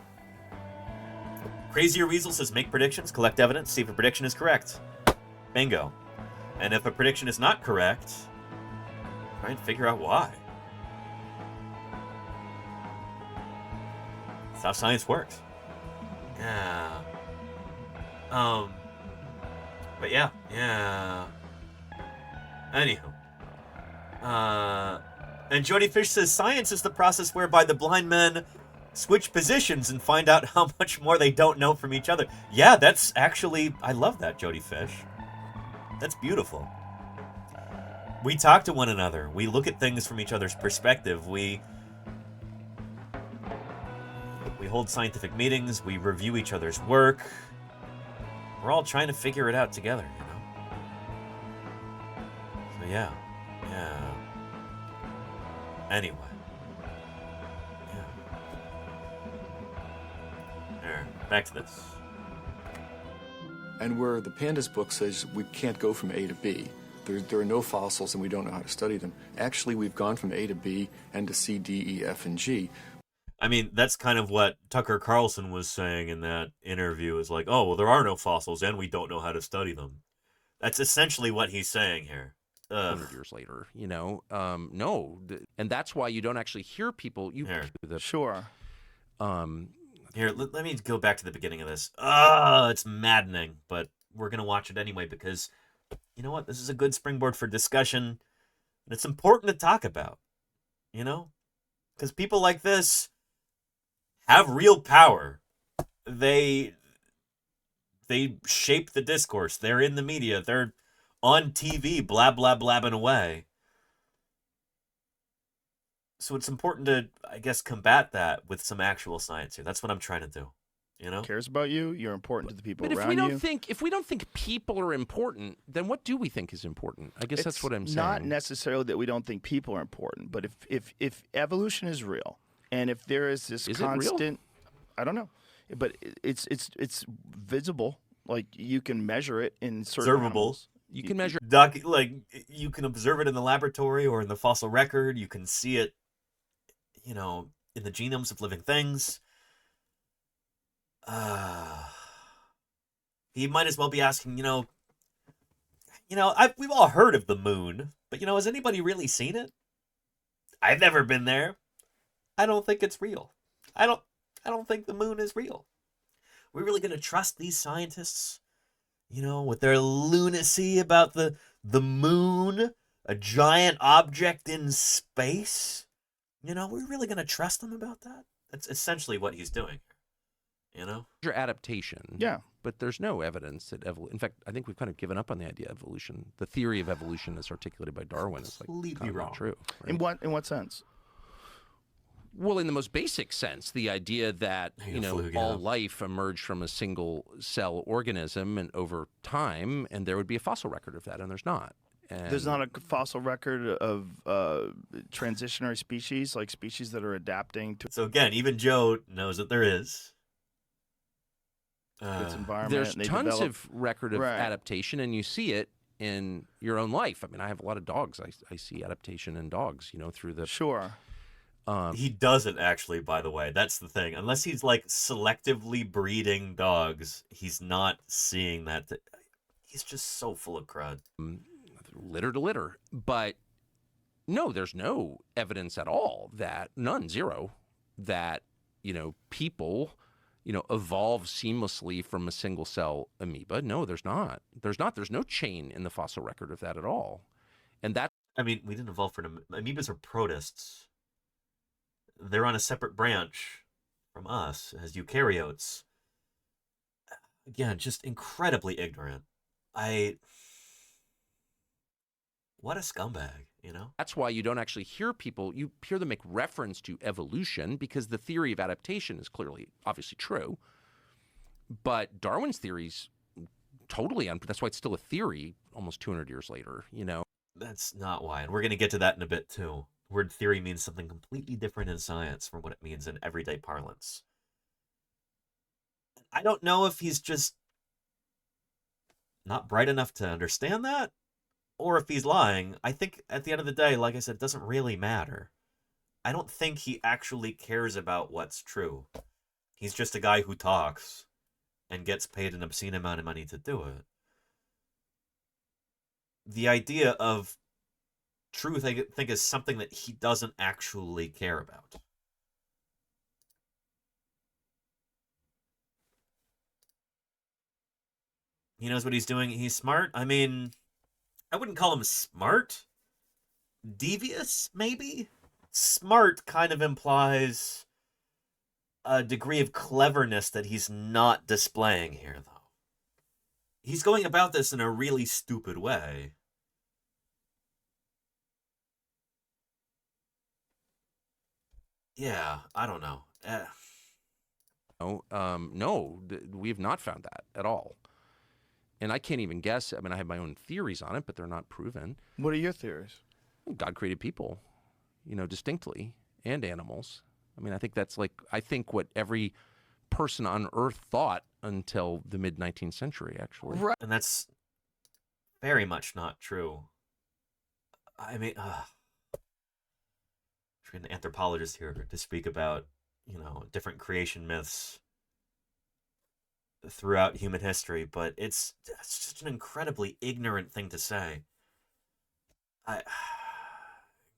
S4: Crazier Weasel says, make predictions, collect evidence, see if a prediction is correct. Bingo. And if a prediction is not correct, try and figure out why. That's how science works. Yeah. But yeah. Anywho. And Jody Fish says, science is the process whereby the blind men switch positions and find out how much more they don't know from each other. Yeah, that's actually, I love that, Jody Fish. That's beautiful. We talk to one another. We look at things from each other's perspective. We hold scientific meetings. We review each other's work. We're all trying to figure it out together, you know? So yeah. Anyway. Back to this.
S14: And where the pandas book says we can't go from A to B, there are no fossils and we don't know how to study them. Actually, we've gone from A to B and to C, D, E, F, and G.
S4: I mean, that's kind of what Tucker Carlson was saying in that interview, is like, oh, well, there are no fossils and we don't know how to study them. That's essentially what he's saying here.
S15: 100 years later, you know, no. And that's why you don't actually hear people.
S16: Sure.
S4: Here, let me go back to the beginning of this. It's maddening, but we're going to watch it anyway because, you know what? This is a good springboard for discussion, and it's important to talk about, you know? Because people like this have real power. They shape the discourse. They're in the media. They're on TV, blah, blah, blabbing away. So it's important to, I guess, combat that with some actual science here. That's what I'm trying to do. You know,
S16: cares about you. You're important to the people
S15: around you. But
S16: if
S15: we don't think people are important, then what do we think is important? I guess that's what I'm saying.
S16: Not necessarily that we don't think people are important, but if evolution is real, and if there is this constant,
S15: it real?
S16: I don't know, but it's visible. Like you can measure it in certain animals.
S15: You can measure,
S4: like you can observe it in the laboratory or in the fossil record. You can see it, you know, in the genomes of living things. He might as well be asking, we've all heard of the moon, but, has anybody really seen it? I've never been there. I don't think it's real. I don't think the moon is real. We're really going to trust these scientists, with their lunacy about the moon, a giant object in space? We're really going to trust them about that? That's essentially what he's doing.
S15: Your adaptation.
S16: Yeah.
S15: But there's no evidence that in fact, I think we've kind of given up on the idea of evolution. The theory of evolution as articulated by Darwin is
S4: completely wrong.
S15: Not true.
S16: Right? In what sense?
S15: Well, in the most basic sense, the idea that all life emerged from a single cell organism and over time, and there would be a fossil record of that, and there's not. And
S16: there's not a fossil record of transitionary species, like species that are adapting to.
S4: So again, even Joe knows that there is.
S16: Its environment.
S15: There's tons of record of adaptation, and you see it in your own life. I mean, I have a lot of dogs. I see adaptation in dogs, through the...
S16: Sure.
S4: He doesn't actually, by the way. That's the thing. Unless he's, selectively breeding dogs, he's not seeing that. He's just so full of crud.
S15: Litter to litter. But, no, there's no evidence at all that, zero, that, people... evolve seamlessly from a single cell amoeba. No, there's not. There's no chain in the fossil record of that at all. And that...
S4: I mean, we didn't evolve from amoebas are protists. They're on a separate branch from us as eukaryotes. Again, just incredibly ignorant. What a scumbag.
S15: That's why you don't actually hear people, you hear them make reference to evolution because the theory of adaptation is clearly, obviously true. But Darwin's theory's totally, that's why it's still a theory almost 200 years later,
S4: That's not why. And we're going to get to that in a bit, too. The word theory means something completely different in science from what it means in everyday parlance. I don't know if he's just not bright enough to understand that, or if he's lying. I think at the end of the day, like I said, it doesn't really matter. I don't think he actually cares about what's true. He's just a guy who talks and gets paid an obscene amount of money to do it. The idea of truth, I think, is something that he doesn't actually care about. He knows what he's doing. He's smart. I mean... I wouldn't call him smart. Devious, maybe? Smart kind of implies a degree of cleverness that he's not displaying here, though. He's going about this in a really stupid way. Yeah, I don't know.
S15: No, we've not found that at all. And I can't even guess. I mean, I have my own theories on it, but they're not proven.
S16: What are your theories?
S15: God created people, distinctly, and animals. I mean, I think what every person on Earth thought until the mid-19th century, actually.
S4: Right. And that's very much not true. I mean, an anthropologist here to speak about, different creation myths throughout human history, but it's just an incredibly ignorant thing to say.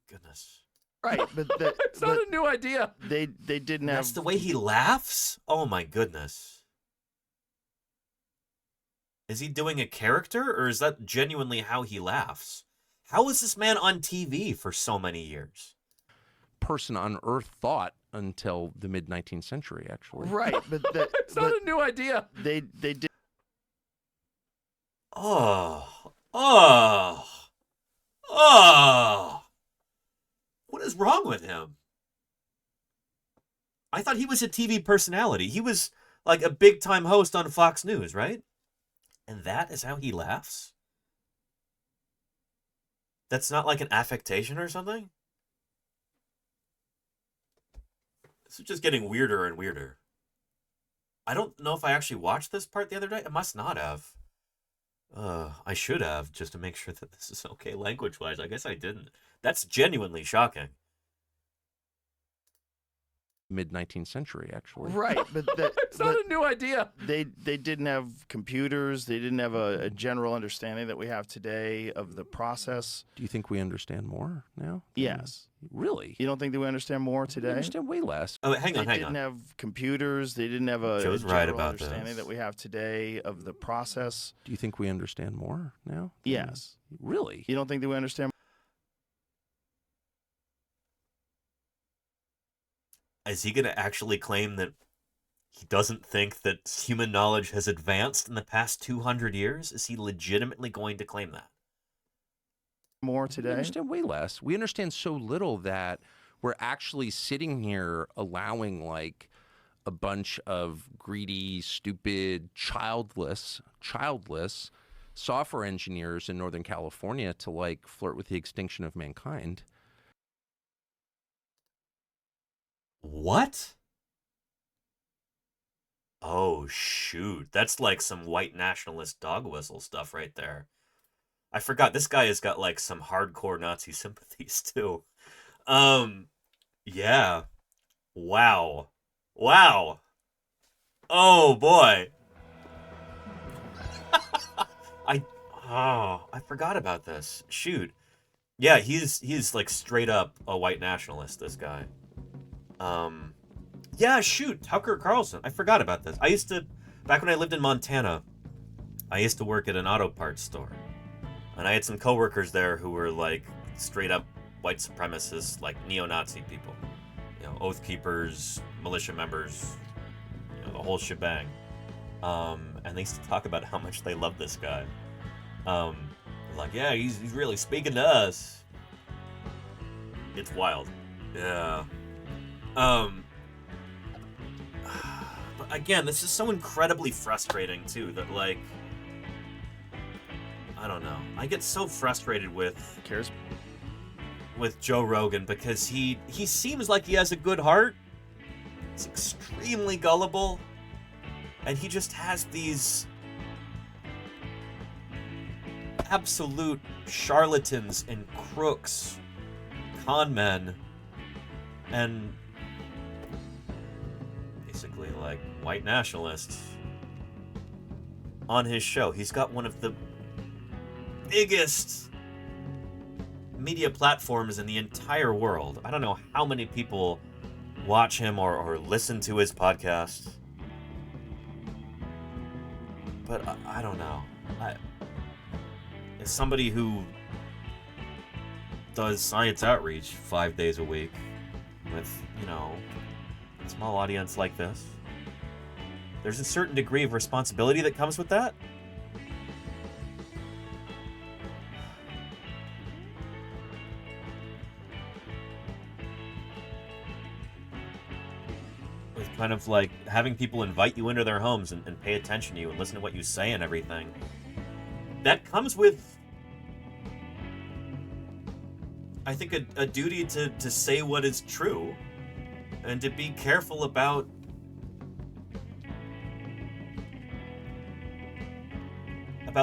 S4: Goodness.
S16: Right, but
S15: it's not a new idea.
S16: They didn't have.
S4: That's the way he laughs? Oh my goodness. Is he doing a character, or is that genuinely how he laughs? How is this man on TV for so many years?
S15: Person on Earth thought until the mid-19th century, actually.
S16: Right, but
S15: it's not a new idea.
S16: They did.
S4: Oh. What is wrong with him? I thought he was a TV personality. He was like a big-time host on Fox News, right? And that is how he laughs? That's not like an affectation or something? This is just getting weirder and weirder. I don't know if I actually watched this part the other day. I must not have. I should have, just to make sure that this is okay language-wise. I guess I didn't. That's genuinely shocking.
S15: Mid-19th century, actually.
S16: Right, but
S15: it's not a new idea.
S16: They didn't have computers. They didn't have a general understanding that we have today of the process.
S15: Do you think we understand more now?
S16: Yes.
S15: Really?
S16: You don't think that we understand more today?
S15: We understand way less.
S4: Oh, hang on.
S16: They didn't have computers. They didn't have a
S4: Joe's
S16: general
S4: right about
S16: understanding
S4: this.
S16: that we have today of the process.
S15: Do you think we understand more now?
S16: Yes.
S15: Really?
S16: You don't think that we understand?
S4: Is he going to actually claim that he doesn't think that human knowledge has advanced in the past 200 years? Is he legitimately going to claim that?
S16: More today?
S15: We understand way less. We understand so little that we're actually sitting here allowing like a bunch of greedy, stupid, childless software engineers in Northern California to like flirt with the extinction of mankind.
S4: What? Oh, shoot. That's like some white nationalist dog whistle stuff right there. I forgot. This guy has got like some hardcore Nazi sympathies too. Yeah. Wow. Oh, boy. I forgot about this. Shoot. Yeah, he's like straight up a white nationalist, this guy. Yeah, shoot, Tucker Carlson. I forgot about this. Back when I lived in Montana, I used to work at an auto parts store. And I had some coworkers there who were like straight up white supremacists, like neo-Nazi people. Oath keepers, militia members, the whole shebang. And they used to talk about how much they love this guy. Like, yeah, he's really speaking to us. It's wild. Yeah. But again, this is so incredibly frustrating too that like, I don't know. I get so frustrated with Joe Rogan because he seems like he has a good heart. He's extremely gullible, and he just has these absolute charlatans and crooks, con men, and basically like white nationalists on his show. He's got one of the biggest media platforms in the entire world. I don't know how many people watch him or listen to his podcast, but I don't know. As somebody who does science outreach 5 days a week with, small audience like this. There's a certain degree of responsibility that comes with that. With kind of like having people invite you into their homes and pay attention to you and listen to what you say and everything. That comes with, I think, a duty to say what is true and to be careful about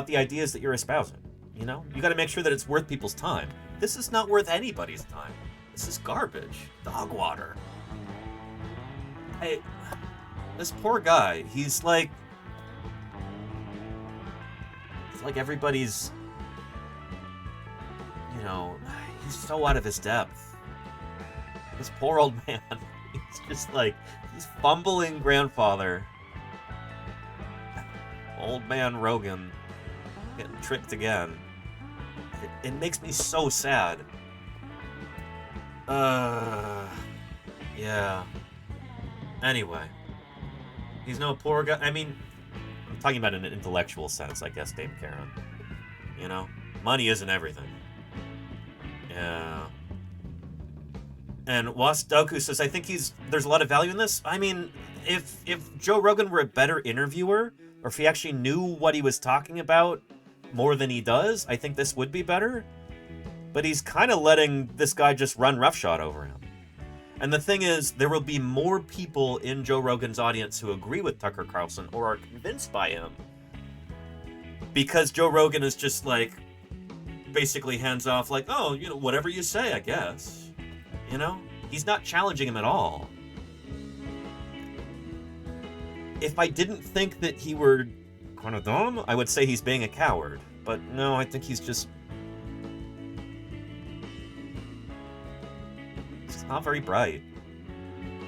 S4: the ideas that you're espousing. You know, you got to make sure that it's worth people's time. This is not worth anybody's time. This is garbage, dog water. Hey, this poor guy, he's like everybody's, you know, he's so out of his depth. This poor old man, he's just like, he's fumbling grandfather. Old man Rogan getting tricked again. It makes me so sad. Yeah. Anyway. He's no poor guy. I mean, I'm talking about in an intellectual sense, I guess, Dame Karen. You know? Money isn't everything. Yeah. And Wasdoku says, I think there's a lot of value in this. I mean, if Joe Rogan were a better interviewer, or if he actually knew what he was talking about more than he does, I think this would be better. But he's kind of letting this guy just run roughshod over him. And the thing is, there will be more people in Joe Rogan's audience who agree with Tucker Carlson or are convinced by him. Because Joe Rogan is just like, basically hands off like, oh, you know, whatever you say, I guess. You know? He's not challenging him at all. If I didn't think that he were kind of dumb, I would say he's being a coward. But no, I think he's just... he's not very bright.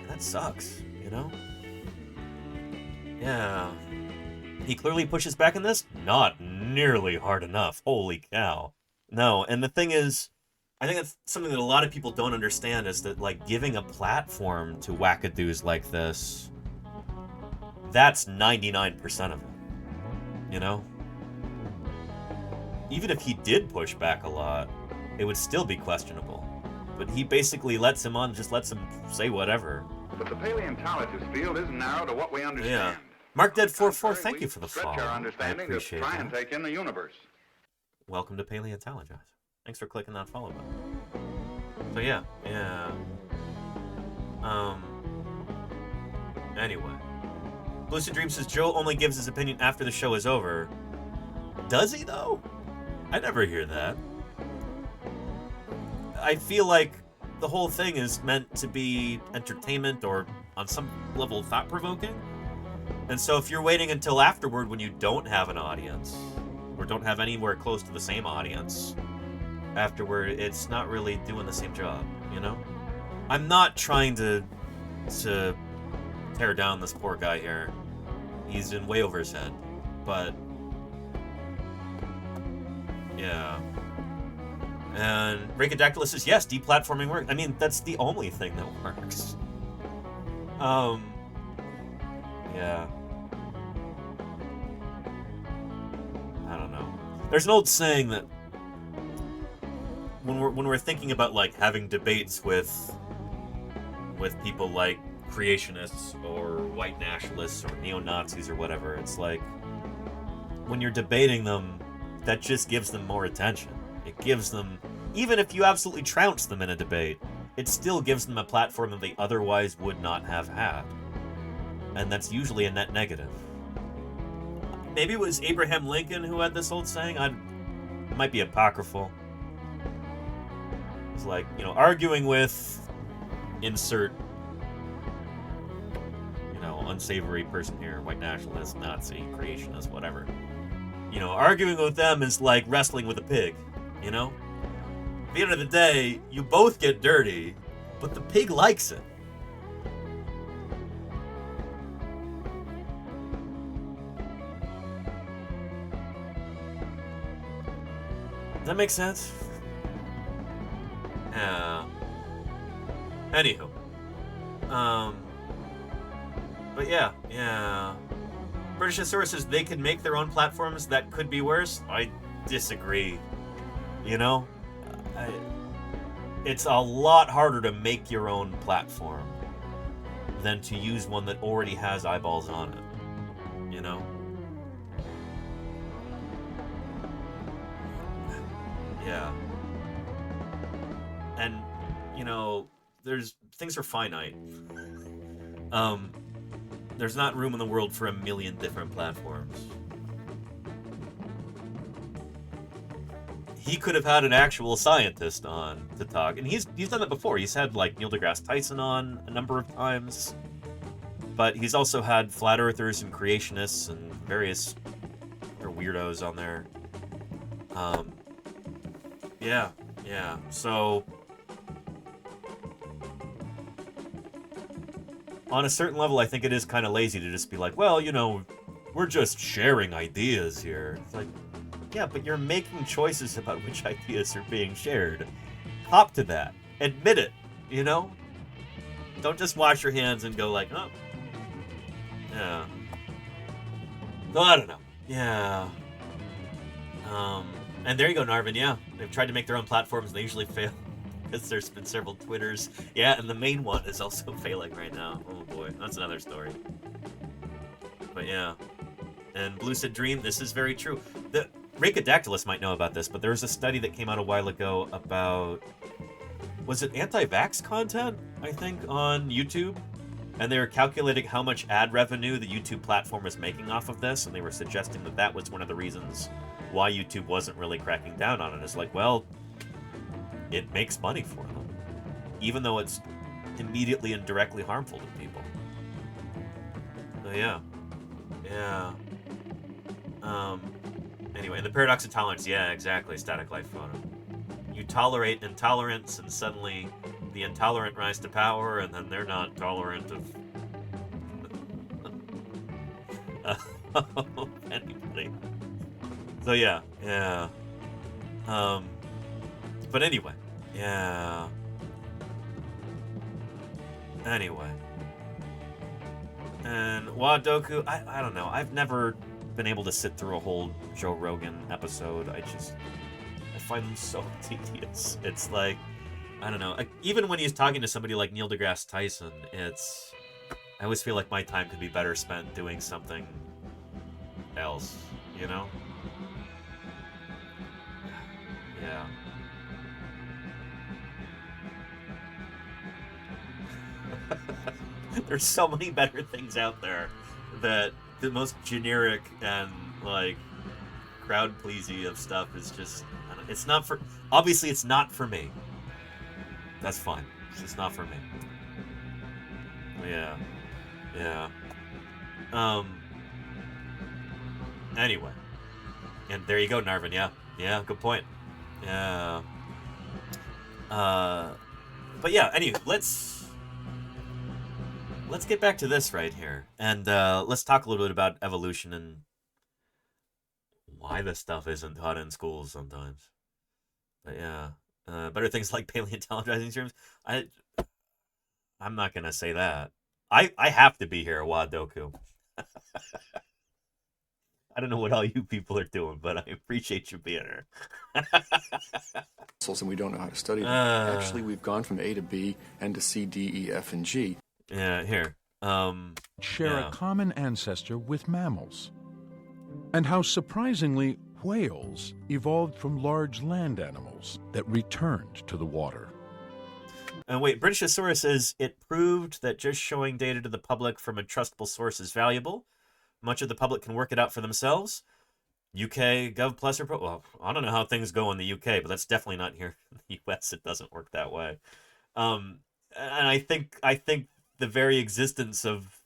S4: That sucks, you know? Yeah. He clearly pushes back in this? Not nearly hard enough. Holy cow. No, and the thing is, I think that's something that a lot of people don't understand is that, like, giving a platform to wackadoos like this, that's 99% of it. You know? Even if he did push back a lot, it would still be questionable. But he basically lets him say whatever.
S17: But the paleontologist field isn't narrow to what we understand.
S4: Yeah. MarkDead44, thank you for the follow.
S17: Stretch our understanding to try and take in the universe.
S4: Welcome to Paleontologize. Thanks for clicking that follow button. So yeah. Anyway. Lucid Dream says Joe only gives his opinion after the show is over. Does he, though? I never hear that. I feel like the whole thing is meant to be entertainment or on some level thought-provoking. And so if you're waiting until afterward when you don't have an audience, or don't have anywhere close to the same audience, afterward, it's not really doing the same job, you know? I'm not trying to tear down this poor guy here. He's in way over his head. But yeah. And Ricadactylus says, yes, deplatforming works. I mean, that's the only thing that works. Yeah. I don't know. There's an old saying that when we're thinking about like having debates with people like creationists or white nationalists or neo-Nazis or whatever, it's like when you're debating them, that just gives them more attention. It gives them, even if you absolutely trounce them in a debate, it still gives them a platform that they otherwise would not have had. And that's usually a net negative. Maybe it was Abraham Lincoln who had this old saying. It might be apocryphal. It's like, you know, arguing with insert, you know, unsavory person here, white nationalist, Nazi, creationist, whatever. You know, arguing with them is like wrestling with a pig, you know? At the end of the day, you both get dirty, but the pig likes it. Does that make sense? Yeah. Anywho. But yeah. Britishosaurus says they could make their own platforms that could be worse. I disagree. You know? It's a lot harder to make your own platform than to use one that already has eyeballs on it. You know? Yeah. And, you know, things are finite. There's not room in the world for a million different platforms. He could have had an actual scientist on to talk, and he's done that before. He's had like Neil deGrasse Tyson on a number of times, but he's also had flat earthers and creationists and various other weirdos on there. Yeah. So on a certain level, I think it is kind of lazy to just be like, well, you know, we're just sharing ideas here. It's like, yeah, but you're making choices about which ideas are being shared. Hop to that. Admit it, you know? Don't just wash your hands and go like, oh. Yeah. So I don't know. Yeah. And there you go, Narvin, yeah. They've tried to make their own platforms and they usually fail. Because there's been several Twitters. Yeah, and the main one is also failing right now. Oh boy, that's another story. But yeah. And Blue said Dream, this is very true. The Rhacodactylus might know about this, but there was a study that came out a while ago about, was it anti-vax content, I think, on YouTube? And they were calculating how much ad revenue the YouTube platform was making off of this, and they were suggesting that that was one of the reasons why YouTube wasn't really cracking down on it. It's like, well, it makes money for them, even though it's immediately and directly harmful to people. So yeah. Anyway, the paradox of tolerance, yeah, exactly, static life photo. You tolerate intolerance, and suddenly the intolerant rise to power, and then they're not tolerant of anybody. So yeah. But anyway, yeah. Anyway. And Wadoku, I don't know. I've never been able to sit through a whole Joe Rogan episode. I find them so tedious. It's like, I don't know. Even when he's talking to somebody like Neil deGrasse Tyson, I always feel like my time could be better spent doing something else, you know? Yeah. There's so many better things out there that the most generic and like crowd pleasy of stuff is just, I don't know, it's not for, obviously it's not for me. That's fine. It's just not for me. Yeah. Anyway. And there you go, Narvin. Yeah, good point. Yeah. But yeah, anyway, let's get back to this right here. And let's talk a little bit about evolution and why this stuff isn't taught in schools sometimes. But yeah. Better things like paleontologizing terms. I'm not gonna say that. I have to be here, Wadoku. I don't know what all you people are doing, but I appreciate you being here.
S14: And we don't know how to study them. Actually, we've gone from A to B and to C, D, E, F, and G.
S4: Yeah, here.
S19: Share a common ancestor with mammals. And how surprisingly, whales evolved from large land animals that returned to the water.
S4: And wait, Britishosaurus says it proved that just showing data to the public from a trustable source is valuable. Much of the public can work it out for themselves. UK Gov Plus report. Well, I don't know how things go in the UK, but that's definitely not here in the US. It doesn't work that way. And I think the very existence of,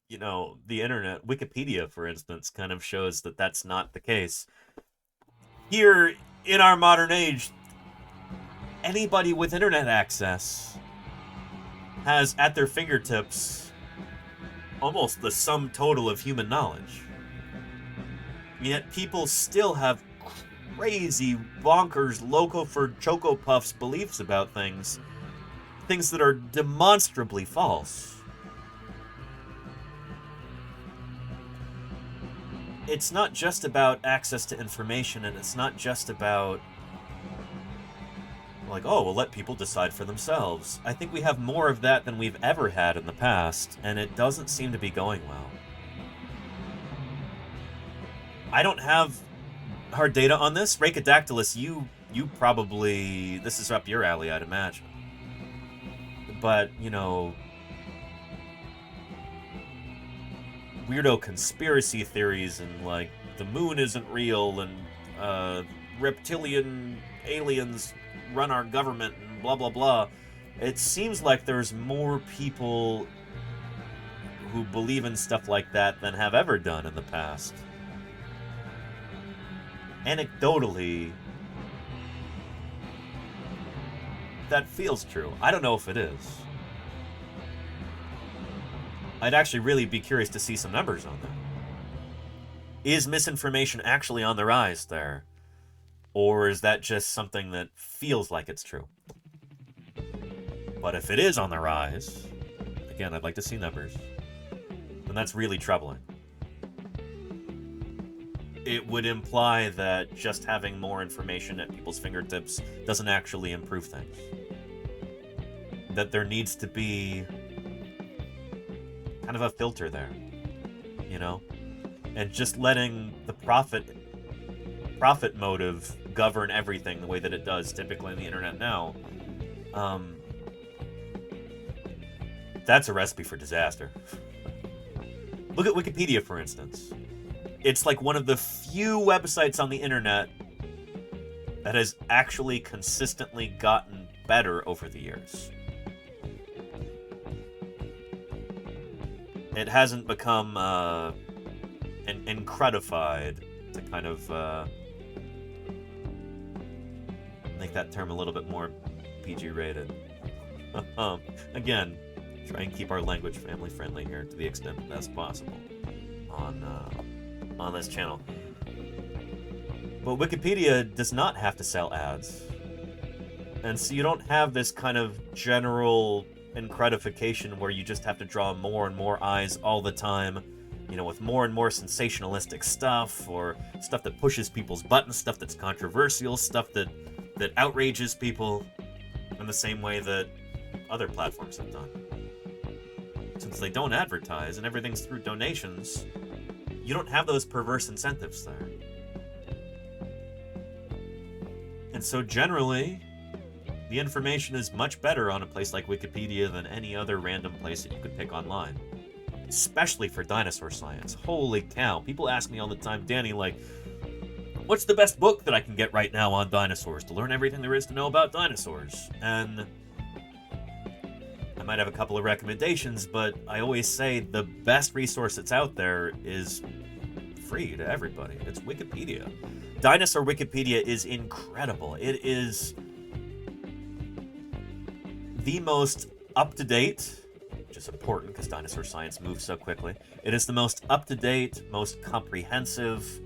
S4: you know, the internet, Wikipedia, for instance, kind of shows that that's not the case. Here in our modern age, anybody with internet access has at their fingertips almost the sum total of human knowledge. Yet people still have crazy, bonkers, loco for Choco Puffs beliefs about things that are demonstrably false. it's not just about access to information, and it's not just about, like, oh, we'll let people decide for themselves. I think we have more of that than we've ever had in the past, and it doesn't seem to be going well. I don't have hard data on this. Rhacodactylus, you probably... This is up your alley, I'd imagine. But, you know... weirdo conspiracy theories and, like, the moon isn't real and reptilian aliens run our government and blah, blah, blah. It seems like there's more people who believe in stuff like that than have ever done in the past. Anecdotally, that feels true. I don't know if it is. I'd actually really be curious to see some numbers on that. Is misinformation actually on the rise there? Or is that just something that feels like it's true? But if it is on the rise, again, I'd like to see numbers, then that's really troubling. It would imply that just having more information at people's fingertips doesn't actually improve things. That there needs to be kind of a filter there, you know? And just letting the profit motive govern everything the way that it does typically on the internet now, that's a recipe for disaster. Look at Wikipedia, for instance. It's like one of the few websites on the internet that has actually consistently gotten better over the years. It hasn't become incredified, to kind of make that term a little bit more PG rated. Again, try and keep our language family friendly here to the extent that's possible on this channel. But Wikipedia does not have to sell ads, and so you don't have this kind of general incredification where you just have to draw more and more eyes all the time, you know, with more and more sensationalistic stuff, or stuff that pushes people's buttons, stuff that's controversial, stuff that outrages people in the same way that other platforms have done. Since they don't advertise and everything's through donations, you don't have those perverse incentives there. And so generally, the information is much better on a place like Wikipedia than any other random place that you could pick online. Especially for dinosaur science. Holy cow. People ask me all the time, Danny, like, what's the best book that I can get right now on dinosaurs to learn everything there is to know about dinosaurs? And I might have a couple of recommendations, but I always say the best resource that's out there is free to everybody. It's Wikipedia. Dinosaur Wikipedia is incredible. It is the most up-to-date, which is important because dinosaur science moves so quickly. It is the most up-to-date, most comprehensive,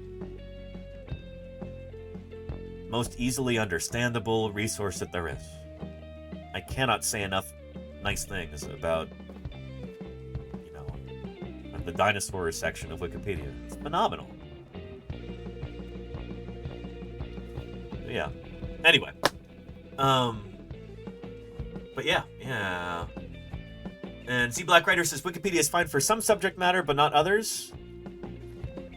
S4: most easily understandable resource that there is. I cannot say enough nice things about, you know, the dinosaur section of Wikipedia. It's phenomenal. Yeah. Anyway. But yeah. And Z Black Rider says Wikipedia is fine for some subject matter, but not others.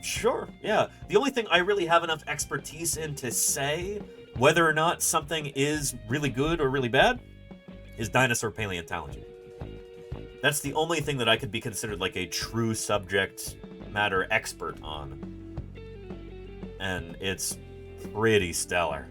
S4: Sure, yeah. The only thing I really have enough expertise in to say whether or not something is really good or really bad is dinosaur paleontology. That's the only thing that I could be considered like a true subject matter expert on. And it's pretty stellar.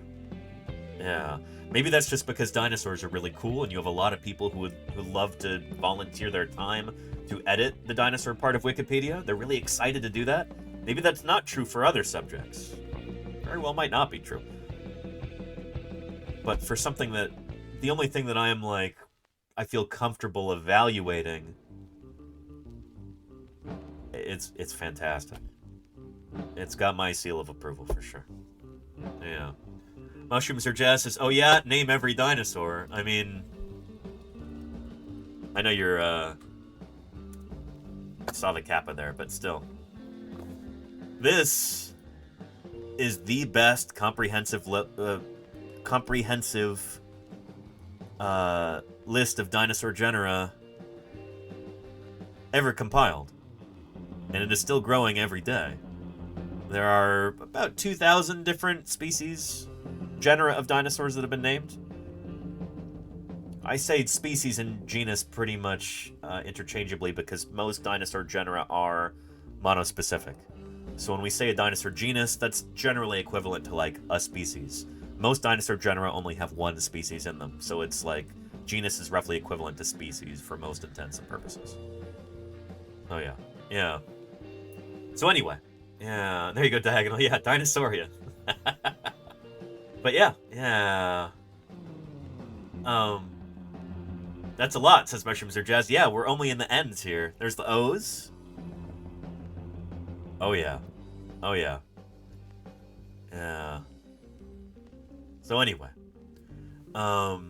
S4: Yeah. Maybe that's just because dinosaurs are really cool and you have a lot of people who love to volunteer their time to edit the dinosaur part of Wikipedia. They're really excited to do that. Maybe that's not true for other subjects. Very well might not be true. But for something that... The only thing that I am like... I feel comfortable evaluating... It's fantastic. It's got my seal of approval for sure. Yeah. Mushrooms or Jazz says, oh yeah, name every dinosaur. I mean... I know you're, saw the kappa there, but still. This is the best comprehensive list of dinosaur genera ever compiled. And it is still growing every day. There are about 2,000 different species, genera of dinosaurs that have been named. I say species and genus pretty much interchangeably because most dinosaur genera are monospecific. So when we say a dinosaur genus, that's generally equivalent to like a species. Most dinosaur genera only have one species in them, so it's like genus is roughly equivalent to species for most intents and purposes. Oh yeah, yeah. So anyway, yeah, there you go, Diagonal. Yeah, Dinosauria. But yeah, yeah. That's a lot, says Mushrooms Are Jazz. Yeah, we're only in the ends here. There's the O's. Oh yeah. Oh yeah. Yeah. So anyway. But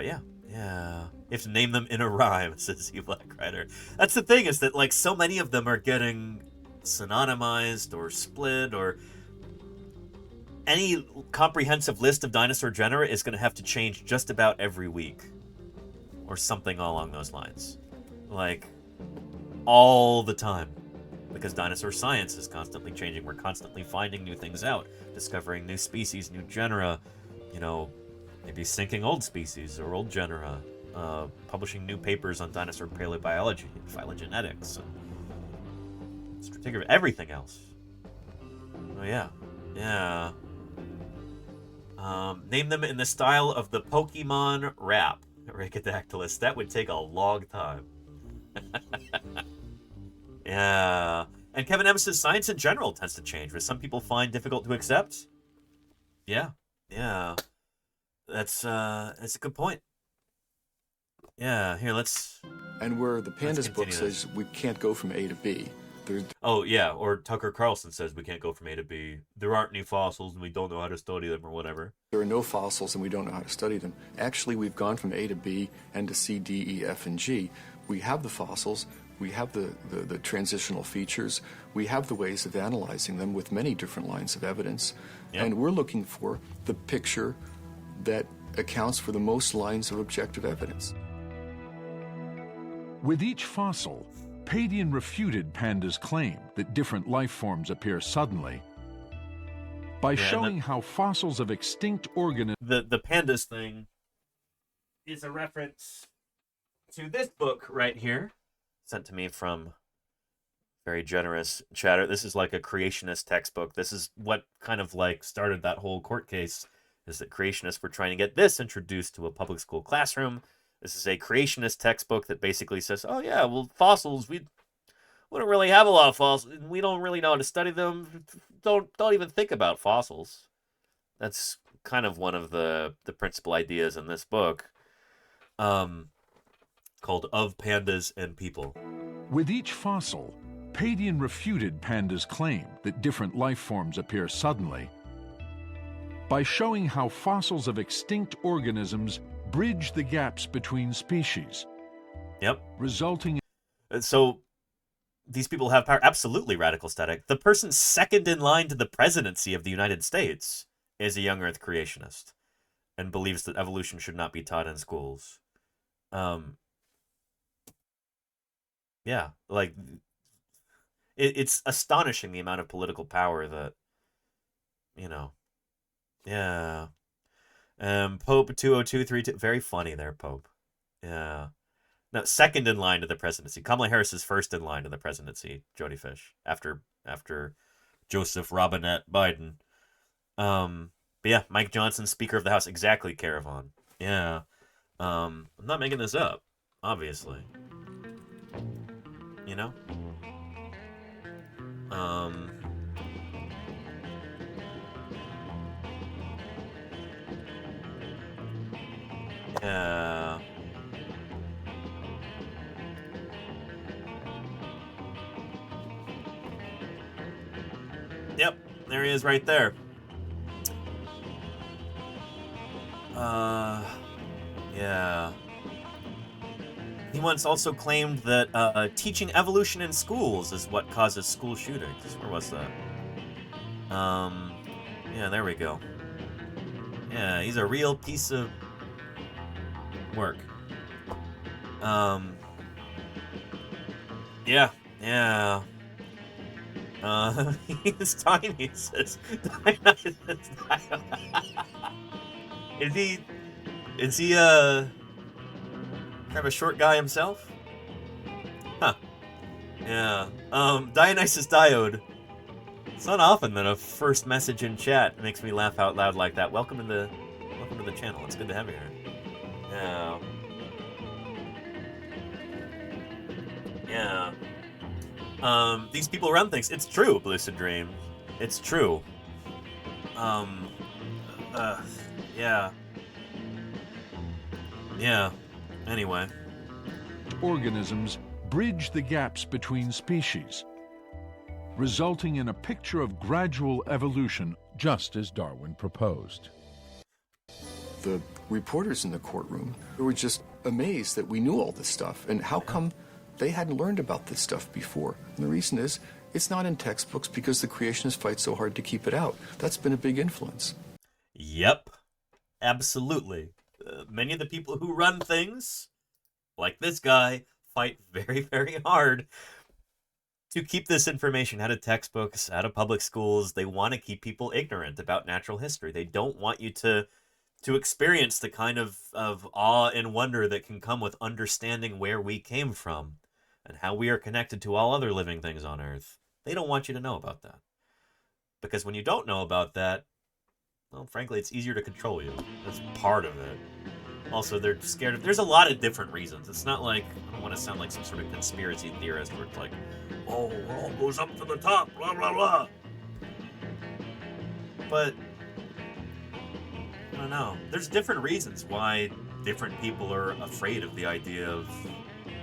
S4: yeah. Yeah. You have to name them in a rhyme, says you Black Rider. That's the thing, is that like so many of them are getting synonymized or split, or any comprehensive list of dinosaur genera is going to have to change just about every week. Or something along those lines. Like, all the time. Because dinosaur science is constantly changing. We're constantly finding new things out. Discovering new species, new genera. You know, maybe sinking old species or old genera. Publishing new papers on dinosaur paleobiology and phylogenetics. And stratigraphy, everything else. Oh yeah. Yeah. Name them in the style of the Pokemon rap, Ricodactylus. That would take a long time. Yeah. And Kevin M says science in general tends to change, which some people find difficult to accept. Yeah. Yeah. That's a good point. Yeah, here, let's...
S14: And where the Pandas book says we can't go from A to B.
S4: Oh, yeah, or Tucker Carlson says we can't go from A to B. There aren't any fossils and we don't know how to study them or whatever.
S14: There are no fossils and we don't know how to study them. Actually, we've gone from A to B and to C, D, E, F, and G. We have the fossils, we have the transitional features, we have the ways of analyzing them with many different lines of evidence, and we're looking for the picture that accounts for the most lines of objective evidence.
S19: With each fossil, Padian refuted Panda's claim that different life forms appear suddenly by showing how fossils of extinct organisms...
S4: The Pandas thing is a reference to this book right here, sent to me from very generous chatter. This is like a creationist textbook. This is what kind of like started that whole court case, is that creationists were trying to get this introduced to a public school classroom. This is a creationist textbook that basically says, oh yeah, well, fossils, we don't really have a lot of fossils. We don't really know how to study them. Don't even think about fossils. That's kind of one of the principal ideas in this book, called Of Pandas and People.
S19: With each fossil, Padian refuted Panda's claim that different life forms appear suddenly by showing how fossils of extinct organisms bridge the gaps between species.
S4: Yep.
S19: Resulting
S4: in... So, these people have power. Absolutely radical static. The person second in line to the presidency of the United States is a young Earth creationist and believes that evolution should not be taught in schools. Yeah, like, it's astonishing the amount of political power that, you know, yeah. Pope 20232, very funny there, Pope. Yeah. No, second in line to the presidency. Kamala Harris is first in line to the presidency, Jody Fish, after Joseph Robinette Biden. But yeah, Mike Johnson, Speaker of the House, exactly, Caravan. Yeah. I'm not making this up, obviously. You know? Yeah. Yep, there he is right there. Yeah. He once also claimed that teaching evolution in schools is what causes school shootings. Where was that? Yeah, there we go. Yeah, he's a real piece of work. Yeah. He's tiny, it says. Is he kind of a short guy himself? Huh. Yeah. Dionysus Diode. It's not often that a first message in chat makes me laugh out loud like that. Welcome to the channel. It's good to have you here. Yeah. Yeah. These people run things. It's true, Lucid Dream. It's true. Yeah. Yeah. Anyway.
S19: Organisms bridge the gaps between species, resulting in a picture of gradual evolution, just as Darwin proposed.
S14: The reporters in the courtroom were just amazed that we knew all this stuff, and how come they hadn't learned about this stuff before? And the reason is, it's not in textbooks because the creationists fight so hard to keep it out. That's been a big influence.
S4: Yep. Absolutely. Many of the people who run things, like this guy, fight very, very hard to keep this information out of textbooks, out of public schools. They want to keep people ignorant about natural history. They don't want you to experience the kind of awe and wonder that can come with understanding where we came from and how we are connected to all other living things on Earth. They don't want you to know about that. Because when you don't know about that, well, frankly, it's easier to control you. That's part of it. Also, they're scared of... There's a lot of different reasons. It's not like... I don't want to sound like some sort of conspiracy theorist where it's like, oh, it all goes up to the top, blah, blah, blah. But... I don't know. There's different reasons why different people are afraid of the idea of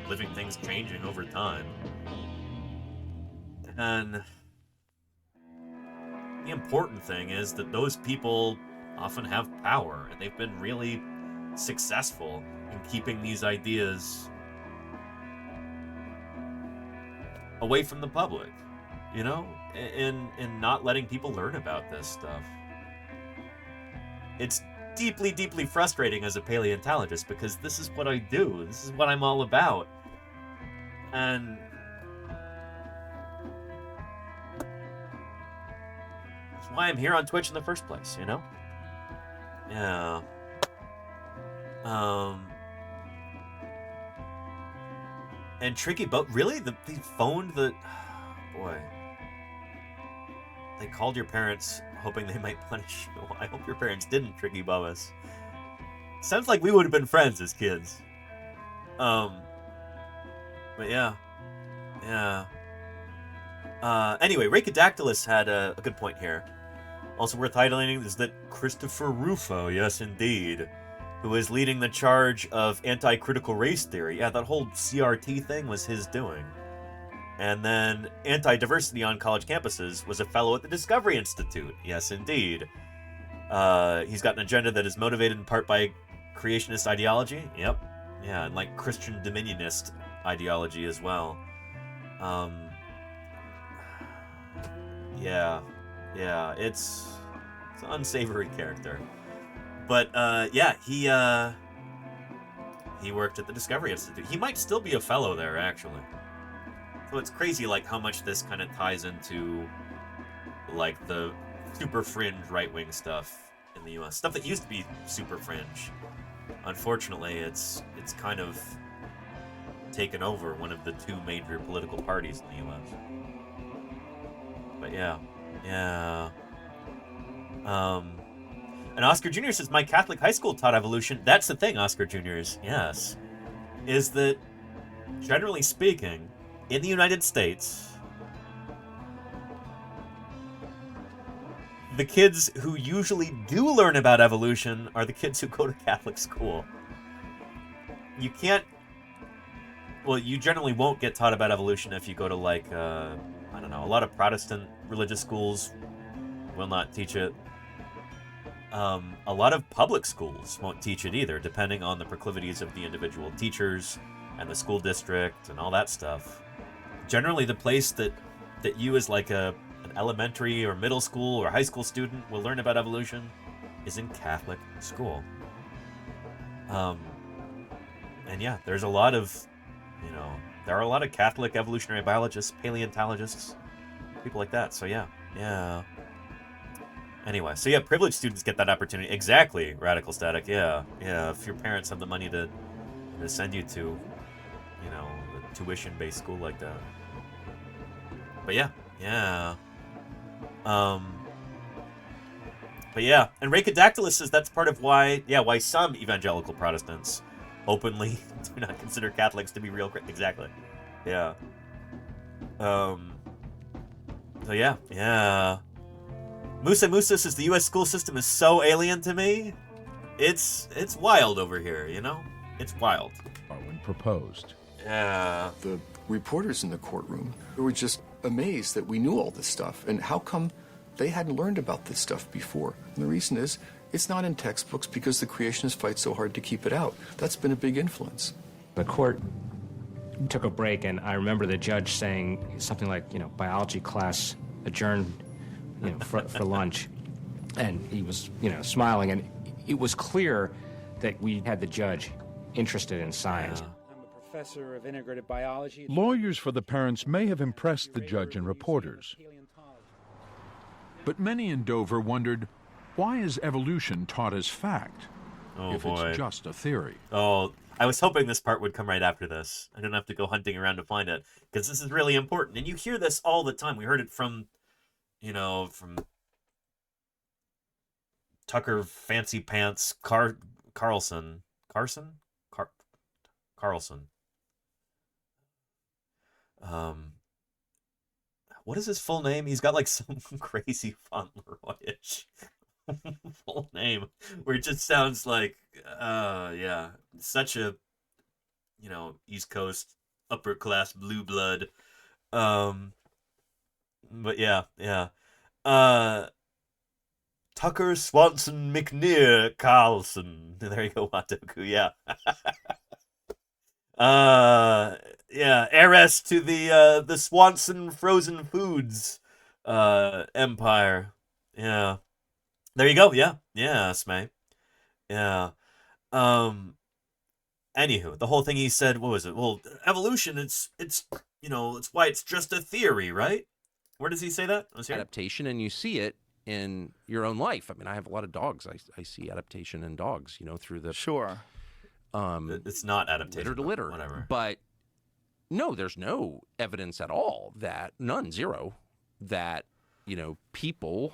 S4: living things changing over time. And the important thing is that those people often have power, and they've been really successful in keeping these ideas away from the public, you know, and not letting people learn about this stuff. It's deeply, deeply frustrating as a paleontologist because this is what I do. This is what I'm all about. And that's why I'm here on Twitch in the first place, you know? Yeah. And Tricky Boat, really? They phoned the... Boy. They called your parents hoping they might punish you. I hope your parents didn't, Tricky Bobbas. Sounds like we would have been friends as kids. But yeah. Yeah. Anyway, Rhacodactylus had a good point here. Also worth highlighting is that Christopher Rufo, yes indeed, who is leading the charge of anti-critical race theory. Yeah, that whole CRT thing was his doing. And then anti-diversity on college campuses was a fellow at the Discovery Institute. Yes, indeed. He's got an agenda that is motivated in part by creationist ideology. Yep. Yeah, and like Christian dominionist ideology as well. Yeah, it's an unsavory character. But yeah, he worked at the Discovery Institute. He might still be a fellow there, actually. So it's crazy, like, how much this kind of ties into, like, the super fringe right-wing stuff in the U.S. Stuff that used to be super fringe. Unfortunately, it's kind of taken over one of the two major political parties in the U.S. But yeah. And Oscar Jr. says, my Catholic high school taught evolution. That's the thing, Oscar Jr.'s, yes, is that, generally speaking, in the United States, the kids who usually do learn about evolution are the kids who go to Catholic school. You can't... Well, you generally won't get taught about evolution if you go to, like, I don't know, a lot of Protestant religious schools will not teach it. A lot of public schools won't teach it either, depending on the proclivities of the individual teachers and the school district and all that stuff. Generally, the place that you as like an elementary or middle school or high school student will learn about evolution is in Catholic school. And yeah, there's a lot of, there are a lot of Catholic evolutionary biologists, paleontologists, people like that. So yeah. Anyway, so yeah, privileged students get that opportunity. Exactly, Radical Static. Yeah. If your parents have the money to send you to, a tuition-based school like that. But yeah. But yeah, and Rhacodactylus says that's part of why some evangelical Protestants openly do not consider Catholics to be real. Exactly. Yeah. So yeah. Musa says the U.S. school system is so alien to me. It's wild over here, It's wild.
S19: Darwin proposed.
S4: Yeah.
S14: The reporters in the courtroom were just amazed that we knew all this stuff, and how come they hadn't learned about this stuff before? And the reason is, it's not in textbooks because the creationists fight so hard to keep it out. That's been a big influence.
S10: The court took a break, and I remember the judge saying something like, biology class adjourned, for lunch. And he was, smiling, and it was clear that we had the judge interested in science.
S18: I'm a professor of integrative biology.
S19: Lawyers for the parents may have impressed the judge and reporters. But many in Dover wondered, why is evolution taught as fact if it's just a theory?
S4: Oh, I was hoping this part would come right after this. I don't have to go hunting around to find it, because this is really important. And you hear this all the time. We heard it from, from Tucker Fancy Pants Carlson. What is his full name? He's got like some crazy Fauntleroy-ish full name where it just sounds like, such a, East Coast upper class blue blood. But yeah. Tucker Swanson McNear Carlson. There you go, Watoku. Yeah. Heiress to the Swanson Frozen Foods empire. Yeah. There you go. Yeah, Smay. Yeah. Anywho, the whole thing he said, what was it? Well, evolution, it's why it's just a theory, right? Where does he say that?
S15: Adaptation, and you see it in your own life. I mean, I have a lot of dogs. I see adaptation in dogs, through the...
S16: Sure.
S4: It's not adaptation.
S15: Litter to litter.
S4: Whatever.
S15: But no, there's no evidence at all zero, that, people,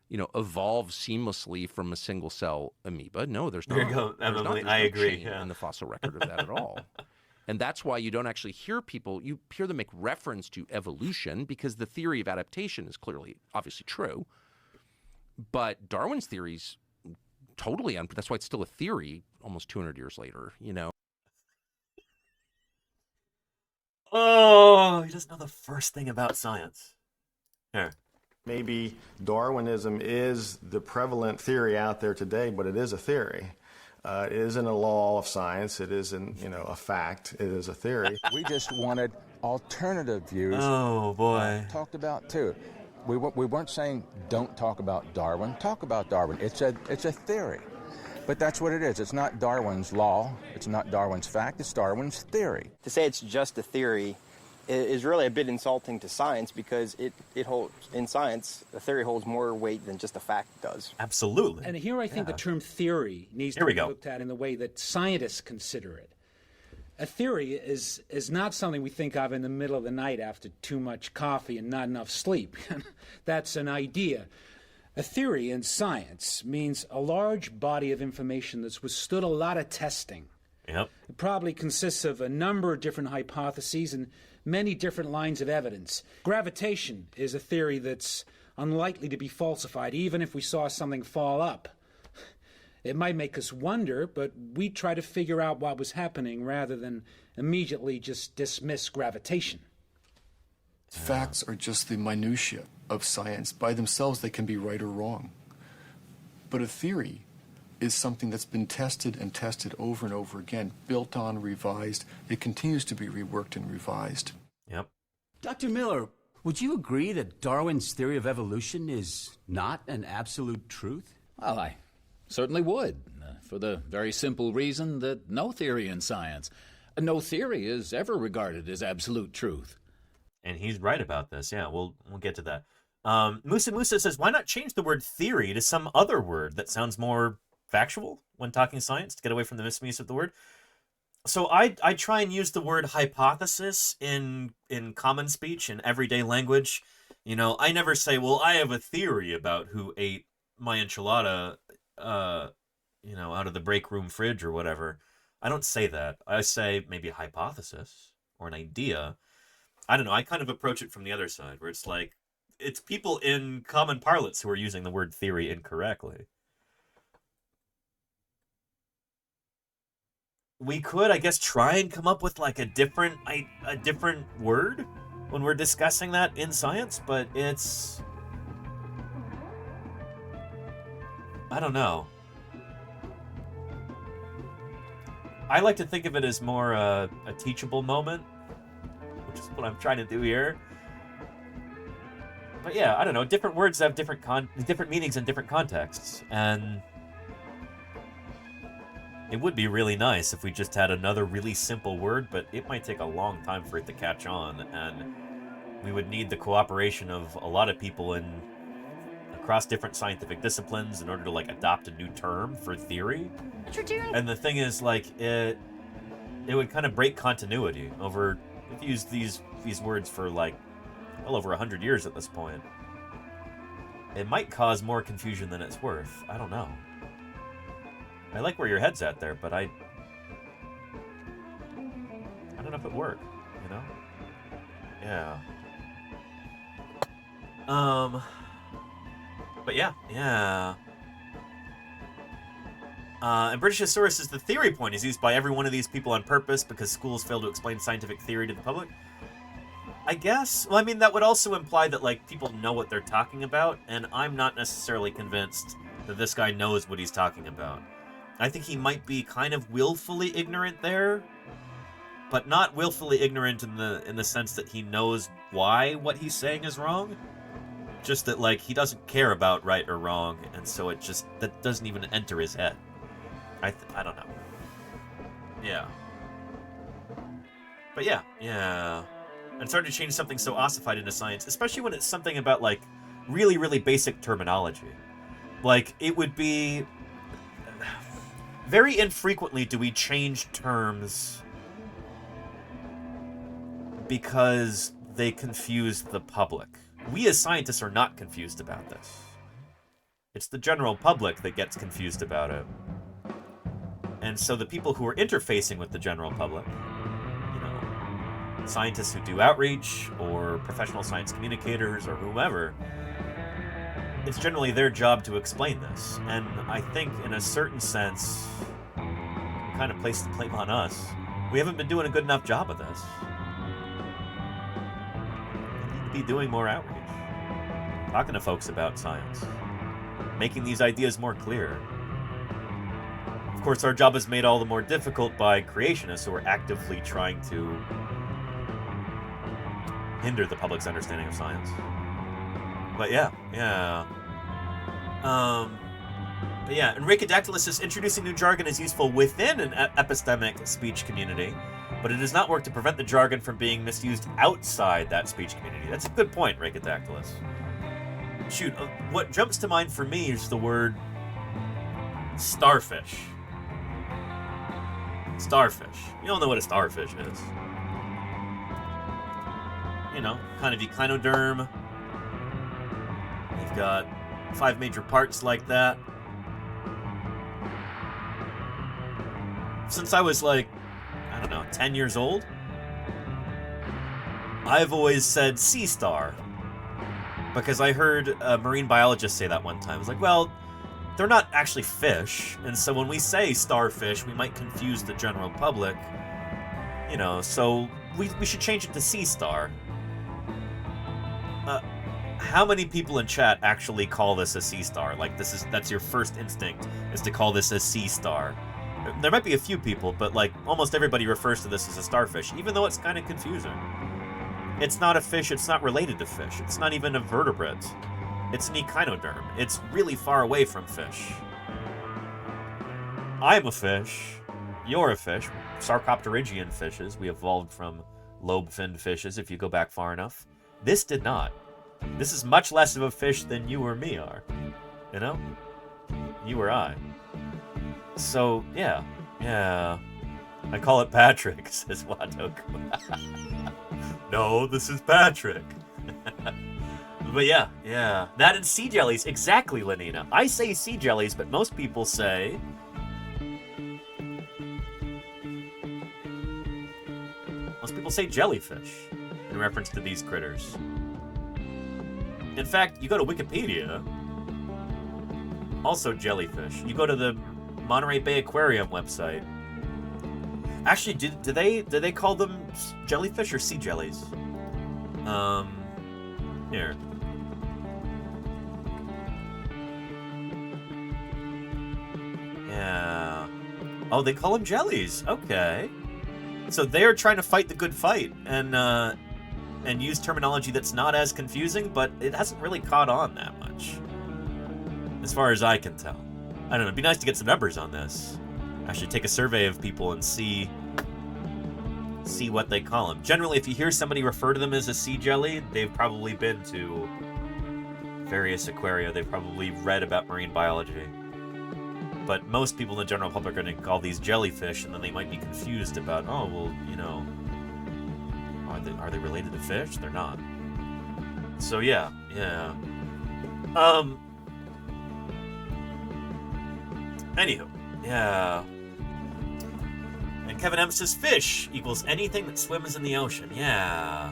S15: evolve seamlessly from a single cell amoeba. No, there's not.
S4: There you go, Emily. I agree.
S15: In the fossil record of that at all. And that's why you don't actually hear people, you hear them make reference to evolution because the theory of adaptation is clearly, obviously true. But Darwin's theory's totally that's why it's still a theory almost 200 years later,
S4: Oh, he doesn't know the first thing about science. Here.
S20: Maybe Darwinism is the prevalent theory out there today, but it is a theory. It isn't a law of science. It isn't, a fact. It is a theory.
S9: We just wanted alternative views.
S4: Oh, boy.
S9: Talked about, too. We weren't saying don't talk about Darwin. Talk about Darwin. It's a theory. But that's what it is. It's not Darwin's law. It's not Darwin's fact. It's Darwin's theory.
S22: To say it's just a theory is really a bit insulting to science because it holds, in science, a theory holds more weight than just a fact does.
S4: Absolutely.
S18: And here I think the term theory needs to be looked at in the way that scientists consider it. A theory is not something we think of in the middle of the night after too much coffee and not enough sleep. That's an idea. A theory in science means a large body of information that's withstood a lot of testing.
S4: Yep.
S18: It probably consists of a number of different hypotheses and many different lines of evidence. Gravitation is a theory that's unlikely to be falsified, even if we saw something fall up. It might make us wonder, but we try to figure out what was happening rather than immediately just dismiss gravitation.
S14: Facts are just the minutiae of science. By themselves, they can be right or wrong. But a theory is something that's been tested and tested over and over again, built on, revised. It continues to be reworked and revised.
S4: Yep.
S1: Dr. Miller, would you agree that Darwin's theory of evolution is not an absolute truth?
S24: Well, I certainly would, for the very simple reason that no theory in science, no theory is ever regarded as absolute truth.
S4: And he's right about this. Yeah, we'll get to that. Musa says, why not change the word theory to some other word that sounds more factual when talking science to get away from the misuse of the word? So I try and use the word hypothesis in common speech, in everyday language. You know, I never say, well, I have a theory about who ate my enchilada, you know, out of the break room fridge or whatever. I don't say that. I say maybe a hypothesis or an idea. I don't know. I kind of approach it from the other side, where it's like, it's people in common parlance who are using the word theory incorrectly. We could, I guess, try and come up with like a different word when we're discussing that in science, but it's, I don't know. I like to think of it as more a teachable moment, which is what I'm trying to do here. But yeah, I don't know. Different words have different meanings in different contexts, and it would be really nice if we just had another really simple word, but it might take a long time for it to catch on, and we would need the cooperation of a lot of people across different scientific disciplines in order to like adopt a new term for theory. And the thing is, like, it would kind of break continuity over, if you use these words for like well over 100 years at this point. It might cause more confusion than it's worth. I don't know. I like where your head's at there, but I don't know if it worked, you know? Yeah. But yeah. And Britishosaurus says the theory point is used by every one of these people on purpose because schools fail to explain scientific theory to the public. I guess. Well, I mean, that would also imply that, like, people know what they're talking about, and I'm not necessarily convinced that this guy knows what he's talking about. I think he might be kind of willfully ignorant there, but not willfully ignorant in the sense that he knows why what he's saying is wrong. Just that, like, he doesn't care about right or wrong, and so that doesn't even enter his head. I don't know. Yeah. But yeah. And it's hard to change something so ossified into science, especially when it's something about, like, really, really basic terminology. Like, it would be... Very infrequently do we change terms because they confuse the public. We as scientists are not confused about this. It's the general public that gets confused about it. And so the people who are interfacing with the general public, scientists who do outreach or professional science communicators or whomever, it's generally their job to explain this. And I think in a certain sense, kind of place the blame on us. We haven't been doing a good enough job of this. We need to be doing more outreach, talking to folks about science, making these ideas more clear. Of course, our job is made all the more difficult by creationists who are actively trying to hinder the public's understanding of science. But yeah. But yeah, and Rhacodactylus says introducing new jargon is useful within an epistemic speech community, but it does not work to prevent the jargon from being misused outside that speech community. That's a good point, Rhacodactylus. Shoot, what jumps to mind for me is the word starfish. Starfish. You all know what a starfish is. You know, kind of echinoderm. You've got 5 major parts like that. Since I was like, I don't know, 10 years old, I've always said sea star. Because I heard a marine biologist say that one time. I was like, well, they're not actually fish, and so when we say starfish, we might confuse the general public. You know, so we should change it to sea star. how many people in chat actually call this a sea star? Like, that's your first instinct, is to call this a sea star. There might be a few people, but like almost everybody refers to this as a starfish, even though it's kind of confusing. It's not a fish, it's not related to fish, it's not even a vertebrate. It's an echinoderm. It's really far away from fish. I'm a fish. You're a fish. Sarcopterygian fishes. We evolved from lobe-finned fishes if you go back far enough. This did not. This is much less of a fish than you or me are. You know? You or I. So, yeah. Yeah. I call it Patrick, says Watoku. No, this is Patrick. But yeah, yeah. That and sea jellies. Exactly, Lenina. I say sea jellies, but most people say... Most people say jellyfish in reference to these critters. In fact, you go to Wikipedia, also jellyfish. You go to the Monterey Bay Aquarium website. Actually, do they call them jellyfish or sea jellies? Here. Yeah. Oh, they call them jellies. Okay. So they're trying to fight the good fight and use terminology that's not as confusing, but it hasn't really caught on that much, as far as I can tell. I don't know. It'd be nice to get some numbers on this. Actually, take a survey of people and see what they call them. Generally, if you hear somebody refer to them as a sea jelly, they've probably been to various aquaria. They've probably read about marine biology. But most people in the general public are going to call these jellyfish, and then they might be confused about, oh, well, you know, are they related to fish? They're not. So yeah. Anywho, yeah. And Kevin M says fish equals anything that swims in the ocean. Yeah.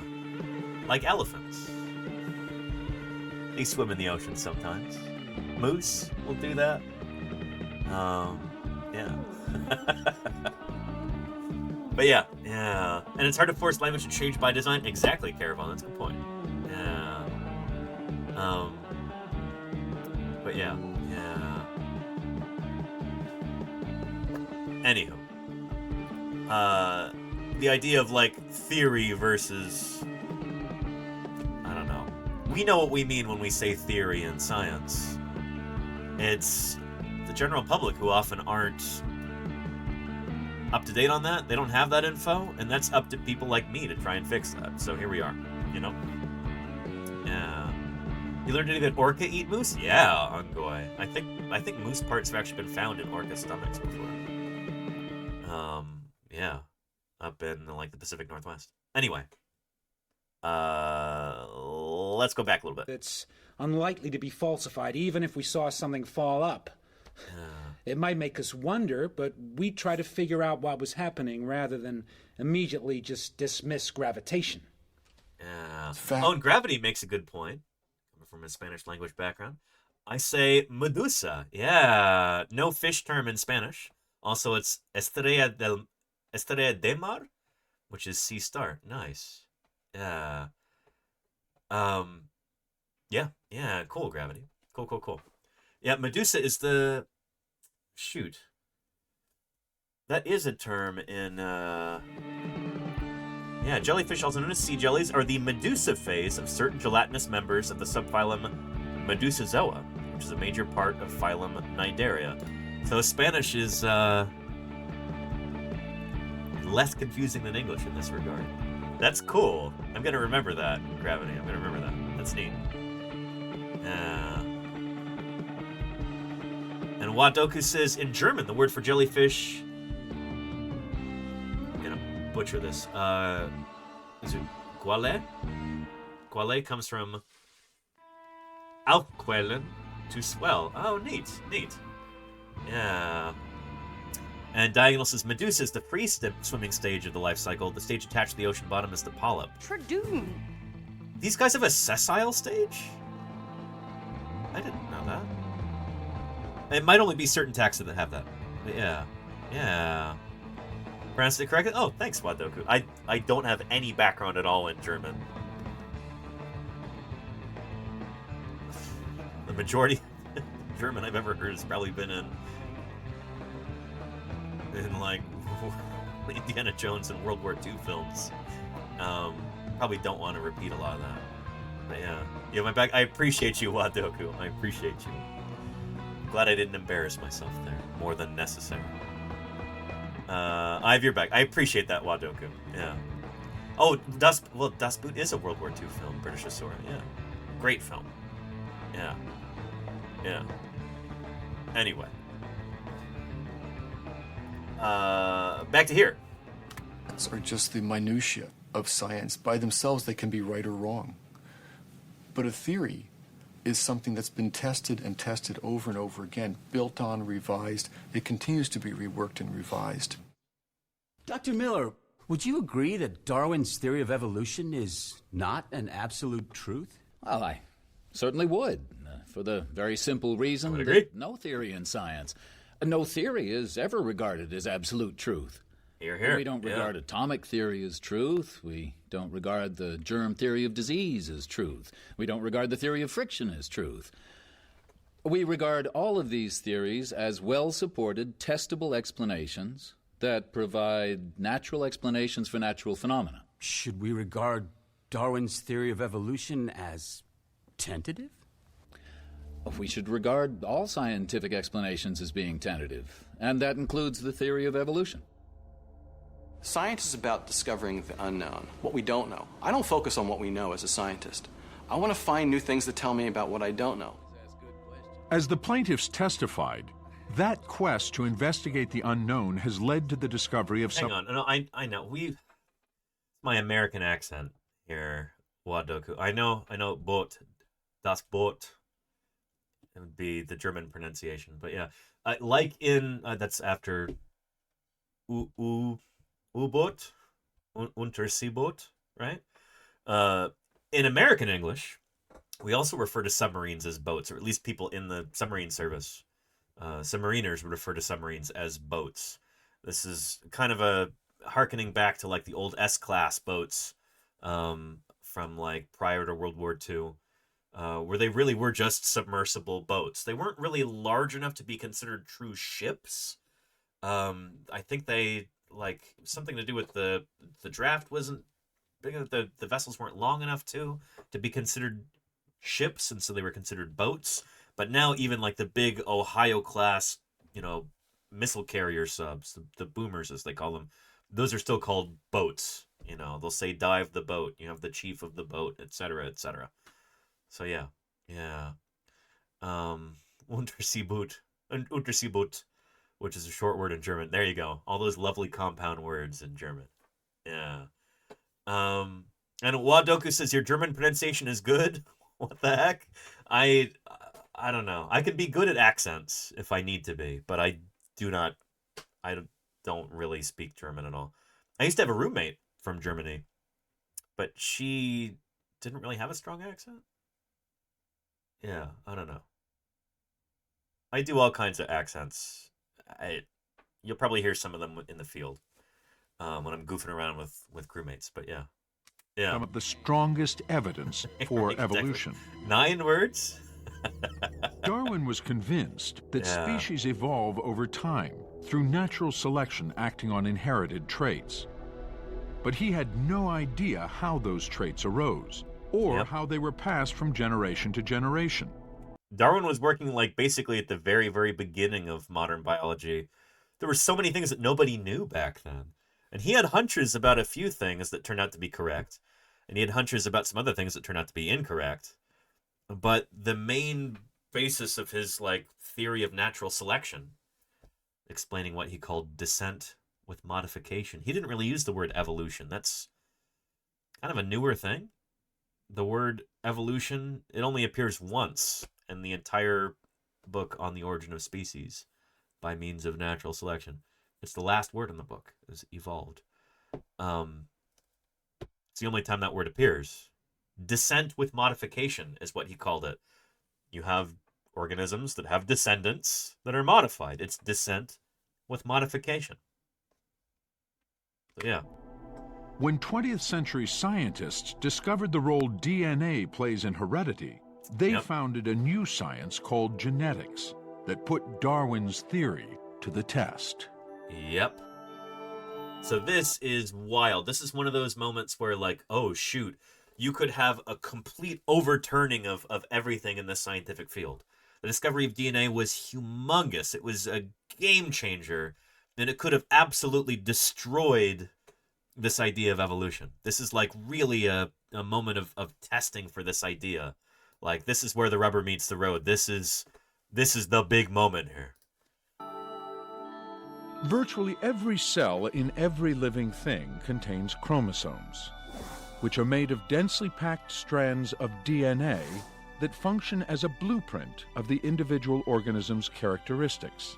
S4: Like elephants. They swim in the ocean sometimes. Moose will do that. Yeah. But yeah. And it's hard to force language to change by design. Exactly, Caravan. That's a good point. Yeah. But yeah. Anywho. The idea of, like, theory versus... I don't know. We know what we mean when we say theory in science. It's the general public who often aren't up to date on that. They don't have that info, and that's up to people like me to try and fix that. So here we are, you know? Yeah. You learned anything that orca eat moose? Yeah, Ongoy. I think moose parts have actually been found in orca stomachs before. Yeah. Up in, like, the Pacific Northwest. Anyway. Let's go back a little bit.
S18: It's unlikely to be falsified, even if we saw something fall up. It might make us wonder, but we try to figure out what was happening rather than immediately just dismiss gravitation.
S4: Yeah. Oh, and gravity makes a good point. From a Spanish language background. I say medusa. Yeah. No fish term in Spanish. Also, it's estrella de mar, which is sea star. Nice. Yeah. Yeah. Cool, gravity. Cool. Yeah, medusa is the... Shoot. That is a term in, Yeah, jellyfish, also known as sea jellies, are the medusa phase of certain gelatinous members of the subphylum Medusazoa, which is a major part of phylum Cnidaria. So Spanish is, less confusing than English in this regard. That's cool. I'm gonna remember that, gravity. I'm gonna remember that. That's neat. And Wadoku says, in German, the word for jellyfish... I'm gonna butcher this. Is it Quale? Quale comes from aufquellen, to swell. Oh, neat. Yeah. And Diagonal says, Medusa is the free swimming stage of the life cycle. The stage attached to the ocean bottom is the polyp.
S6: Tradoon.
S4: These guys have a sessile stage? I didn't know that. It might only be certain taxa that have that. But yeah. Pronounced it correctly? Oh, thanks, Wadoku. I don't have any background at all in German. majority German I've ever heard has probably been in like Indiana Jones and World War II films. Probably don't want to repeat a lot of that. But yeah, you have my back. I appreciate you, Wadoku. I appreciate you. Glad I didn't embarrass myself there more than necessary. I have your back. I appreciate that, Wadoku. Yeah. Oh, Das Boot is a World War II film, British Asura. Yeah. Great film. Yeah. Yeah. Anyway. Back to here.
S14: Are just the minutiae of science. By themselves, they can be right or wrong. But a theory is something that's been tested and tested over and over again, built on, revised. It continues to be reworked and revised.
S1: Dr. Miller, would you agree that Darwin's theory of evolution is not an absolute truth?
S24: Well, I certainly would, for the very simple reason
S4: agree.
S24: that no theory in science, no theory is ever regarded as absolute truth.
S4: Hear, hear.
S24: We don't regard atomic theory as truth. We don't regard the germ theory of disease as truth. We don't regard the theory of friction as truth. We regard all of these theories as well-supported, testable explanations that provide natural explanations for natural phenomena.
S1: Should we regard Darwin's theory of evolution as tentative?
S24: We should regard all scientific explanations as being tentative, and that includes the theory of evolution.
S11: Science is about discovering the unknown, what we don't know. I don't focus on what we know as a scientist. I want to find new things that tell me about what I don't know.
S19: As the plaintiffs testified, that quest to investigate the unknown has led to the discovery of some...
S4: Hang on. No, I know. My American accent here, Wadoku. I know, Boot, das Boot. It would be the German pronunciation. But yeah, like in, that's after U-boot, Unterseeboot, right? In American English, we also refer to submarines as boats, or at least people in the submarine service. Submariners would refer to submarines as boats. This is kind of a harkening back to like the old S-class boats from like prior to World War II, where they really were just submersible boats. They weren't really large enough to be considered true ships. I think they like something to do with the draft wasn't big enough. The vessels weren't long enough to be considered ships, and so they were considered boats. But now even like the big Ohio class, missile carrier subs, the boomers as they call them, those are still called boats. They'll say dive the boat. You have the chief of the boat, etc., etc. So yeah. Unterseeboot, which is a short word in German. There you go. All those lovely compound words in German. Yeah. And Wadoku says your German pronunciation is good. What the heck? I don't know. I could be good at accents if I need to be, but I don't really speak German at all. I used to have a roommate from Germany, but she didn't really have a strong accent. Yeah, I don't know. I do all kinds of accents. You'll probably hear some of them in the field when I'm goofing around with crewmates, but yeah.
S19: Some of the strongest evidence for evolution.
S4: 9 words?
S19: Darwin was convinced that species evolve over time through natural selection acting on inherited traits. But he had no idea how those traits arose or how they were passed from generation to generation.
S4: Darwin was working like basically at the very, very beginning of modern biology. There were so many things that nobody knew back then. And he had hunches about a few things that turned out to be correct. And he had hunches about some other things that turned out to be incorrect. But the main basis of his like theory of natural selection, explaining what he called descent with modification. He didn't really use the word evolution. That's kind of a newer thing. The word evolution, it only appears once in the entire book on the origin of species by means of natural selection. It's the last word in the book, is evolved. It's the only time that word appears. Descent with modification is what he called it. You have organisms that have descendants that are modified. It's descent with modification. So yeah.
S19: When 20th century scientists discovered the role DNA plays in heredity, They founded a new science called genetics that put Darwin's theory to the test.
S4: Yep. So this is wild. This is one of those moments where, like, oh, shoot, you could have a complete overturning of everything in the scientific field. The discovery of DNA was humongous. It was a game changer, and it could have absolutely destroyed this idea of evolution. This is like really a moment of testing for this idea. Like, this is where the rubber meets the road. This is the big moment here.
S19: Virtually every cell in every living thing contains chromosomes, which are made of densely packed strands of DNA that function as a blueprint of the individual organism's characteristics.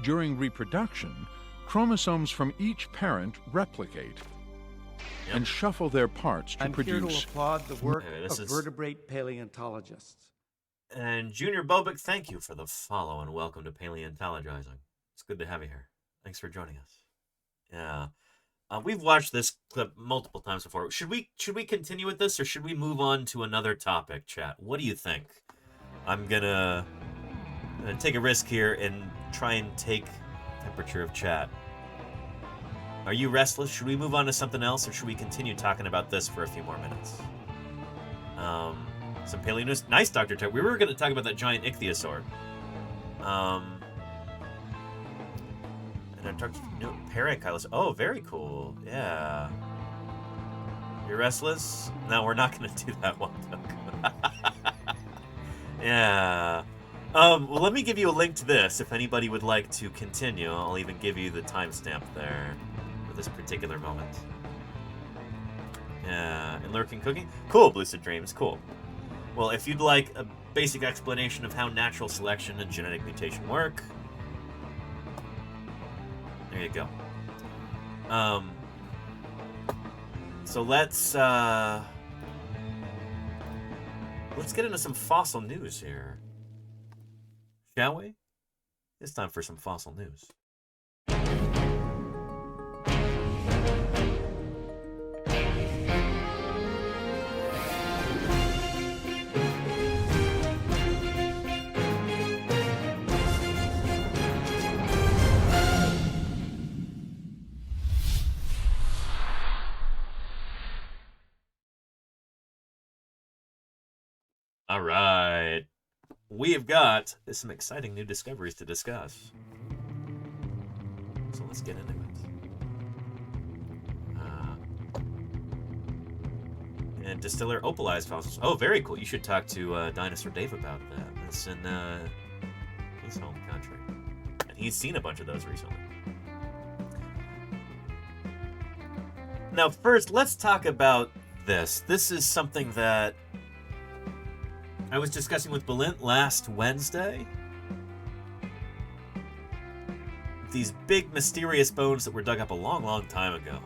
S19: During reproduction, chromosomes from each parent replicate and shuffle their parts to produce.
S2: I'm here to applaud the work
S4: This
S2: of
S4: is-
S2: vertebrate paleontologists.
S4: And Junior Bobic, thank you for the follow and welcome to Paleontologizing. It's good to have you here. Thanks for joining us. Yeah. We've watched this clip multiple times before. Should we continue with this, or should we move on to another topic, chat? What do you think? I'm gonna take a risk here and try and take temperature of chat. Are you restless? Should we move on to something else, or should we continue talking about this for a few more minutes? Some paleo news. Nice, Dr. Tuck. We were going to talk about that giant ichthyosaur. And I talked to Paracylus. Oh, very cool. Yeah. You're restless? No, we're not going to do that one, Doug. Yeah. Well, let me give you a link to this if anybody would like to continue. I'll even give you the timestamp there for this particular moment. Yeah. And lurking cooking? Cool, Lucid Dreams. Cool. Well, if you'd like a basic explanation of how natural selection and genetic mutation work, there you go. So let's get into some fossil news here, shall we? It's time for some fossil news. All right. We have got some exciting new discoveries to discuss. So let's get into it. And distiller opalized fossils. Oh, very cool. You should talk to Dinosaur Dave about that. That's in his home country. And he's seen a bunch of those recently. Now, first, let's talk about this. This is something that I was discussing with Balint last Wednesday. These big mysterious bones that were dug up a long, long time ago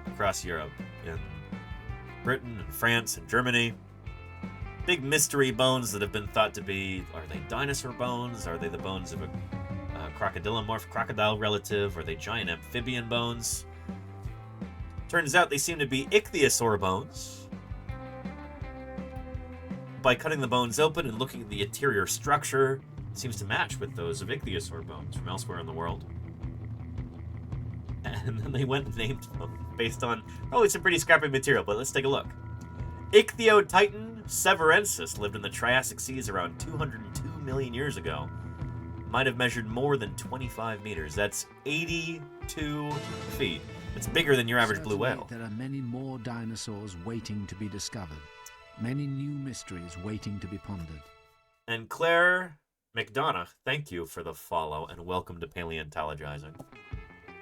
S4: across Europe, in Britain and France and Germany. Big mystery bones that have been thought to be, are they dinosaur bones? Are they the bones of a crocodilomorph crocodile relative? Are they giant amphibian bones? Turns out they seem to be ichthyosaur bones. By cutting the bones open and looking at the interior structure, it seems to match with those of ichthyosaur bones from elsewhere in the world. And then they went and named them based on probably some pretty scrappy material, but let's take a look. Ichthyotitan severensis lived in the Triassic seas around 202 million years ago. Might have measured more than 25 meters. That's 82 feet. It's bigger than your average blue whale.
S5: There are many more dinosaurs waiting to be discovered. Many new mysteries waiting to be pondered.
S4: And Claire McDonough, thank you for the follow and welcome to Paleontologizing.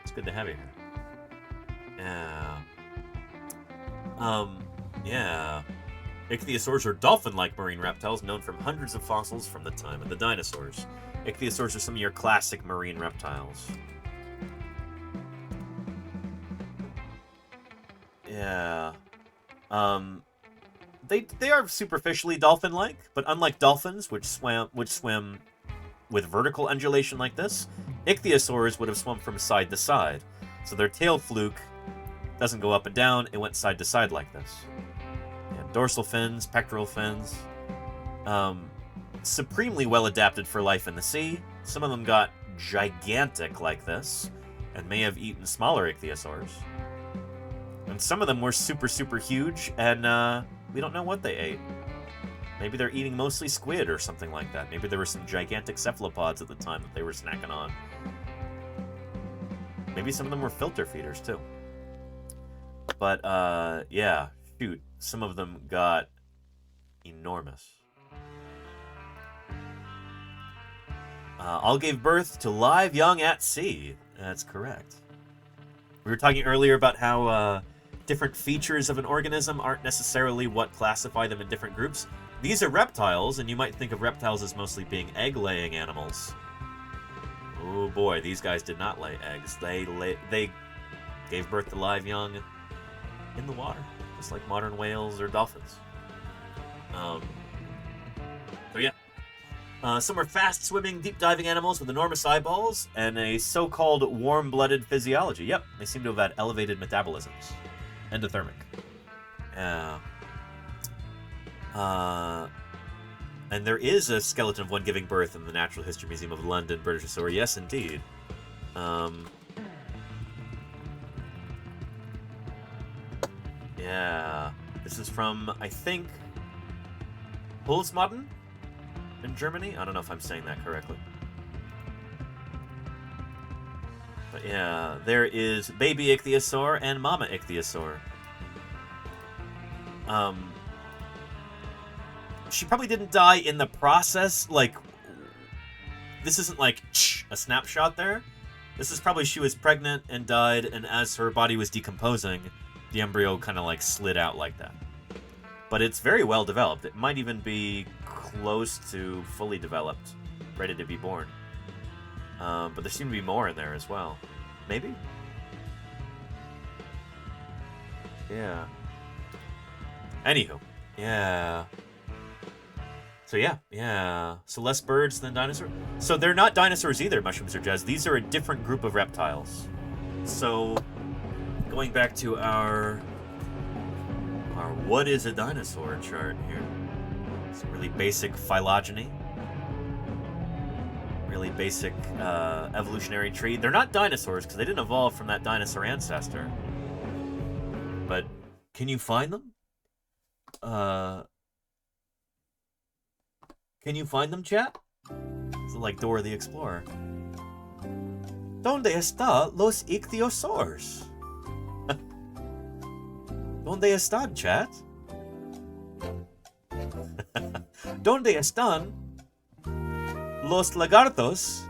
S4: It's good to have you here. Yeah. Yeah. Ichthyosaurs are dolphin-like marine reptiles known from hundreds of fossils from the time of the dinosaurs. Ichthyosaurs are some of your classic marine reptiles. Yeah. They are superficially dolphin-like, but unlike dolphins, which swim with vertical undulation like this, ichthyosaurs would have swum from side to side. So their tail fluke doesn't go up and down, it went side to side like this. Yeah, dorsal fins, pectoral fins. Supremely well adapted for life in the sea. Some of them got gigantic like this, and may have eaten smaller ichthyosaurs. And some of them were super, super huge, and we don't know what they ate. Maybe they're eating mostly squid or something like that. Maybe there were some gigantic cephalopods at the time that they were snacking on. Maybe some of them were filter feeders, too. But, yeah, shoot. Some of them got enormous. All gave birth to live young at sea. That's correct. We were talking earlier about how different features of an organism aren't necessarily what classify them in different groups. These are reptiles, and you might think of reptiles as mostly being egg-laying animals. Oh boy, these guys did not lay eggs. They gave birth to live young in the water, just like modern whales or dolphins. So yeah. Some are fast-swimming, deep-diving animals with enormous eyeballs and a so-called warm-blooded physiology. Yep, they seem to have had elevated metabolisms. Endothermic. Yeah. And there is a skeleton of one giving birth in the Natural History Museum of London, British. Yes, indeed. Yeah. This is from, I think, Pulsmaden in Germany. I don't know if I'm saying that correctly. But yeah, there is baby ichthyosaur and mama ichthyosaur. She probably didn't die in the process. Like, this isn't like a snapshot there. This is probably she was pregnant and died, and as her body was decomposing, the embryo kind of like slid out like that. But it's very well developed. It might even be close to fully developed, ready to be born. But there seem to be more in there as well. Maybe? Yeah. Anywho. Yeah. So yeah. So less birds than dinosaurs. So they're not dinosaurs either, mushrooms or jazz. These are a different group of reptiles. So going back to our what is a dinosaur chart here. It's a really basic phylogeny. Really basic evolutionary tree. They're not dinosaurs because they didn't evolve from that dinosaur ancestor. But can you find them? Can you find them, chat? It's like Dora the Explorer. ¿Dónde está los ichthyosaurs? ¿Dónde están, chat? ¿Dónde están los lagartos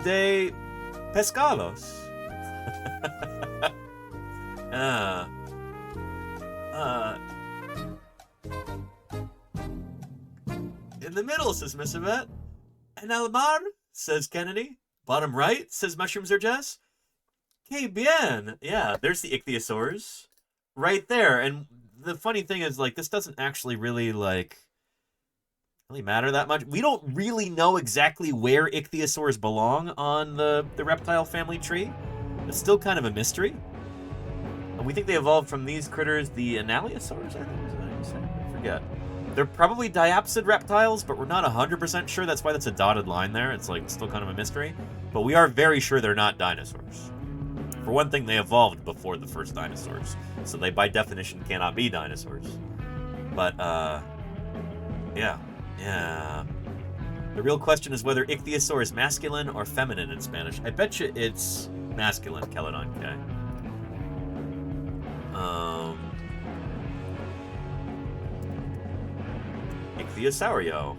S4: de pescados? In the middle, says Miss Yvette. En el mar, says Kennedy. Bottom right, says Mushrooms or Jess. Que bien. Yeah, there's the ichthyosaurs. Right there. And the funny thing is, like, this doesn't actually really matter that much. We don't really know exactly where ichthyosaurs belong on the reptile family tree. It's still kind of a mystery. And we think they evolved from these critters, the Analeosaurs, I think is what you said. I forget. They're probably diapsid reptiles, but we're not 100% sure. That's why that's a dotted line there. It's like still kind of a mystery. But we are very sure they're not dinosaurs. For one thing, they evolved before the first dinosaurs. So they, by definition, cannot be dinosaurs. But, yeah. The real question is whether ichthyosaur is masculine or feminine in Spanish. I bet you it's masculine, Celadon K. Ichthyosaurio.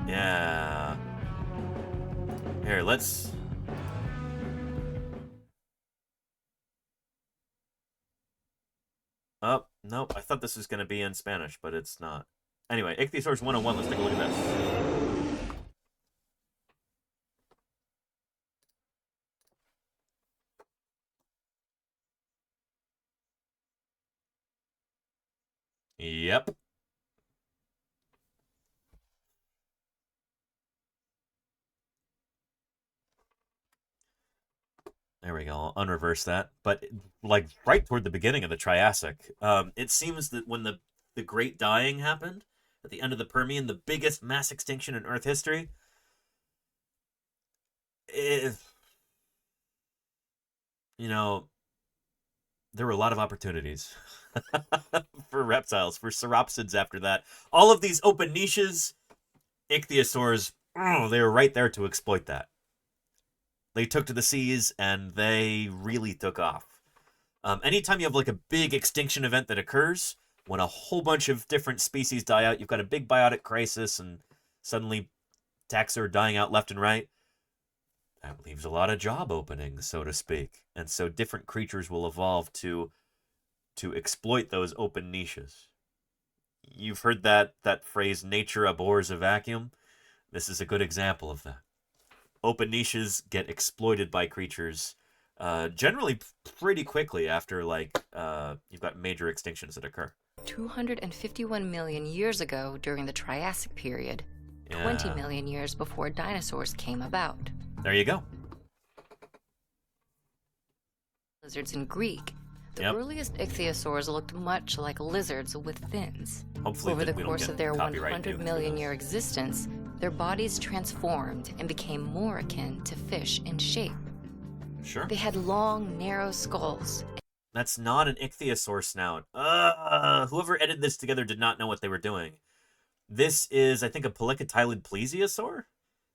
S4: Yeah. Here, let's... Oh, nope. I thought this was going to be in Spanish, but it's not. Anyway, Ichthyosaurs 101. Let's take a look at this. Yep. There we go. I'll unreverse that. But, like, right toward the beginning of the Triassic, it seems that when the the Great Dying happened at the end of the Permian, the biggest mass extinction in Earth history. There were a lot of opportunities for reptiles, for sauropsids after that. All of these open niches, ichthyosaurs, they were right there to exploit that. They took to the seas, and they really took off. Anytime you have like a big extinction event that occurs, when a whole bunch of different species die out, you've got a big biotic crisis, and suddenly taxa are dying out left and right. That leaves a lot of job openings, so to speak. And so different creatures will evolve to exploit those open niches. You've heard that phrase, nature abhors a vacuum. This is a good example of that. Open niches get exploited by creatures generally pretty quickly after, you've got major extinctions that occur.
S3: 251 million years ago during the Triassic period, 20 million years before dinosaurs came about.
S4: There you go.
S3: Lizards in Greek. The earliest ichthyosaurs looked much like lizards with fins.
S4: Hopefully
S3: over the course of their 100 million year existence, their bodies transformed and became more akin to fish in shape.
S4: Sure.
S3: They had long, narrow skulls.
S4: That's not an ichthyosaur snout. Whoever edited this together did not know what they were doing. This is, I think, a polycotylid plesiosaur?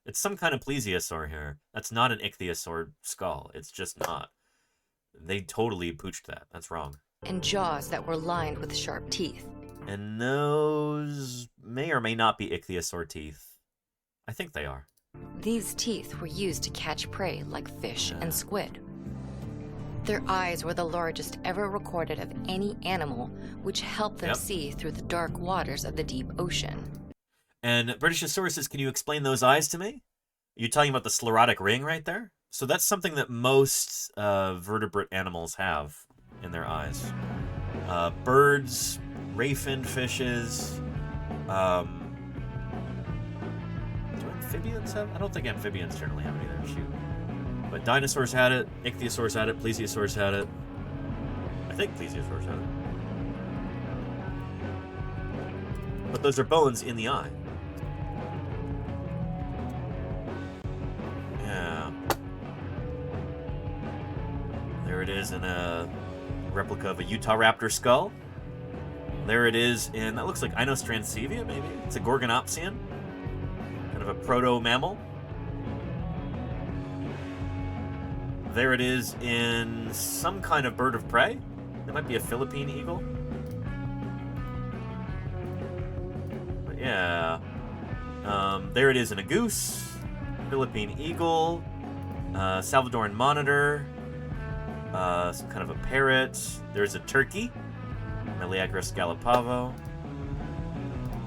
S4: It's some kind of plesiosaur here. That's not an ichthyosaur skull. It's just not. They totally pooched that. That's wrong.
S3: And jaws that were lined with sharp teeth.
S4: And those may or may not be ichthyosaur teeth. I think they are.
S3: These teeth were used to catch prey like fish and squid. Their eyes were the largest ever recorded of any animal, which helped them see through the dark waters of the deep ocean.
S4: And Britishosaurus says, can you explain those eyes to me? You're talking about the sclerotic ring right there? So that's something that most vertebrate animals have in their eyes. Birds, ray-finned fishes. Do amphibians have? I don't think amphibians generally have it either. Shoot. But dinosaurs had it, ichthyosaurs had it, plesiosaurs had it. I think plesiosaurs had it. But those are bones in the eye. Yeah. There it is in a replica of a Utah raptor skull. There it is in, that looks like Inostrancevia, maybe? It's a Gorgonopsian. Kind of a proto-mammal. There it is in some kind of bird of prey. That might be a Philippine eagle. But yeah. There it is in a goose, Philippine eagle, Salvadoran monitor, some kind of a parrot. There's a turkey, Meleagris galapavo,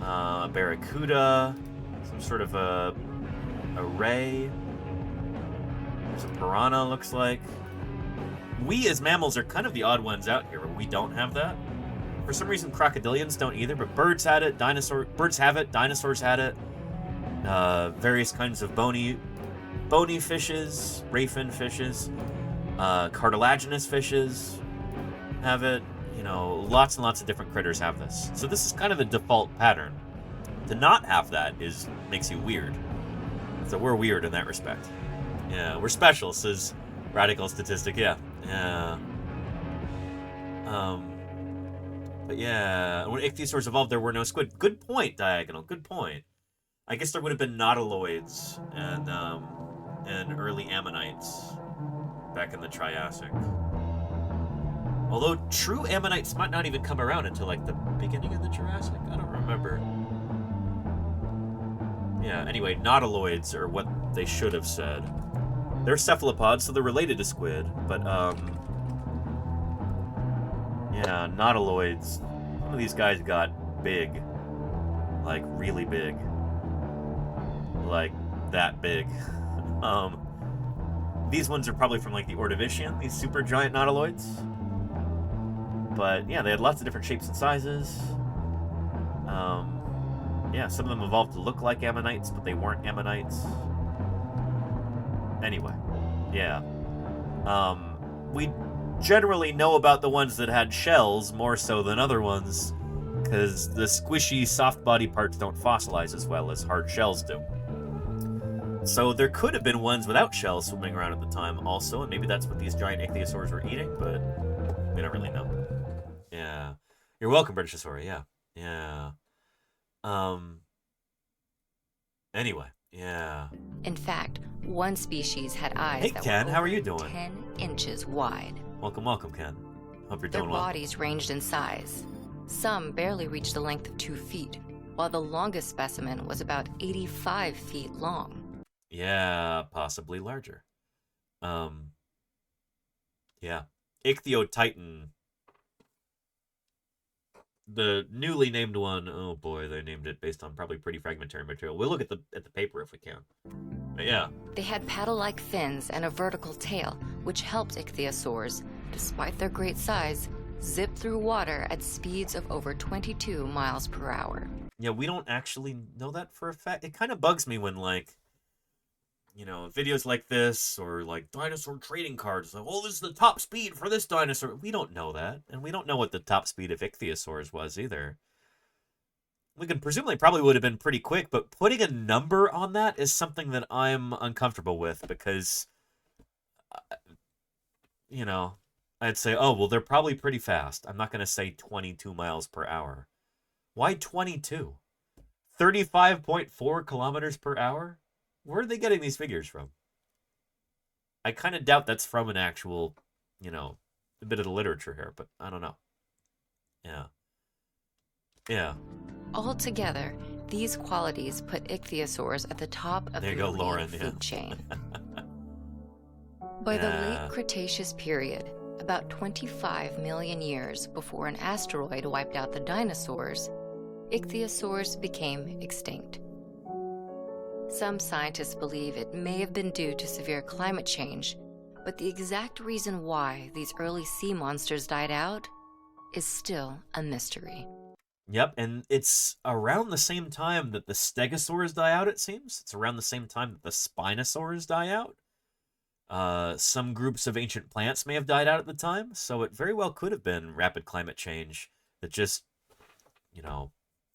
S4: a barracuda, some sort of a ray. There's a piranha, looks like. We as mammals are kind of the odd ones out here where we don't have that. For some reason, crocodilians don't either, but birds had it, birds have it, dinosaurs had it. Various kinds of bony fishes, ray-finned fishes, cartilaginous fishes have it. You know, lots and lots of different critters have this. So this is kind of the default pattern. To not have that makes you weird. So we're weird in that respect. Yeah, we're special, says Radical Statistic. Yeah. But yeah, when ichthyosaurs evolved, there were no squid. Good point, Diagonal. Good point. I guess there would have been nautiloids and early ammonites back in the Triassic. Although true ammonites might not even come around until like the beginning of the Jurassic. I don't remember. Yeah, anyway, nautiloids are what they should have said. They're cephalopods, so they're related to squid, but yeah, nautiloids. Some of these guys got big. Like really big. Like that big. These ones are probably from like the Ordovician, these super giant nautiloids. But yeah, they had lots of different shapes and sizes. Yeah, some of them evolved to look like ammonites, but they weren't ammonites. Anyway, yeah. We generally know about the ones that had shells more so than other ones, because the squishy, soft body parts don't fossilize as well as hard shells do. So there could have been ones without shells swimming around at the time also, and maybe that's what these giant ichthyosaurs were eating, but we don't really know. Yeah. You're welcome, Britishosaur. Yeah. Yeah. Anyway, yeah.
S3: In fact, one species had eyes
S4: Hey,
S3: that
S4: Ken,
S3: were
S4: how are
S3: over
S4: you doing?
S3: 10 inches wide.
S4: Welcome, Ken. Hope you're
S3: Their
S4: doing well.
S3: bodies ranged in size. Some barely reached the length of 2 feet, while the longest specimen was about 85 feet long.
S4: Yeah, possibly larger. Yeah. Ichthyotitan. The newly named one, oh boy, they named it based on probably pretty fragmentary material. We'll look at the paper if we can. But yeah.
S3: They had paddle-like fins and a vertical tail, which helped ichthyosaurs, despite their great size, zip through water at speeds of over 22 miles per hour.
S4: Yeah, we don't actually know that for a fact. It kind of bugs me when, like, you know, videos like this or like dinosaur trading cards, like, oh, this is the top speed for this dinosaur. We don't know that. And we don't know what the top speed of ichthyosaurs was either. We can presumably probably would have been pretty quick, but putting a number on that is something that I'm uncomfortable with because, you know, I'd say, oh, well, they're probably pretty fast. I'm not going to say 22 miles per hour. Why 22? 35.4 kilometers per hour? Where are they getting these figures from? I kind of doubt that's from an actual, you know, a bit of the literature here, but I don't know. Yeah. Yeah.
S3: Altogether, these qualities put ichthyosaurs at the top of
S4: There you
S3: the
S4: go,
S3: elite
S4: Lauren,
S3: food
S4: yeah.
S3: chain. By the
S4: Yeah.
S3: late Cretaceous period, about 25 million years before an asteroid wiped out the dinosaurs, ichthyosaurs became extinct. Some scientists believe it may have been due to severe climate change, but the exact reason why these early sea monsters died out is still a mystery.
S4: Yep, and it's around the same time that the stegosaurs die out, it seems. It's around the same time that the spinosaurs die out. Some groups of ancient plants may have died out at the time, so it very well could have been rapid climate change that just, you know,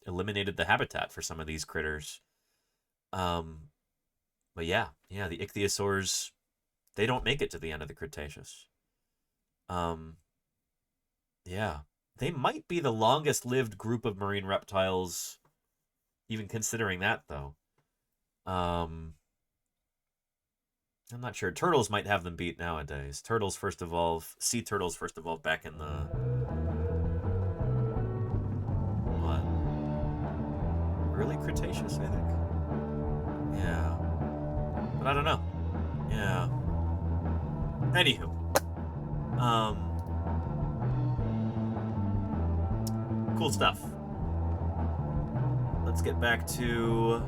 S4: eliminated the habitat for some of these critters. But yeah, the ichthyosaurs, they don't make it to the end of the Cretaceous. Yeah, they might be the longest lived group of marine reptiles, even considering that, though. I'm not sure. Turtles might have them beat nowadays. Sea turtles first evolved back in the... what? Early Cretaceous, I think? Yeah. But I don't know. Yeah. Anywho. Cool stuff. Let's get back to...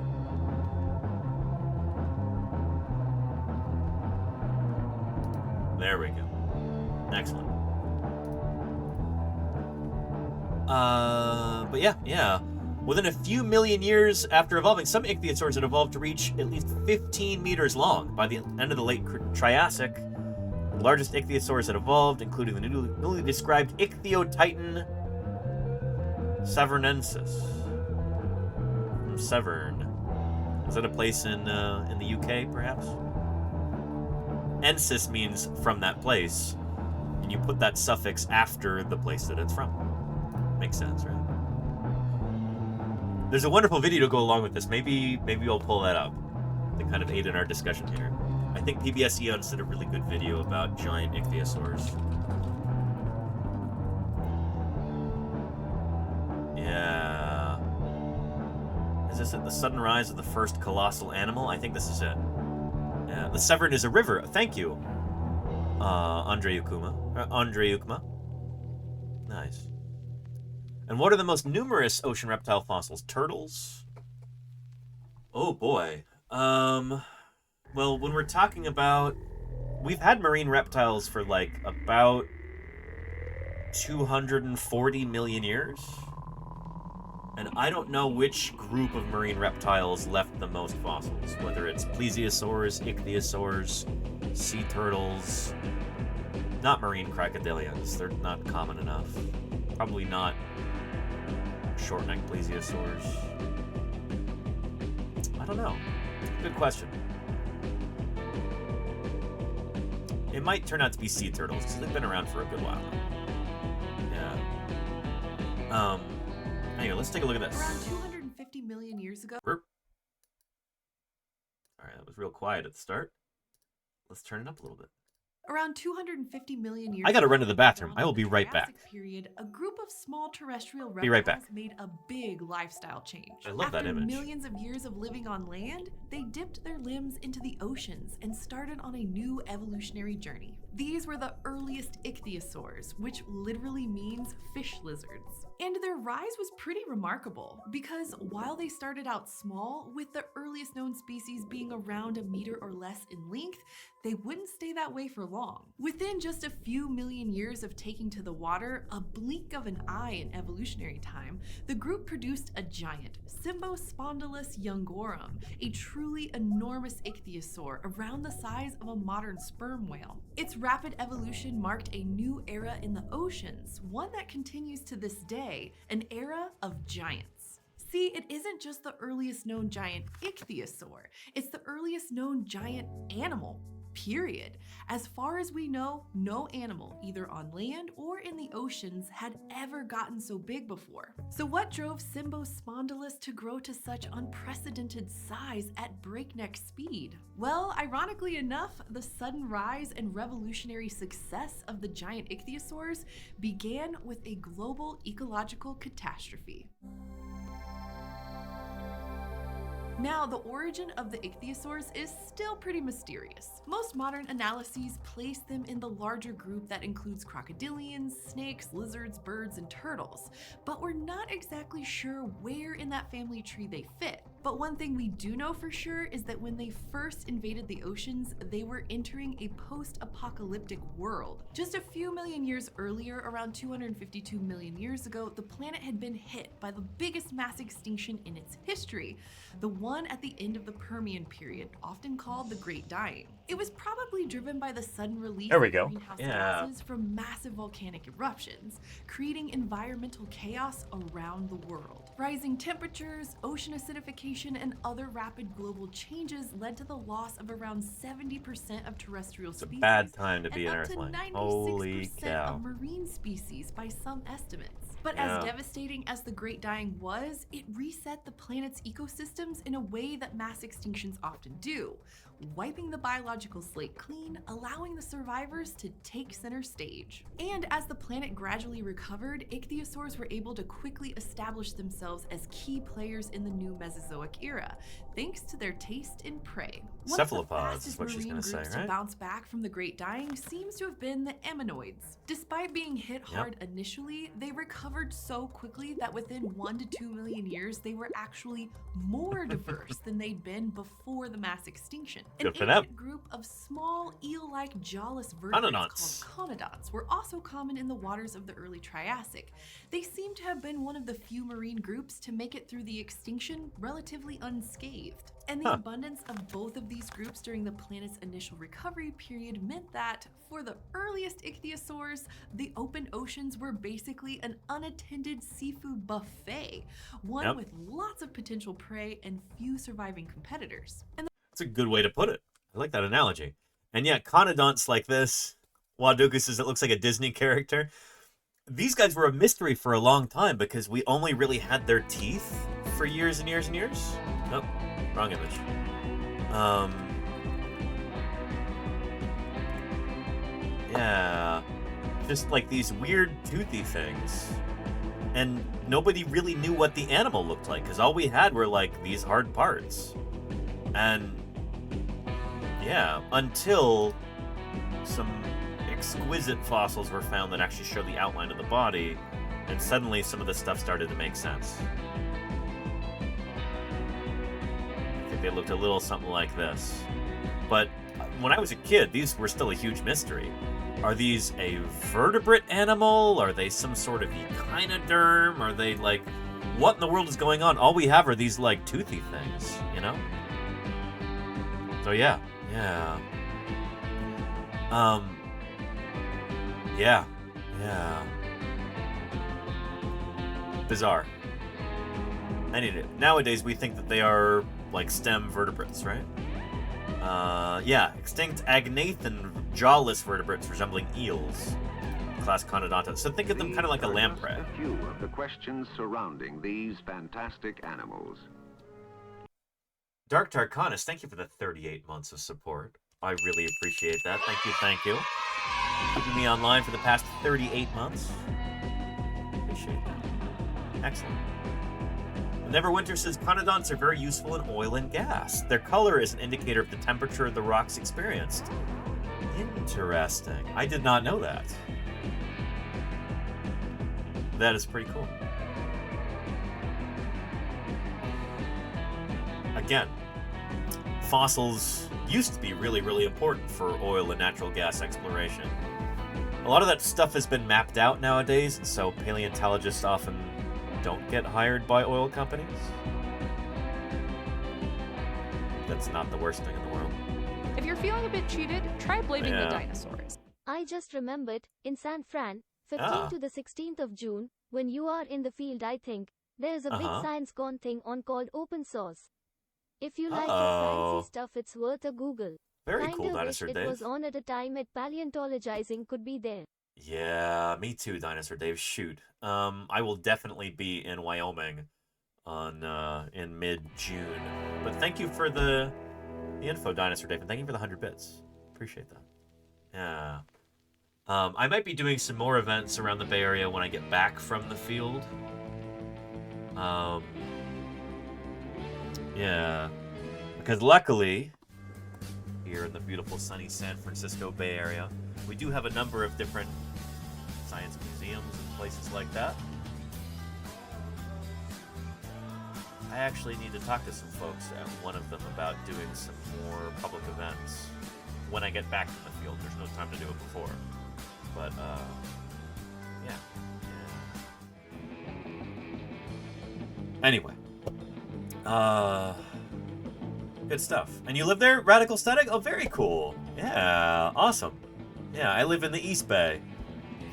S4: There we go. Excellent. But yeah. Within a few million years after evolving, some ichthyosaurs had evolved to reach at least 15 meters long. By the end of the late Triassic, the largest ichthyosaurs had evolved, including the newly described Ichthyotitan severnensis. From Severn. Is that a place in the UK, perhaps? Ensis means from that place, and you put that suffix after the place that it's from. Makes sense, right? There's a wonderful video to go along with this. Maybe we'll pull that up to kind of aid in our discussion here. I think PBS Eons did a really good video about giant ichthyosaurs. Yeah. Is this at the sudden rise of the first colossal animal? I think this is it. Yeah, the Severn is a river. Thank you, Andre Ukma. Nice. And what are the most numerous ocean reptile fossils? Turtles? Oh boy. Well, when we're talking about... We've had marine reptiles for like about 240 million years. And I don't know which group of marine reptiles left the most fossils, whether it's plesiosaurs, ichthyosaurs, sea turtles. Not marine crocodilians. They're not common enough. Probably not short-necked plesiosaurs? I don't know. Good question. It might turn out to be sea turtles because they've been around for a good while. Yeah. Anyway, let's take a look at this.
S8: Around 250 million years ago.
S4: All right, that was real quiet at the start. Let's turn it up a little bit.
S8: Around 250 million years
S4: I gotta
S8: ago,
S4: run to the bathroom. I will be
S8: during the
S4: right back.
S8: Triassic period, a group of small terrestrial
S4: Be right
S8: reptiles
S4: back.
S8: made a big lifestyle change.
S4: I love that
S8: After
S4: image.
S8: millions of years of living on land, they dipped their limbs into the oceans and started on a new evolutionary journey. These were the earliest ichthyosaurs, which literally means fish lizards. And their rise was pretty remarkable because while they started out small, with the earliest known species being around a meter or less in length, they wouldn't stay that way for long. Within just a few million years of taking to the water, a blink of an eye in evolutionary time, the group produced a giant, Symbospondylus youngorum, a truly enormous ichthyosaur around the size of a modern sperm whale. Its rapid evolution marked a new era in the oceans, one that continues to this day, an era of giants. See, it isn't just the earliest known giant ichthyosaur, it's the earliest known giant animal. Period. As far as we know, no animal, either on land or in the oceans, had ever gotten so big before. So what drove Symbospondylus to grow to such unprecedented size at breakneck speed? Well, ironically enough, the sudden rise and revolutionary success of the giant ichthyosaurs began with a global ecological catastrophe. Now, the origin of the ichthyosaurs is still pretty mysterious. Most modern analyses place them in the larger group that includes crocodilians, snakes, lizards, birds, and turtles, but we're not exactly sure where in that family tree they fit. But one thing we do know for sure is that when they first invaded the oceans, they were entering a post-apocalyptic world. Just a few million years earlier, around 252 million years ago, the planet had been hit by the biggest mass extinction in its history, the one at the end of the Permian period, often called the Great Dying. It was probably driven by the sudden release of greenhouse gases from massive volcanic eruptions, creating environmental chaos around the world. Rising temperatures, ocean acidification, and other rapid global changes led to the loss of around 70% of terrestrial species.
S4: It's a bad time to be
S8: and
S4: an
S8: up to
S4: Earthling.
S8: 96%
S4: Holy cow.
S8: of marine species by some estimates. But
S4: Yeah.
S8: as devastating as the Great Dying was, it reset the planet's ecosystems in a way that mass extinctions often do, wiping the biological slate clean, allowing the survivors to take center stage. And as the planet gradually recovered, ichthyosaurs were able to quickly establish themselves as key players in the new Mesozoic era, thanks to their taste in prey. One of the
S4: Cephalopods is what she's
S8: marine
S4: going to say,
S8: groups
S4: right?
S8: to bounce back from the Great Dying seems to have been the ammonoids. Despite being hit hard initially, they recovered so quickly that within 1 to 2 million years, they were actually more diverse than they'd been before the mass extinction. An
S4: Good for them.
S8: ancient group of small eel-like jawless vertebrates called conodonts were also common in the waters of the early Triassic. They seem to have been one of the few marine groups to make it through the extinction relatively unscathed. And the abundance of both of these groups during the planet's initial recovery period meant that, for the earliest ichthyosaurs, the open oceans were basically an unattended seafood buffet, one with lots of potential prey and few surviving competitors. And
S4: That's a good way to put it. I like that analogy. And yeah, conodonts like this, Waduka says it looks like a Disney character. These guys were a mystery for a long time because we only really had their teeth for years and years and years. Nope, wrong image. Yeah, just like these weird toothy things. And nobody really knew what the animal looked like because all we had were like these hard parts. And yeah, until some exquisite fossils were found that actually show the outline of the body, and suddenly some of the stuff started to make sense. I think they looked a little something like this. But when I was a kid, these were still a huge mystery. Are these a vertebrate animal? Are they some sort of echinoderm? Are they like, what in the world is going on? All we have are these like toothy things, you know? So yeah. Yeah. Bizarre. Nowadays, we think that they are like stem vertebrates, right? Yeah, extinct agnathan jawless vertebrates resembling eels. Class Conodonta. So think of them kind of like a lamprey.
S7: A few of the questions surrounding these fantastic animals.
S4: Dark Tarkanus, thank you for the 38 months of support. I really appreciate that. Thank you. Keeping me online for the past 38 months. Appreciate that. Excellent. Neverwinter says conodonts are very useful in oil and gas. Their color is an indicator of the temperature of the rocks experienced. Interesting. I did not know that. That is pretty cool. Again, fossils used to be really, really important for oil and natural gas exploration. A lot of that stuff has been mapped out nowadays, and so paleontologists often don't get hired by oil companies. That's not the worst thing in the world.
S6: If you're feeling a bit cheated, try blaming the dinosaurs.
S13: I just remembered, in San Fran, 15th to the 16th of June, when you are in the field, I think, there's a big ScienceCon thing on called open source. If you like the sciencey stuff, it's worth a Google.
S4: Very cool, Dinosaur Dave.
S13: It was on at a time at Paleontologizing could be there.
S4: Yeah, me too, Dinosaur Dave. Shoot. I will definitely be in Wyoming on in mid-June. But thank you for the info, Dinosaur Dave, and thank you for the 100 bits. Appreciate that. Yeah. I might be doing some more events around the Bay Area when I get back from the field. Yeah. Because luckily, here in the beautiful sunny San Francisco Bay Area, we do have a number of different science museums and places like that. I actually need to talk to some folks at one of them about doing some more public events when I get back from the field. There's no time to do it before. But, yeah. Anyway. Good stuff. And you live there, Radical Static? Oh, very cool. Yeah, awesome. Yeah, I live in the East Bay.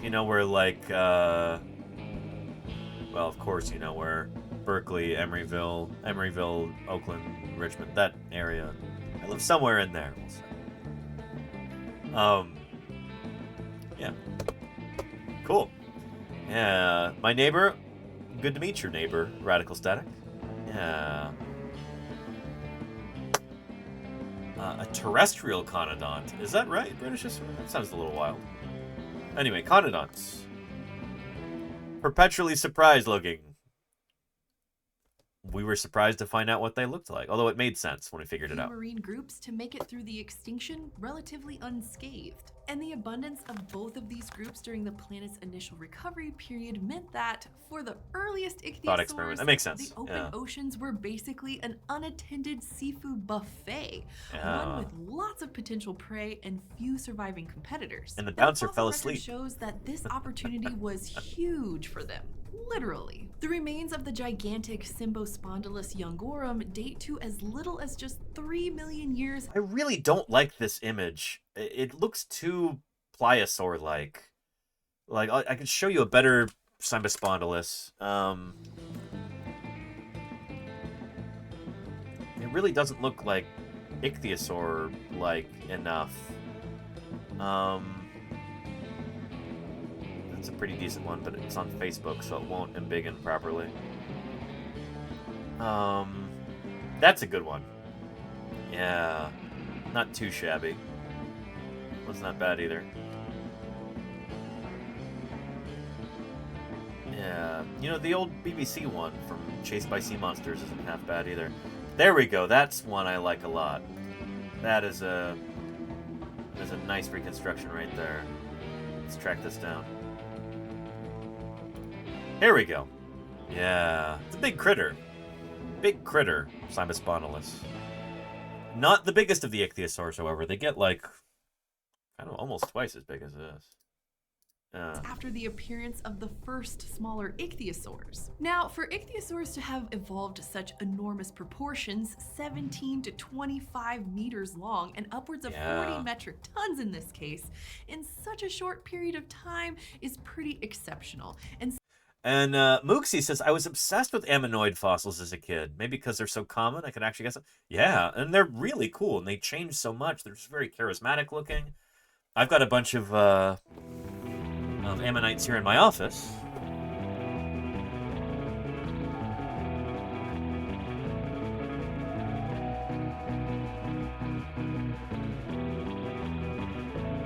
S4: You know where, like, well, of course you know where. Berkeley, Emeryville, Oakland, Richmond, that area. I live somewhere in there, we'll say. Yeah. Cool. Yeah, my neighbor, good to meet your neighbor, Radical Static. Yeah. A terrestrial conodont. Is that right, British historian? That sounds a little wild. Anyway, conodonts. Perpetually surprised looking. We were surprised to find out what they looked like, although it made sense when we figured it out.
S8: Marine groups to make it through the extinction relatively unscathed. And the abundance of both of these groups during the planet's initial recovery period meant that, for the earliest ichthyosaurs,
S4: that makes sense.
S8: The open oceans were basically an unattended seafood buffet, one with lots of potential prey and few surviving competitors.
S4: And the bouncer fell asleep.
S8: Shows that this opportunity was huge for them. Literally. The remains of the gigantic Symbospondylus youngorum date to as little as just 3 million years.
S4: I really don't like this image. It looks too pliosaur-like. Like, I could show you a better Symbospondylus. It really doesn't look like ichthyosaur-like enough. It's a pretty decent one, but it's on Facebook, so it won't embiggen properly. That's a good one. Yeah, not too shabby. One's not bad either. Yeah, you know, the old BBC one from Chased by Sea Monsters isn't half bad either. There we go, that's one I like a lot. That is a nice reconstruction right there. Let's track this down. Here we go. Yeah, it's a big critter. Big critter, Symbospondylus. Not the biggest of the ichthyosaurs, however. They get, like, I don't know, almost twice as big as this.
S8: After the appearance of the first smaller ichthyosaurs. Now, for ichthyosaurs to have evolved such enormous proportions, 17 to 25 meters long and upwards of 40 metric tons in this case, in such a short period of time is pretty exceptional. And
S4: And Mooksy says, I was obsessed with ammonoid fossils as a kid. Maybe because they're so common, I can actually guess them. Yeah, and they're really cool, and they change so much. They're just very charismatic looking. I've got a bunch of ammonites here in my office.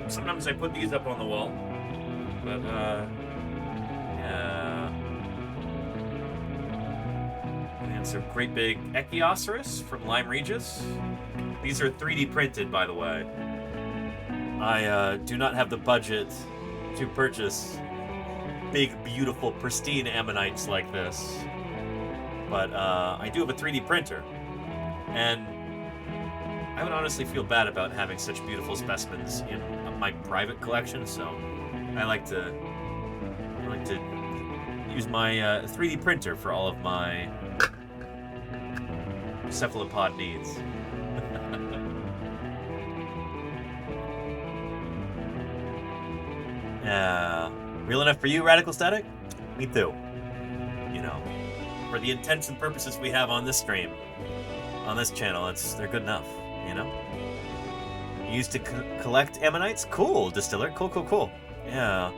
S4: Sometimes I put these up on the wall, but yeah. And some great big Echiosaurus from Lyme Regis. These are 3D printed, by the way. I do not have the budget to purchase big, beautiful, pristine ammonites like this, but I do have a 3D printer, and I would honestly feel bad about having such beautiful specimens in my private collection, so I like to use my 3D printer for all of my cephalopod needs. Real enough for you, Radical Static? Me too. You know, for the intents and purposes we have on this stream, on this channel, they're good enough, you know? You used to collect ammonites? Cool, Distiller. Cool. Yeah.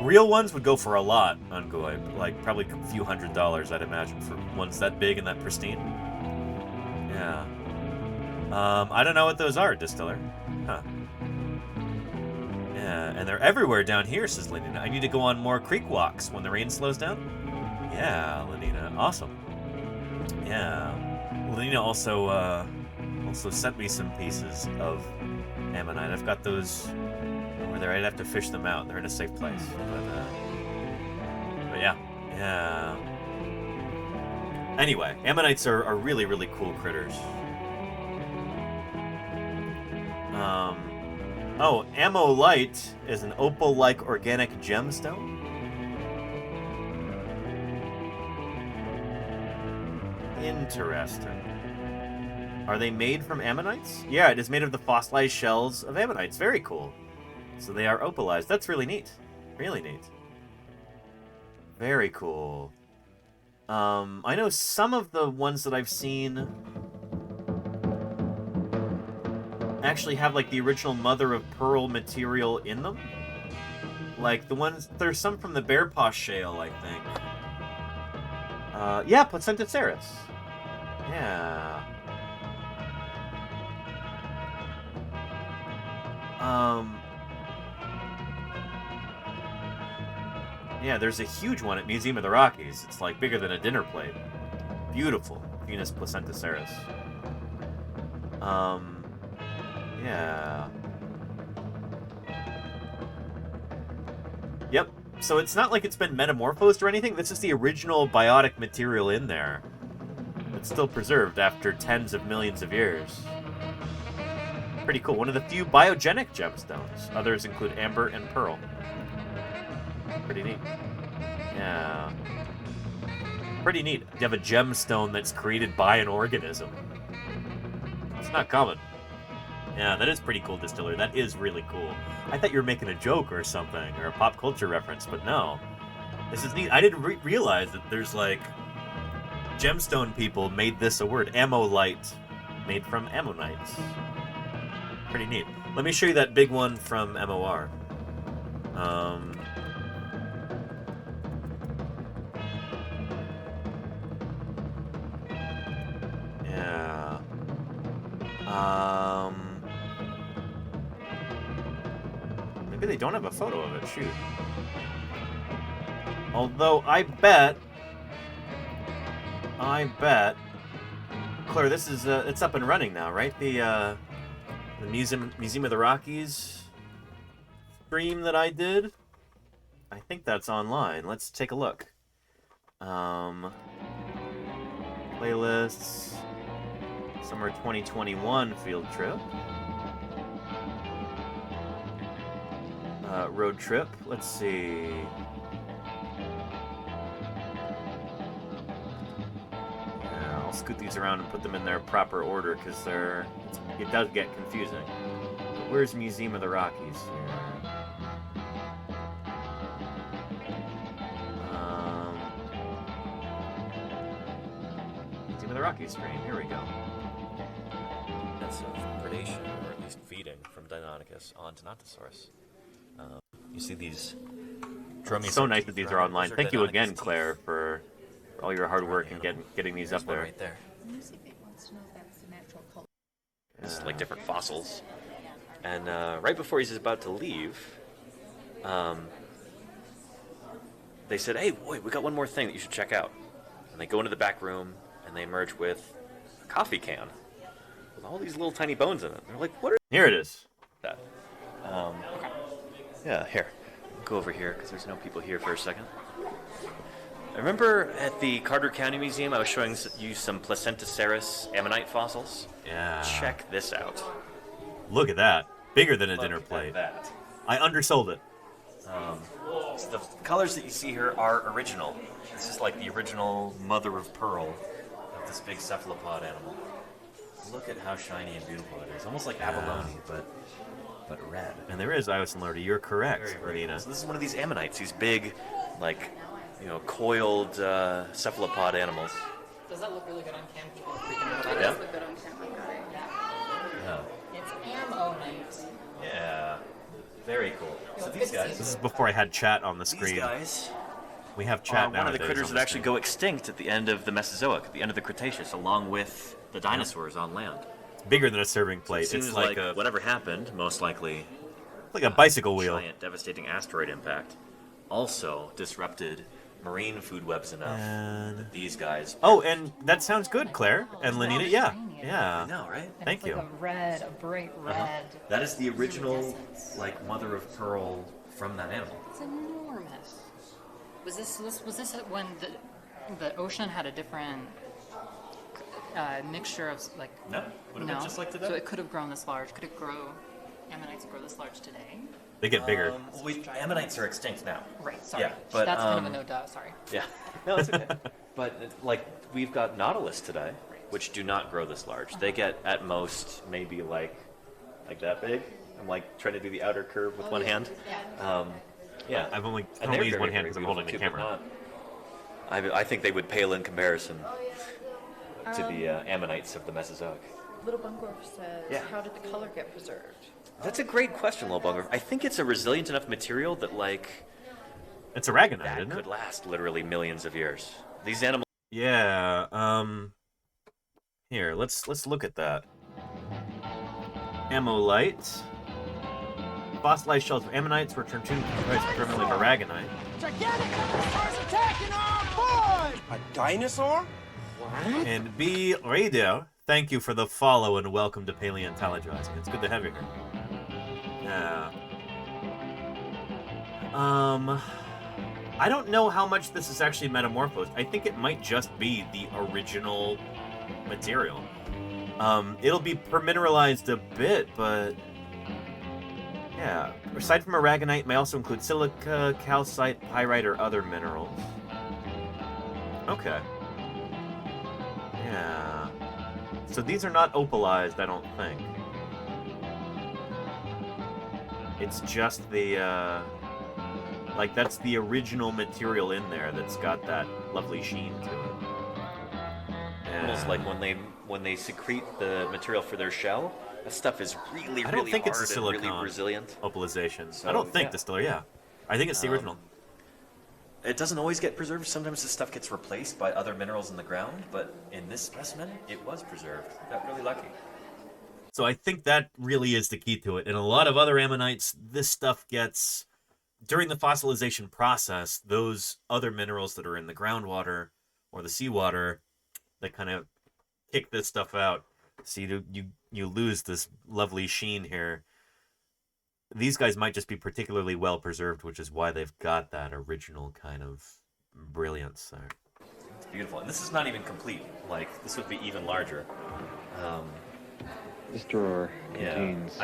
S4: Real ones would go for a lot on Goy, like probably a few $100s, I'd imagine, for ones that big and that pristine. Yeah. I don't know what those are, Distiller. Huh. Yeah, and they're everywhere down here, says Lenina. I need to go on more creek walks when the rain slows down. Yeah, Lenina. Awesome. Yeah. Lenina also sent me some pieces of ammonite. I've got those over there. I'd have to fish them out. They're in a safe place. But yeah. Yeah. Anyway, ammonites are really, really cool critters. Oh, ammolite is an opal-like organic gemstone? Interesting. Are they made from ammonites? Yeah, it is made of the fossilized shells of ammonites. Very cool. So they are opalized. That's really neat. Really neat. Very cool. I know some of the ones that I've seen actually have like the original mother of pearl material in them. Like the ones, there's some from the Bear Paw Shale, I think. Yeah, Placentaceras. Yeah. Yeah, there's a huge one at Museum of the Rockies. It's like bigger than a dinner plate. Beautiful. Venus Placentaceras. Yeah. Yep. So it's not like it's been metamorphosed or anything. This is the original biotic material in there. It's still preserved after tens of millions of years. Pretty cool. One of the few biogenic gemstones. Others include amber and pearl. Pretty neat. Yeah. Pretty neat. You have a gemstone that's created by an organism. It's not common. Yeah, that is pretty cool, Distiller. That is really cool. I thought you were making a joke or something, or a pop culture reference, but no. This is neat. I didn't realize that there's, like, gemstone people made this a word. Ammolite, made from ammonites. Pretty neat. Let me show you that big one from MOR. Yeah. Maybe they don't have a photo of it. Shoot. Although I bet, Claire, this is it's up and running now, right? The Museum of the Rockies stream that I did. I think that's online. Let's take a look. Playlists. Summer 2021 field trip. Road trip. Let's see. Yeah, I'll scoot these around and put them in their proper order because it does get confusing. Where's Museum of the Rockies here? the Rocky stream. Here we go. That's of predation, or at least feeding, from Deinonychus on Tenontosaurus. You see these. It's so nice that these are online. Thank you again, Claire, for all your hard work and getting these up there. Right there. It's like different fossils. And right before he's about to leave, they said, "Hey, boy, we got one more thing that you should check out." And they go into the back room, and they emerge with a coffee can with all these little tiny bones in it. They're like, "What are?" Here it is. That. Yeah, here. Go over here because there's no people here for a second. I remember at the Carter County Museum, I was showing you some Placentaceras ammonite fossils. Yeah. Check this out. Look at that. Bigger than a dinner plate. That. I undersold it. So the colors that you see here are original. This is like the original mother of pearl of this big cephalopod animal. Look at how shiny and beautiful it is. Almost like abalone, but red. And there is Ios and Lordy. You're correct, Renina. So this is one of these ammonites, these big, like, coiled cephalopod animals.
S12: Does that look really good on cam? People are freaking out about it.
S4: Yeah.
S12: Does look good on cam. I got it. Yeah. It's ammonite.
S4: Yeah. Very cool. So these guys. This is before I had chat on the screen. These guys. We have chat now. One of the critters that actually go extinct at the end of the Mesozoic, at the end of the Cretaceous, along with the dinosaurs on land. It's bigger than a serving plate. So it's like whatever happened, most likely. Like a bicycle wheel. Giant, devastating asteroid impact also disrupted marine food webs enough that these guys. Oh, and that sounds good, Claire and Lenina. Yeah, yeah. I know, right? Thank you.
S12: Like a bright red.
S4: That is the original, like, mother of pearl from that animal.
S12: It's enormous. Was this when the ocean had a different mixture of like?
S4: No, would have been just like today.
S12: So it could have grown this large. Could it grow? Ammonites grow this large today?
S4: They get bigger. Ammonites are extinct now.
S12: Right. Sorry.
S4: Yeah, but
S12: that's kind of a no doubt. Sorry.
S4: Yeah. No, it's okay. But like we've got nautilus today, which do not grow this large. They get at most maybe like that big. I'm like trying to do the outer curve with one hand. Yeah. Yeah. I've only used one hand because I'm holding the camera. I think they would pale in comparison to the ammonites of the Mesozoic.
S17: Little Bungor says, how did the color get preserved?
S4: That's a great question, Little Bungor. I think it's a resilient enough material that, like... It's aragonite, isn't it? Could last literally millions of years. These animals... Yeah, Here, let's look at that. Ammolite. Fossilized shells of ammonites were turned to permanently aragonite.
S21: Gigantic dinosaurs attacking our boy! A dinosaur? What?
S4: And B. Radio, thank you for the follow and welcome to Paleontologizing. It's good to have you here. Yeah. I don't know how much this is actually metamorphosed. I think it might just be the original material. It'll be permineralized a bit, but... Yeah. Aside from aragonite, may also include silica, calcite, pyrite, or other minerals. Okay. Yeah. So these are not opalized, I don't think. It's just the, like, that's the original material in there that's got that lovely sheen to it. Almost like when they secrete the material for their shell, that stuff is really,
S15: I don't
S4: really
S15: think
S4: hard
S15: it's a
S4: and really
S15: silicone
S4: resilient.
S15: Opalization.
S4: So,
S15: I don't think
S4: yeah.
S15: distiller, yeah. I think it's the original.
S4: It doesn't always get preserved. Sometimes this stuff gets replaced by other minerals in the ground, but in this specimen, it was preserved. Got really lucky. So I think that really is the key to it. In a lot of other ammonites, this stuff gets, during the fossilization process, those other minerals that are in the groundwater or the seawater, they kind of kick this stuff out. So you lose this lovely sheen here. These guys might just be particularly well preserved, which is why they've got that original kind of brilliance there. It's beautiful. And this is not even complete. Like, this would be even larger.
S23: This drawer contains...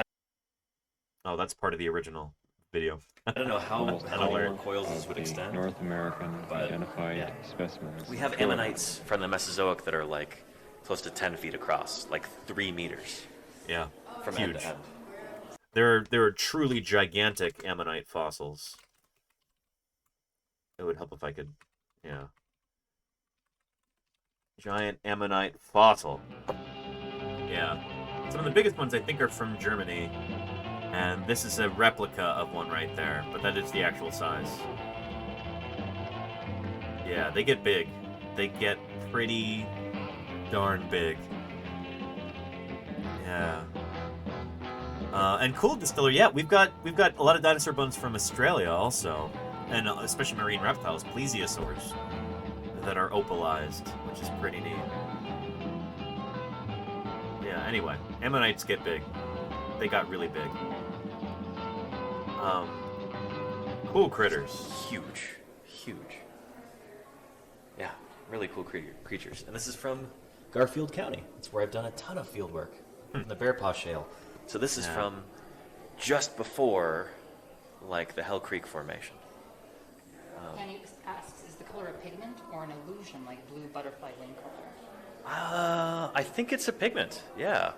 S4: Oh, that's part of the original video. I don't know how long coils this would extend.
S23: North American identified specimens.
S4: We have ammonites from the Mesozoic that are like close to 10 feet across, like 3 meters. Yeah, from
S15: huge.
S4: End to end. There are truly gigantic ammonite fossils. It would help if I could, yeah. Giant ammonite fossil. Yeah. Some of the biggest ones I think are from Germany. And this is a replica of one right there, but that is the actual size. Yeah, they get big. They get pretty darn big. Yeah. And cool distiller. Yeah, we've got a lot of dinosaur bones from Australia also, and especially marine reptiles, plesiosaurs, that are opalized, which is pretty neat. Yeah. Anyway, ammonites get big. They got really big. Cool critters. Huge. Yeah, really cool creatures. And this is from Garfield County. It's where I've done a ton of field work in the Bear Paw Shale. So this is from just before, like, the Hell Creek Formation.
S12: Kenny asks, is the color a pigment or an illusion, like blue butterfly wing color?
S4: I think it's a pigment. Yeah.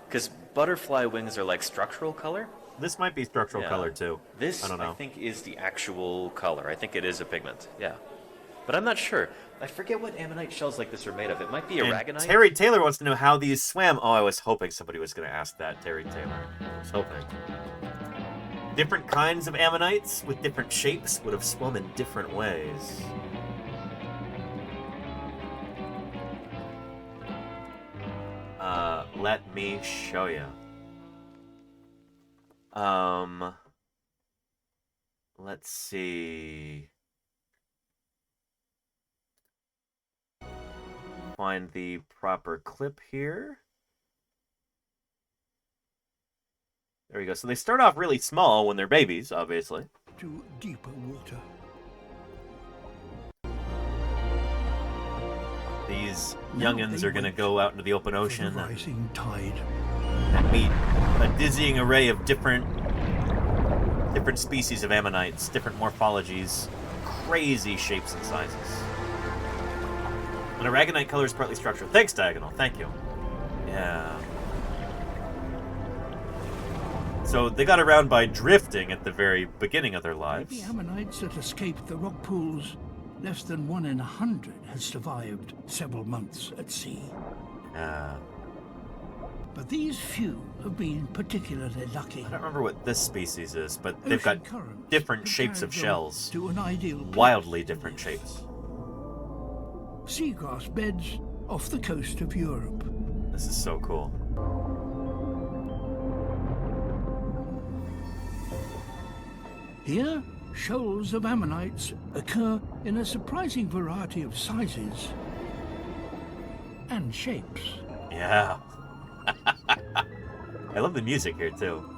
S4: Because butterfly wings are like structural color. This might be structural color too. This, I don't know. I think, is the actual color. I think it is a pigment. Yeah. But I'm not sure. I forget what ammonite shells like this are made of. It might be aragonite. Terry Taylor wants to know how these swam. Oh, I was hoping somebody was going to ask that, Terry Taylor. I was hoping. Different kinds of ammonites with different shapes would have swum in different ways. Let me show you. Let's see. Find the proper clip here. There we go. So they start off really small when they're babies, obviously.
S9: To deeper water.
S4: These youngins are going to go out into the open ocean
S9: Rising tide.
S4: and meet a dizzying array of different species of ammonites, different morphologies, crazy shapes and sizes. And aragonite color is partly structural. Thanks, Diagonal. Thank you. Yeah. So they got around by drifting at the very beginning of their lives.
S9: The ammonites that escaped the rock pools, less than 1 in 100 has survived several months at sea. But these few have been particularly lucky.
S4: I don't remember what this species is, but they've got different shapes of shells.
S9: To an ideal
S4: wildly different shapes.
S9: Seagrass beds off the coast of Europe.
S4: This is so cool.
S9: Here, shoals of ammonites occur in a surprising variety of sizes and shapes.
S4: Yeah. I love the music here, too.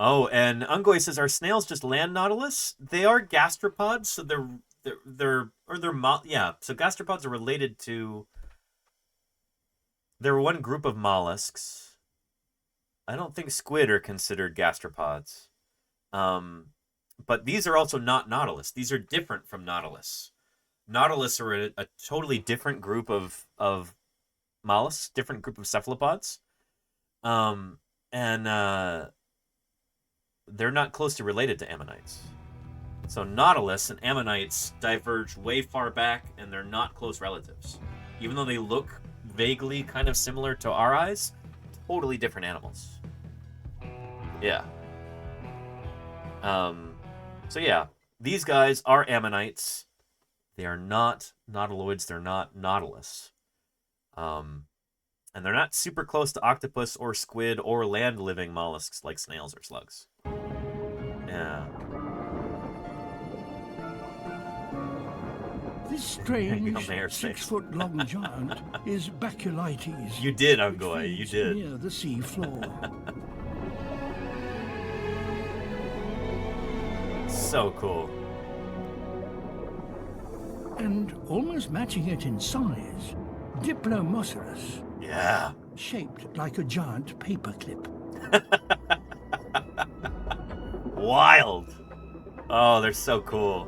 S4: Oh, and Ungoy says, "Are snails just land nautilus?" They are gastropods, so they're So gastropods are related to. They're one group of mollusks. I don't think squid are considered gastropods, but these are also not nautilus. These are different from nautilus. Nautilus are a totally different group of mollusks, different group of cephalopods, and they're not closely related to ammonites. So nautilus and ammonites diverge way far back, and they're not close relatives. Even though they look vaguely kind of similar to our eyes, totally different animals. Yeah. So yeah, these guys are ammonites. They are not nautiloids. They're not nautilus. And they're not super close to octopus or squid or land-living mollusks like snails or slugs. Yeah.
S9: This strange 6-foot-long giant is Baculites.
S4: You did, Ungoy. You did.
S9: Near the sea floor.
S4: So cool.
S9: And almost matching it in size, Diplomoceras.
S4: Yeah.
S9: Shaped like a giant paperclip.
S4: Wild. Oh, they're so cool.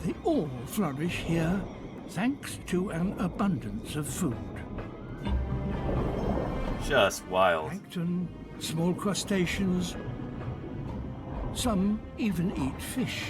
S9: They all flourish here thanks to an abundance of food.
S4: Just wild.
S9: Plankton, small crustaceans, some even eat fish.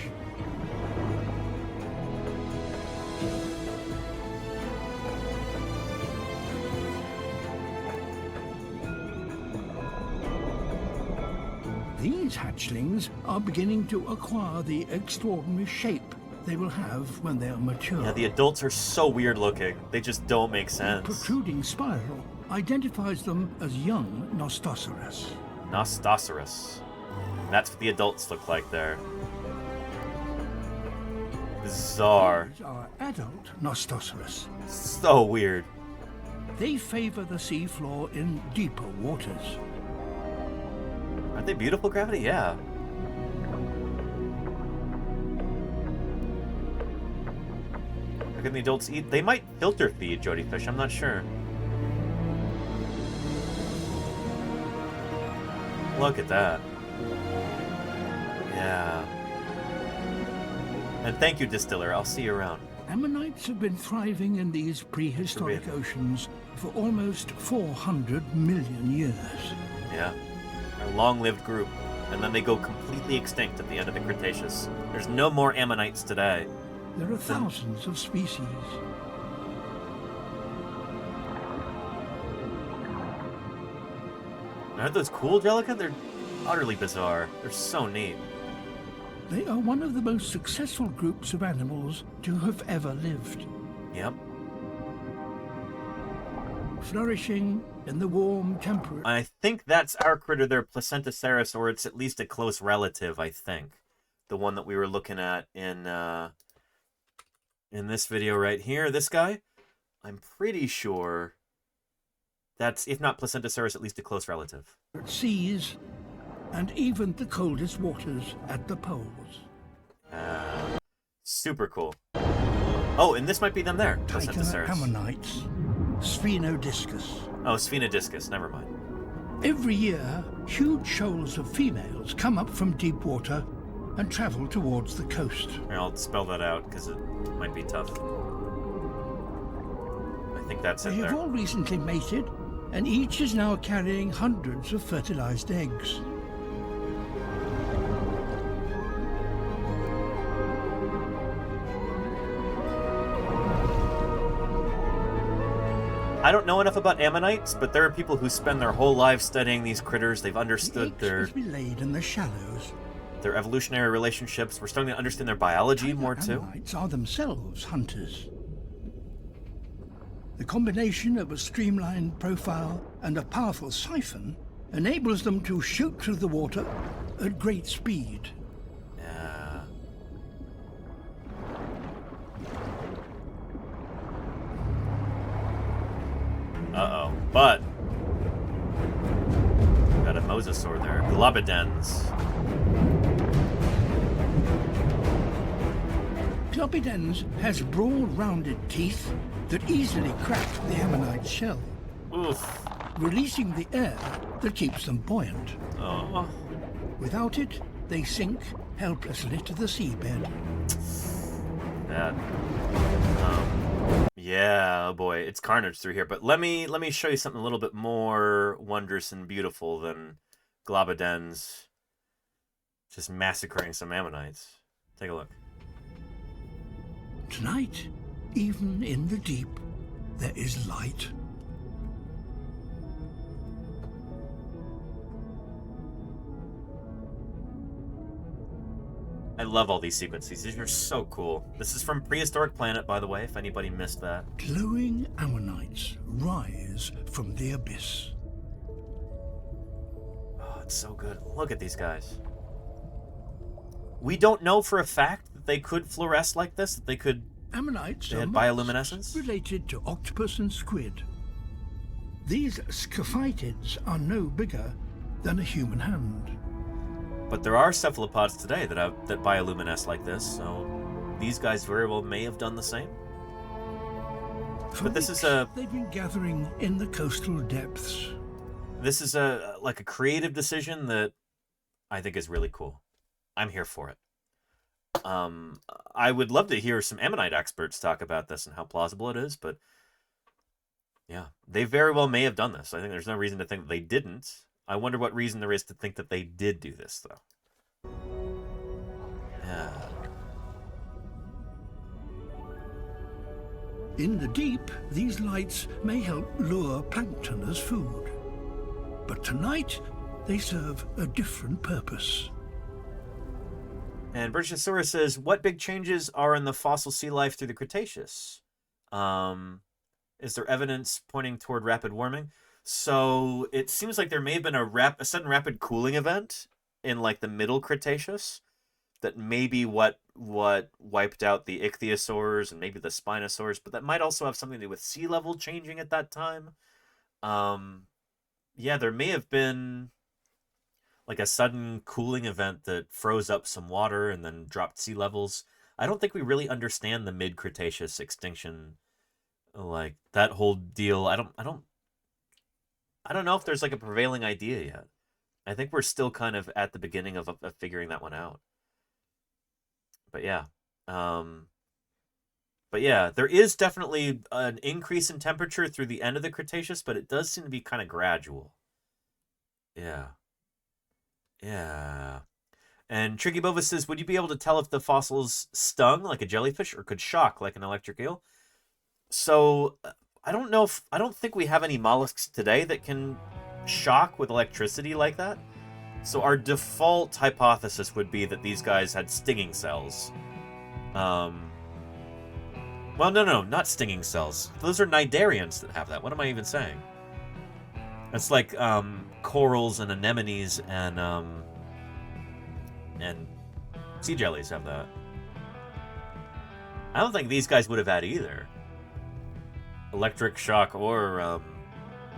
S9: These hatchlings are beginning to acquire the extraordinary shape they will have when they are mature.
S4: Yeah, the adults are so weird looking. They just don't make sense.
S9: The protruding spiral identifies them as young Nostosaurus.
S4: Nostosaurus. That's what the adults look like there. Bizarre.
S9: These are adult Nostosaurus.
S4: So weird.
S9: They favor the seafloor in deeper waters.
S4: Aren't they beautiful, Gravity? Yeah. How can the adults eat? They might filter feed Jody Fish, I'm not sure. Look at that. Yeah. And thank you, Distiller. I'll see you around.
S9: Ammonites have been thriving in these prehistoric oceans for almost 400 million years.
S4: Yeah. A long-lived group. And then they go completely extinct at the end of the Cretaceous. There's no more ammonites today.
S9: There are thousands of species.
S4: Aren't those cool, Jellica? They're utterly bizarre. They're so neat.
S9: They are one of the most successful groups of animals to have ever lived.
S4: Yep.
S9: Flourishing in the warm, temperate...
S4: I think that's our critter there, Placentaceras, or it's at least a close relative, I think. The one that we were looking at in this video right here. This guy? I'm pretty sure that's, if not Placentaceras, at least a close relative.
S9: Seas, and even the coldest waters at the poles.
S4: Super cool. Oh, and this might be them there. Placentaceras.
S9: Ammonites, Sphenodiscus.
S4: Oh, Sphenodiscus, never mind.
S9: Every year, huge shoals of females come up from deep water and travel towards the coast.
S4: Here, I'll spell that out, because it might be tough. I think that's it
S9: They
S4: there.
S9: have all recently mated, and each is now carrying hundreds of fertilized eggs.
S4: I don't know enough about ammonites, but there are people who spend their whole lives studying these critters. They've understood their
S9: must be laid in the shallows.
S4: Their evolutionary relationships. We're starting to understand their biology more too.
S9: Ammonites are themselves hunters. The combination of a streamlined profile and a powerful siphon enables them to shoot through the water at great speed.
S4: Yeah. Uh-oh. But got a mosasaur there. Globidens.
S9: Globidens has broad, rounded teeth that easily crack the ammonite shell,
S4: Oof.
S9: releasing the air that keeps them buoyant.
S4: Oh.
S9: Without it, they sink helplessly to the seabed.
S4: That. Yeah, oh boy, it's carnage through here. But let me show you something a little bit more wondrous and beautiful than Globidens just massacring some ammonites. Take a look.
S9: Tonight, even in the deep, there is light.
S4: I love all these sequences. These are so cool. This is from Prehistoric Planet, by the way, if anybody missed that.
S9: Glowing ammonites rise from the abyss.
S4: Oh, it's so good. Look at these guys. We don't know for a fact that they could fluoresce like this, that they could...
S9: Ammonites
S4: they had
S9: are
S4: bioluminescence?
S9: related to octopus and squid. These scaphitids are no bigger than a human hand.
S4: But there are cephalopods today that bioluminesce like this, so these guys very well may have done the same. But this is a...
S9: They've been gathering in the coastal depths.
S4: This is a creative decision that I think is really cool. I'm here for it. I would love to hear some ammonite experts talk about this and how plausible it is, but yeah, they very well may have done this. I think there's no reason to think that they didn't. I wonder what reason there is to think that they did do this, though. Yeah.
S9: In the deep, these lights may help lure plankton as food. But tonight, they serve a different purpose.
S4: And Brachiosaurus says, what big changes are in the fossil sea life through the Cretaceous? Is there evidence pointing toward rapid warming? So it seems like there may have been a sudden rapid cooling event in like the middle Cretaceous that may be what wiped out the ichthyosaurs and maybe the spinosaurs, but that might also have something to do with sea level changing at that time. Yeah, there may have been like a sudden cooling event that froze up some water and then dropped sea levels. I don't think we really understand the mid-Cretaceous extinction, like that whole deal. I don't know if there's like a prevailing idea yet. I think we're still kind of at the beginning of figuring that one out. But yeah. But yeah, there is definitely an increase in temperature through the end of the Cretaceous, but it does seem to be kind of gradual. Yeah. Yeah. And Tricky Bova says, would you be able to tell if the fossils stung like a jellyfish or could shock like an electric eel? So, I don't think we have any mollusks today that can shock with electricity like that. So our default hypothesis would be that these guys had stinging cells. Well, no, not stinging cells. Those are cnidarians that have that. What am I even saying? It's like corals and anemones and sea jellies have that. I don't think these guys would have had either. Electric shock or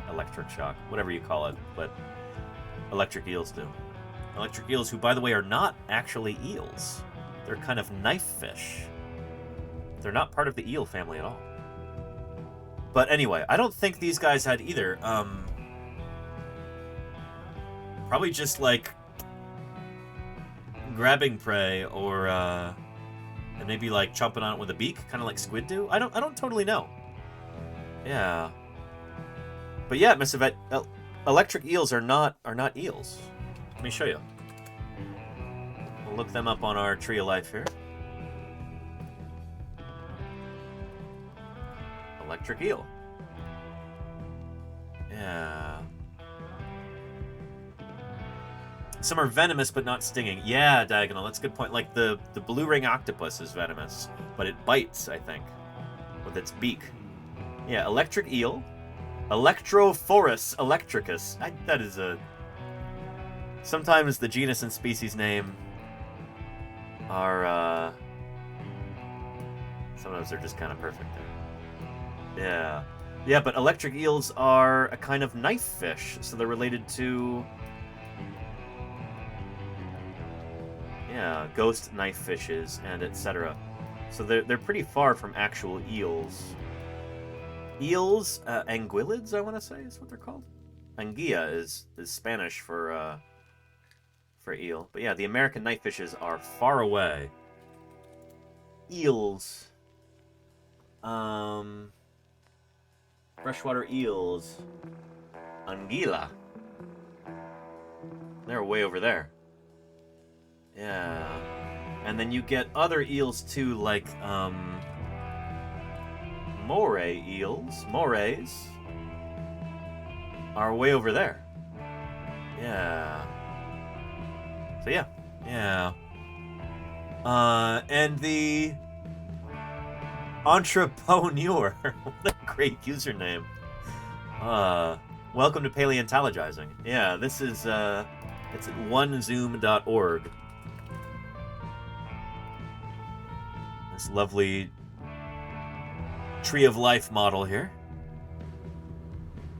S4: electric shock, whatever you call it, but electric eels do. Electric eels, who, by the way, are not actually eels. They're kind of knife fish. They're not part of the eel family at all. But anyway, I don't think these guys had either. Probably just like grabbing prey or and maybe like chomping on it with a beak, kind of like squid do. I don't totally know. Yeah. But yeah, Miss Yvette, electric eels are not eels. Let me show you. We'll look them up on our Tree of Life here. Electric eel. Yeah. Some are venomous but not stinging. Yeah, Diagonal, that's a good point. Like the blue ring octopus is venomous, but it bites, I think, with its beak. Yeah, electric eel. Electrophorus electricus. That is a... Sometimes the genus and species name are, sometimes they're just kind of perfect there. Yeah. Yeah, but electric eels are a kind of knife fish, so they're related to... Yeah, ghost knife fishes and etc. So they're pretty far from actual eels. Eels, anguillids, I want to say, is what they're called. Anguilla is Spanish for eel. But yeah, the American knife fishes are far away. Eels. Freshwater eels. Anguilla. They're way over there. Yeah. And then you get other eels too, like, moray eels. Morays are way over there. Yeah. So yeah. Yeah. And the entrepreneur. What a great username. Welcome to Paleontologizing. Yeah, this is, it's at onezoom.org. This lovely Tree of Life model here.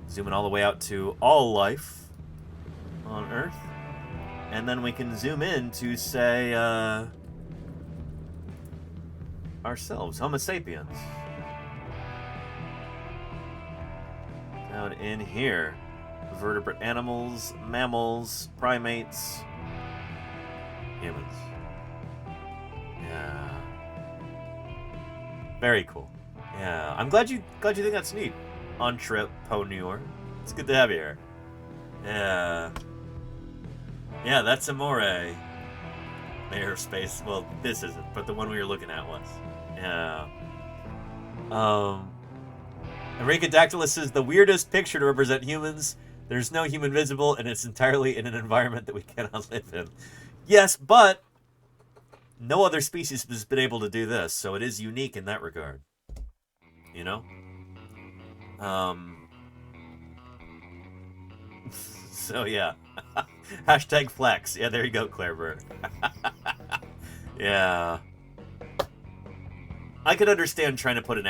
S4: Zooming all the way out to all life on Earth. And then we can zoom in to, say, ourselves, Homo sapiens. Down in here. Vertebrate animals, mammals, primates, humans. Yeah. Very cool. Yeah. I'm glad you think that's neat. Entrepreneur. It's good to have you here. Yeah. Yeah, that's Amore. Mayor of Space. Well, this isn't, but the one we were looking at was. Yeah. Rhacodactylus is the weirdest picture to represent humans. There's no human visible, and it's entirely in an environment that we cannot live in. Yes, but no other species has been able to do this, so it is unique in that regard. You know? So, yeah. Hashtag flex. Yeah, there you go, Claire Bird. Yeah. I could understand trying to put an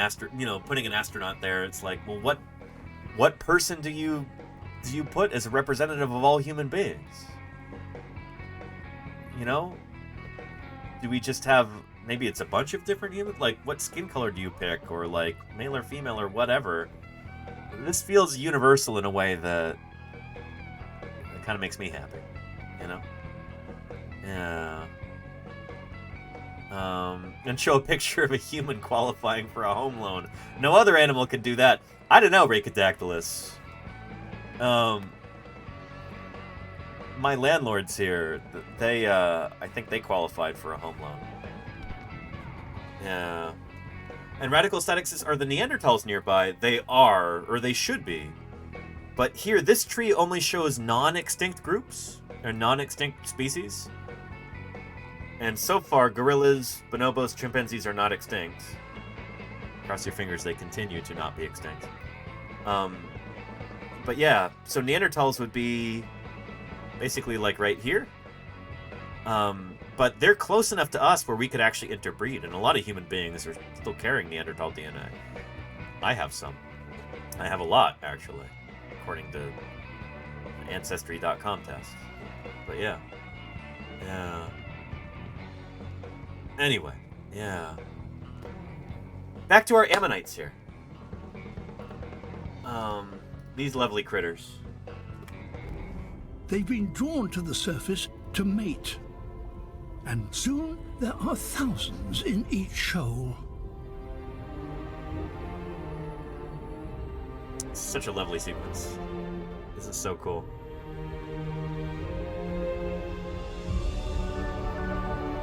S4: putting an astronaut there. It's like, well, what person do you put as a representative of all human beings? You know? Do we just have, maybe it's a bunch of different humans? Like, what skin color do you pick? Or, like, male or female or whatever? This feels universal in a way that it kind of makes me happy. You know? Yeah. And show a picture of a human qualifying for a home loan. No other animal could do that. I don't know, Rhacodactylus. My landlords here, they, I think they qualified for a home loan. Yeah. And radical statics are the Neanderthals nearby. They are, or they should be. But here, this tree only shows non-extinct groups, or non-extinct species. And so far, gorillas, bonobos, chimpanzees are not extinct. Cross your fingers, they continue to not be extinct. But yeah, so Neanderthals would be basically like right here. But they're close enough to us where we could actually interbreed, and a lot of human beings are still carrying Neanderthal DNA. I have some. I have a lot, actually, according to an Ancestry.com test. But yeah. Yeah. Anyway, yeah. Back to our ammonites here. These lovely critters.
S9: They've been drawn to the surface to mate. And soon there are thousands in each shoal.
S4: Such a lovely sequence. This is so cool.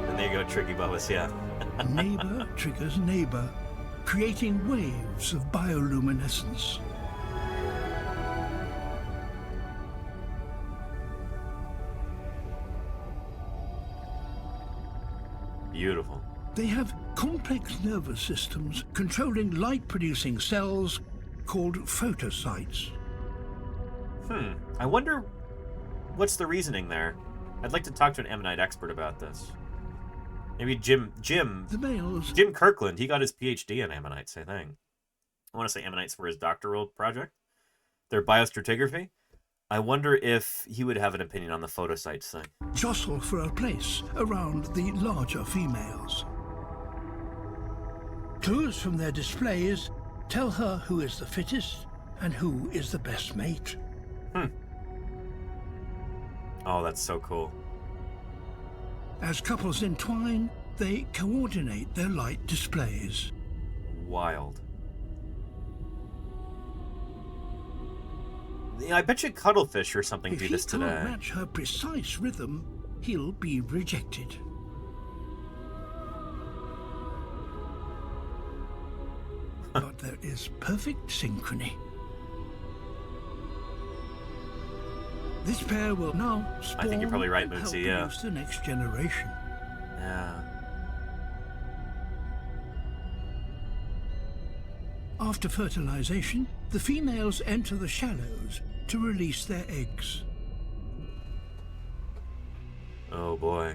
S4: And there you go, Tricky Bubba's, yeah.
S9: Neighbor triggers neighbor, creating waves of bioluminescence.
S4: Beautiful.
S9: They have complex nervous systems controlling light-producing cells called photocytes.
S4: I wonder what's the reasoning there. I'd like to talk to an ammonite expert about this. Maybe Jim Kirkland. He got his PhD in ammonites, I think. I want to say ammonites for his doctoral project. Their biostratigraphy. I wonder if he would have an opinion on the photocytes thing.
S9: Jostle for a place around the larger females. Clues from their displays tell her who is the fittest and who is the best mate.
S4: Oh, that's so cool.
S9: As couples entwine, they coordinate their light displays.
S4: Wild. Yeah, I bet you cuttlefish or something do this today.
S9: If he can't match her precise rhythm, he'll be rejected. But there is perfect synchrony. This pair will now spawn
S4: I think you're probably right,
S9: and help
S4: Moonsy, yeah.
S9: produce the next generation.
S4: Yeah.
S9: After fertilization, the females enter the shallows to release their eggs.
S4: Oh boy.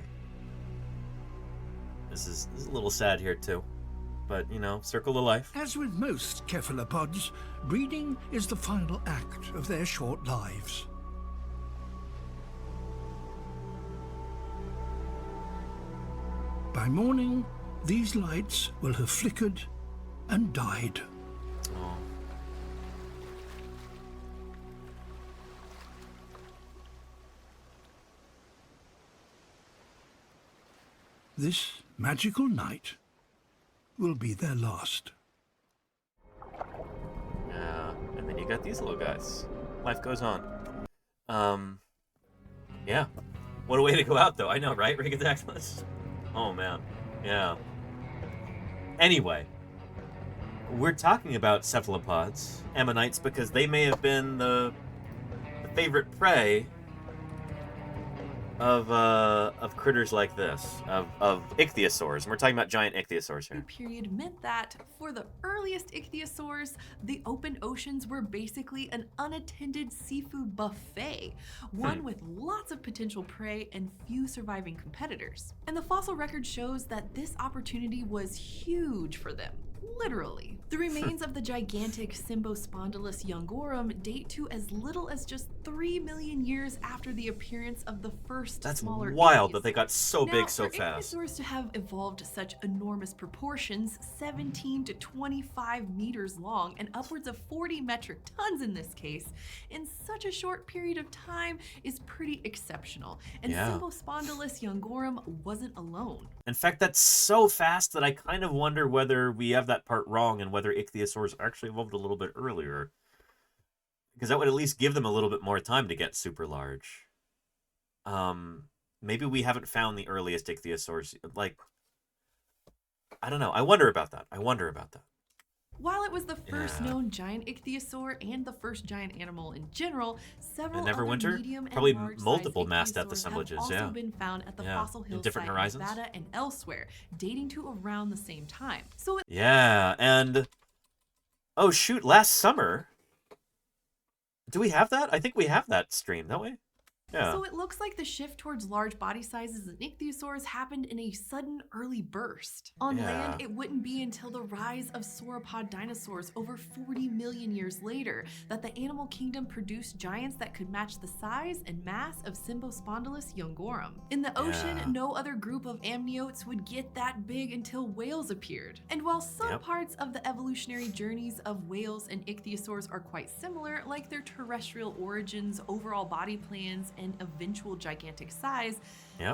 S4: This is a little sad here too. But, you know, circle of life.
S9: As with most cephalopods, breeding is the final act of their short lives. By morning, these lights will have flickered and died.
S4: Oh.
S9: This magical night will be their last.
S4: Yeah, and then you got these little guys. Life goes on. Yeah. What a way to go out, though. I know, right? Rigodactylus? Oh, man. Yeah. Anyway, we're talking about cephalopods, ammonites, because they may have been the favorite prey of critters like this, of ichthyosaurs. And we're talking about giant ichthyosaurs here.
S8: Period meant that for the earliest ichthyosaurs, the open oceans were basically an unattended seafood buffet, one with lots of potential prey and few surviving competitors. And the fossil record shows that this opportunity was huge for them. Literally. The remains of the gigantic Symbospondylus youngorum date to as little as just 3 million years after the appearance of the first smaller
S4: That's wild
S8: ichthys.
S4: that they got so big so
S8: for
S4: fast.
S8: Ichthyosaurs to have evolved such enormous proportions, 17 to 25 meters long and upwards of 40 metric tons in this case, in such a short period of time is pretty exceptional. And Symbospondylus youngorum wasn't alone.
S4: In fact, that's so fast that I kind of wonder whether we have that part wrong and whether ichthyosaurs actually evolved a little bit earlier. Because that would at least give them a little bit more time to get super large. Maybe we haven't found the earliest ichthyosaurs. Like, I don't know. I wonder about that.
S8: While it was the first known giant ichthyosaur and the first giant animal in general, several other
S4: Neverwinter?
S8: medium and
S4: Probably
S8: large-sized
S4: multiple mast
S8: ichthyosaurs
S4: assemblages,
S8: have also
S4: yeah.
S8: been found at the
S4: Yeah,
S8: fossil hill
S4: in different
S8: site
S4: horizons.
S8: in Nevada and elsewhere, dating to around the same time. So
S4: Yeah, and... Oh, shoot, last summer... Do we have that? I think we have that stream, don't we? Yeah.
S8: So it looks like the shift towards large body sizes in ichthyosaurs happened in a sudden early burst. On land, it wouldn't be until the rise of sauropod dinosaurs over 40 million years later that the animal kingdom produced giants that could match the size and mass of Symbospondylus youngorum. In the ocean, no other group of amniotes would get that big until whales appeared. And while some parts of the evolutionary journeys of whales and ichthyosaurs are quite similar, like their terrestrial origins, overall body plans, and eventual gigantic size,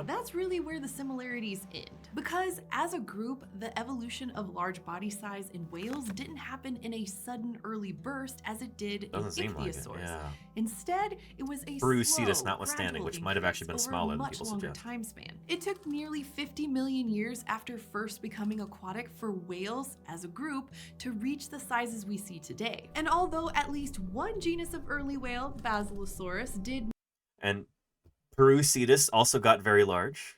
S8: that's really where the similarities end. Because as a group, the evolution of large body size in whales didn't happen in a sudden early burst as it did in ichthyosaurs. Instead, it was a
S4: Brucetus
S8: slow,
S4: notwithstanding,
S8: gradual
S4: which might have actually been
S8: increase over
S4: smaller
S8: a
S4: than
S8: much
S4: people
S8: longer
S4: suggest.
S8: time span. It took nearly 50 million years after first becoming aquatic for whales as a group to reach the sizes we see today. And although at least one genus of early whale, Basilosaurus, did
S4: And Perucetus also got very large,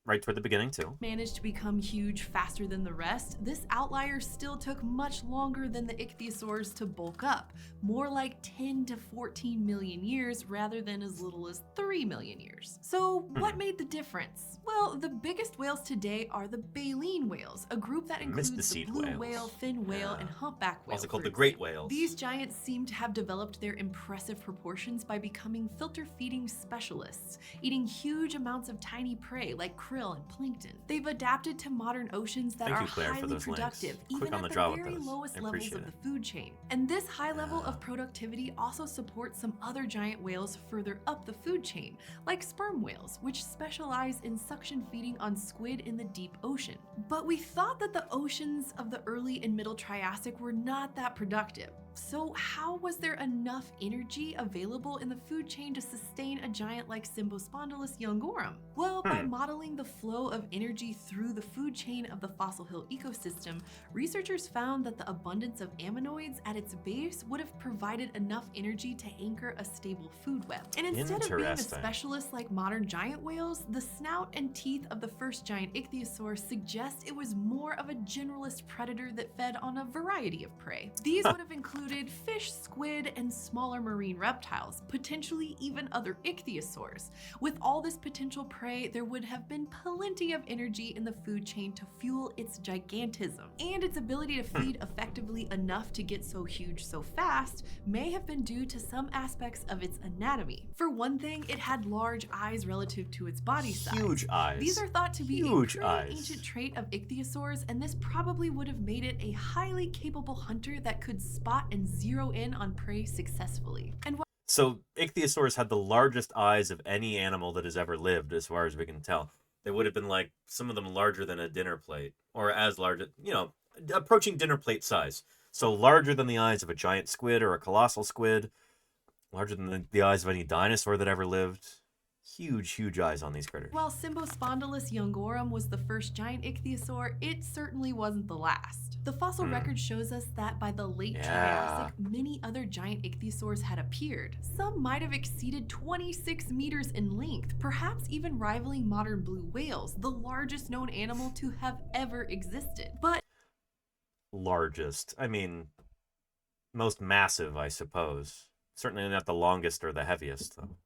S4: right toward the beginning, too.
S8: managed to become huge faster than the rest, this outlier still took much longer than the ichthyosaurs to bulk up, more like 10 to 14 million years rather than as little as 3 million years. So what made the difference? Well, the biggest whales today are the baleen whales, a group that includes the blue whale, fin whale, and humpback whale.
S4: Also called the great whales.
S8: These giants seem to have developed their impressive proportions by becoming filter-feeding specialists, eating huge amounts of tiny prey like krill and plankton. They've adapted to modern oceans that
S4: Thank
S8: are
S4: you, Claire, for
S8: highly
S4: those links.
S8: productive,
S4: Quick
S8: even
S4: on
S8: at
S4: the draw
S8: the
S4: with
S8: very
S4: those.
S8: lowest
S4: I
S8: levels
S4: appreciate
S8: of
S4: it.
S8: the food chain. And this high level of productivity also supports some other giant whales further up the food chain, like sperm whales, which specialize in suction feeding on squid in the deep ocean. But we thought that the oceans of the early and middle Triassic were not that productive. So how was there enough energy available in the food chain to sustain a giant like Symbospondylus youngorum? Well, by modeling the flow of energy through the food chain of the fossil hill ecosystem, researchers found that the abundance of ammonoids at its base would have provided enough energy to anchor a stable food web. And instead of being a specialist like modern giant whales, the snout and teeth of the first giant ichthyosaur suggest it was more of a generalist predator that fed on a variety of prey. These would have included fish, squid, and smaller marine reptiles, potentially even other ichthyosaurs. With all this potential prey, there would have been plenty of energy in the food chain to fuel its gigantism. And its ability to feed effectively enough to get so huge so fast may have been due to some aspects of its anatomy. For one thing, it had large eyes relative to its body size.
S4: Huge eyes.
S8: These are thought to be
S4: Huge
S8: a pretty
S4: eyes.
S8: ancient trait of ichthyosaurs, and this probably would have made it a highly capable hunter that could spot and zero in on prey successfully. And
S4: So ichthyosaurs had the largest eyes of any animal that has ever lived, as far as we can tell. They would have been like, some of them larger than a dinner plate, or as large, approaching dinner plate size. So larger than the eyes of a giant squid or a colossal squid, larger than the eyes of any dinosaur that ever lived. Huge, huge eyes on these critters.
S8: While Symbospondylus youngorum was the first giant ichthyosaur, it certainly wasn't the last. The fossil record shows us that by the late Triassic, many other giant ichthyosaurs had appeared. Some might have exceeded 26 meters in length, perhaps even rivaling modern blue whales, the largest known animal to have ever existed. But
S4: largest, I mean, most massive, I suppose. Certainly not the longest or the heaviest, though,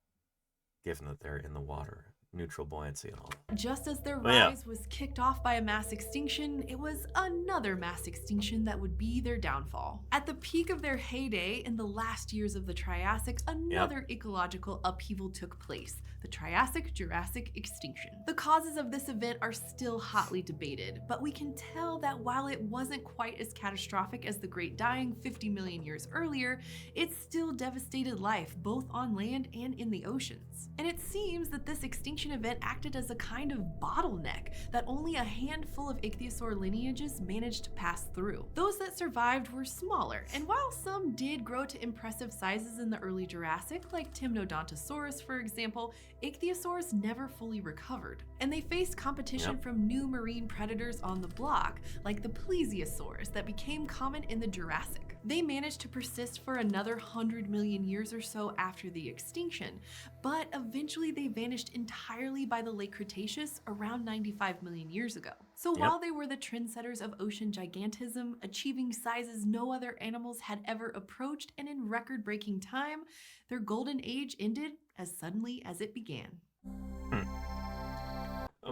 S4: given that they're in the water. Neutral buoyancy and all that.
S8: Just as their rise was kicked off by a mass extinction, it was another mass extinction that would be their downfall. At the peak of their heyday, in the last years of the Triassic, another ecological upheaval took place, the Triassic-Jurassic extinction. The causes of this event are still hotly debated, but we can tell that while it wasn't quite as catastrophic as the Great Dying 50 million years earlier, it still devastated life both on land and in the oceans. And it seems that this extinction event acted as a kind of bottleneck that only a handful of ichthyosaur lineages managed to pass through. Those that survived were smaller, and while some did grow to impressive sizes in the early Jurassic, like Temnodontosaurus for example, ichthyosaurs never fully recovered. And they faced competition from new marine predators on the block, like the plesiosaurs that became common in the Jurassic. They managed to persist for another 100 million years or so after the extinction, but eventually they vanished entirely by the late Cretaceous around 95 million years ago. So while they were the trendsetters of ocean gigantism, achieving sizes no other animals had ever approached and in record-breaking time, their golden age ended as suddenly as it began.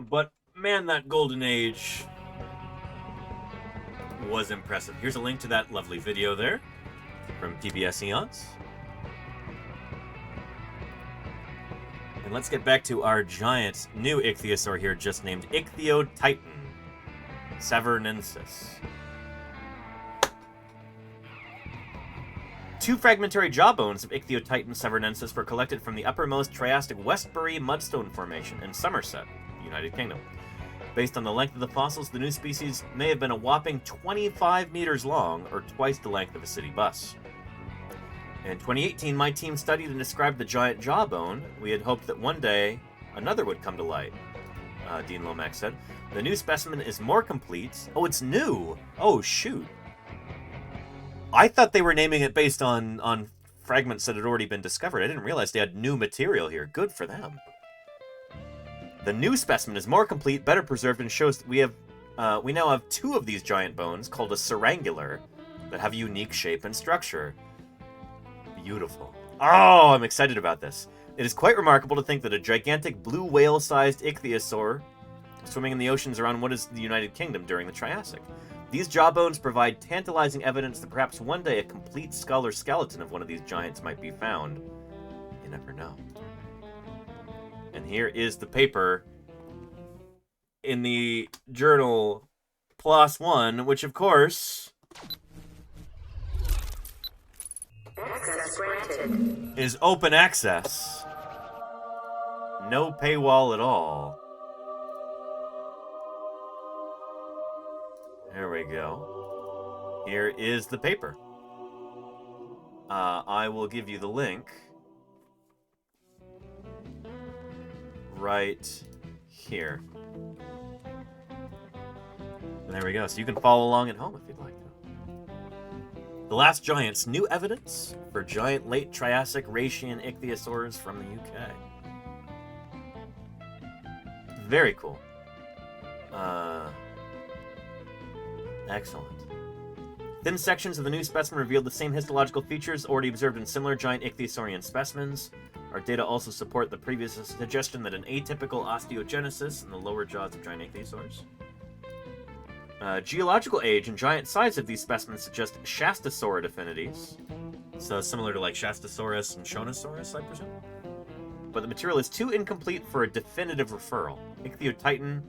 S4: But man, that golden age was impressive. Here's a link to that lovely video there from PBS Eons. And let's get back to our giant new ichthyosaur here, just named Ichthyotitan severnensis. Two fragmentary jawbones of Ichthyotitan severnensis were collected from the uppermost Triassic Westbury Mudstone Formation in Somerset, United Kingdom. Based on the length of the fossils, the new species may have been a whopping 25 meters long, or twice the length of a city bus. In 2018, my team studied and described the giant jawbone. We had hoped that one day another would come to light, Dean Lomax said. The new specimen is more complete. Oh, it's new! Oh, shoot. I thought they were naming it based on fragments that had already been discovered. I didn't realize they had new material here. Good for them. The new specimen is more complete, better preserved, and shows that we now have two of these giant bones, called a syrangular, that have a unique shape and structure. Beautiful. Oh, I'm excited about this. It is quite remarkable to think that a gigantic blue whale-sized ichthyosaur swimming in the oceans around what is the United Kingdom during the Triassic. These jawbones provide tantalizing evidence that perhaps one day a complete skull or skeleton of one of these giants might be found. You never know. And here is the paper in the journal PLOS ONE, which of course is open access. No paywall at all. There we go. Here is the paper. I will give you the link right here. And there we go. So you can follow along at home if you'd like to. The Last Giants, new evidence for giant late Triassic Rhaetian ichthyosaurs from the UK. Very cool. Excellent. Thin sections of the new specimen revealed the same histological features already observed in similar giant ichthyosaurian specimens. Our data also support the previous suggestion that an atypical osteogenesis in the lower jaws of giant ichthyosaurs. Geological age and giant size of these specimens suggest Shastasaurid affinities. So similar to like Shastasaurus and Shonosaurus, I presume. But the material is too incomplete for a definitive referral. Ichthyotitan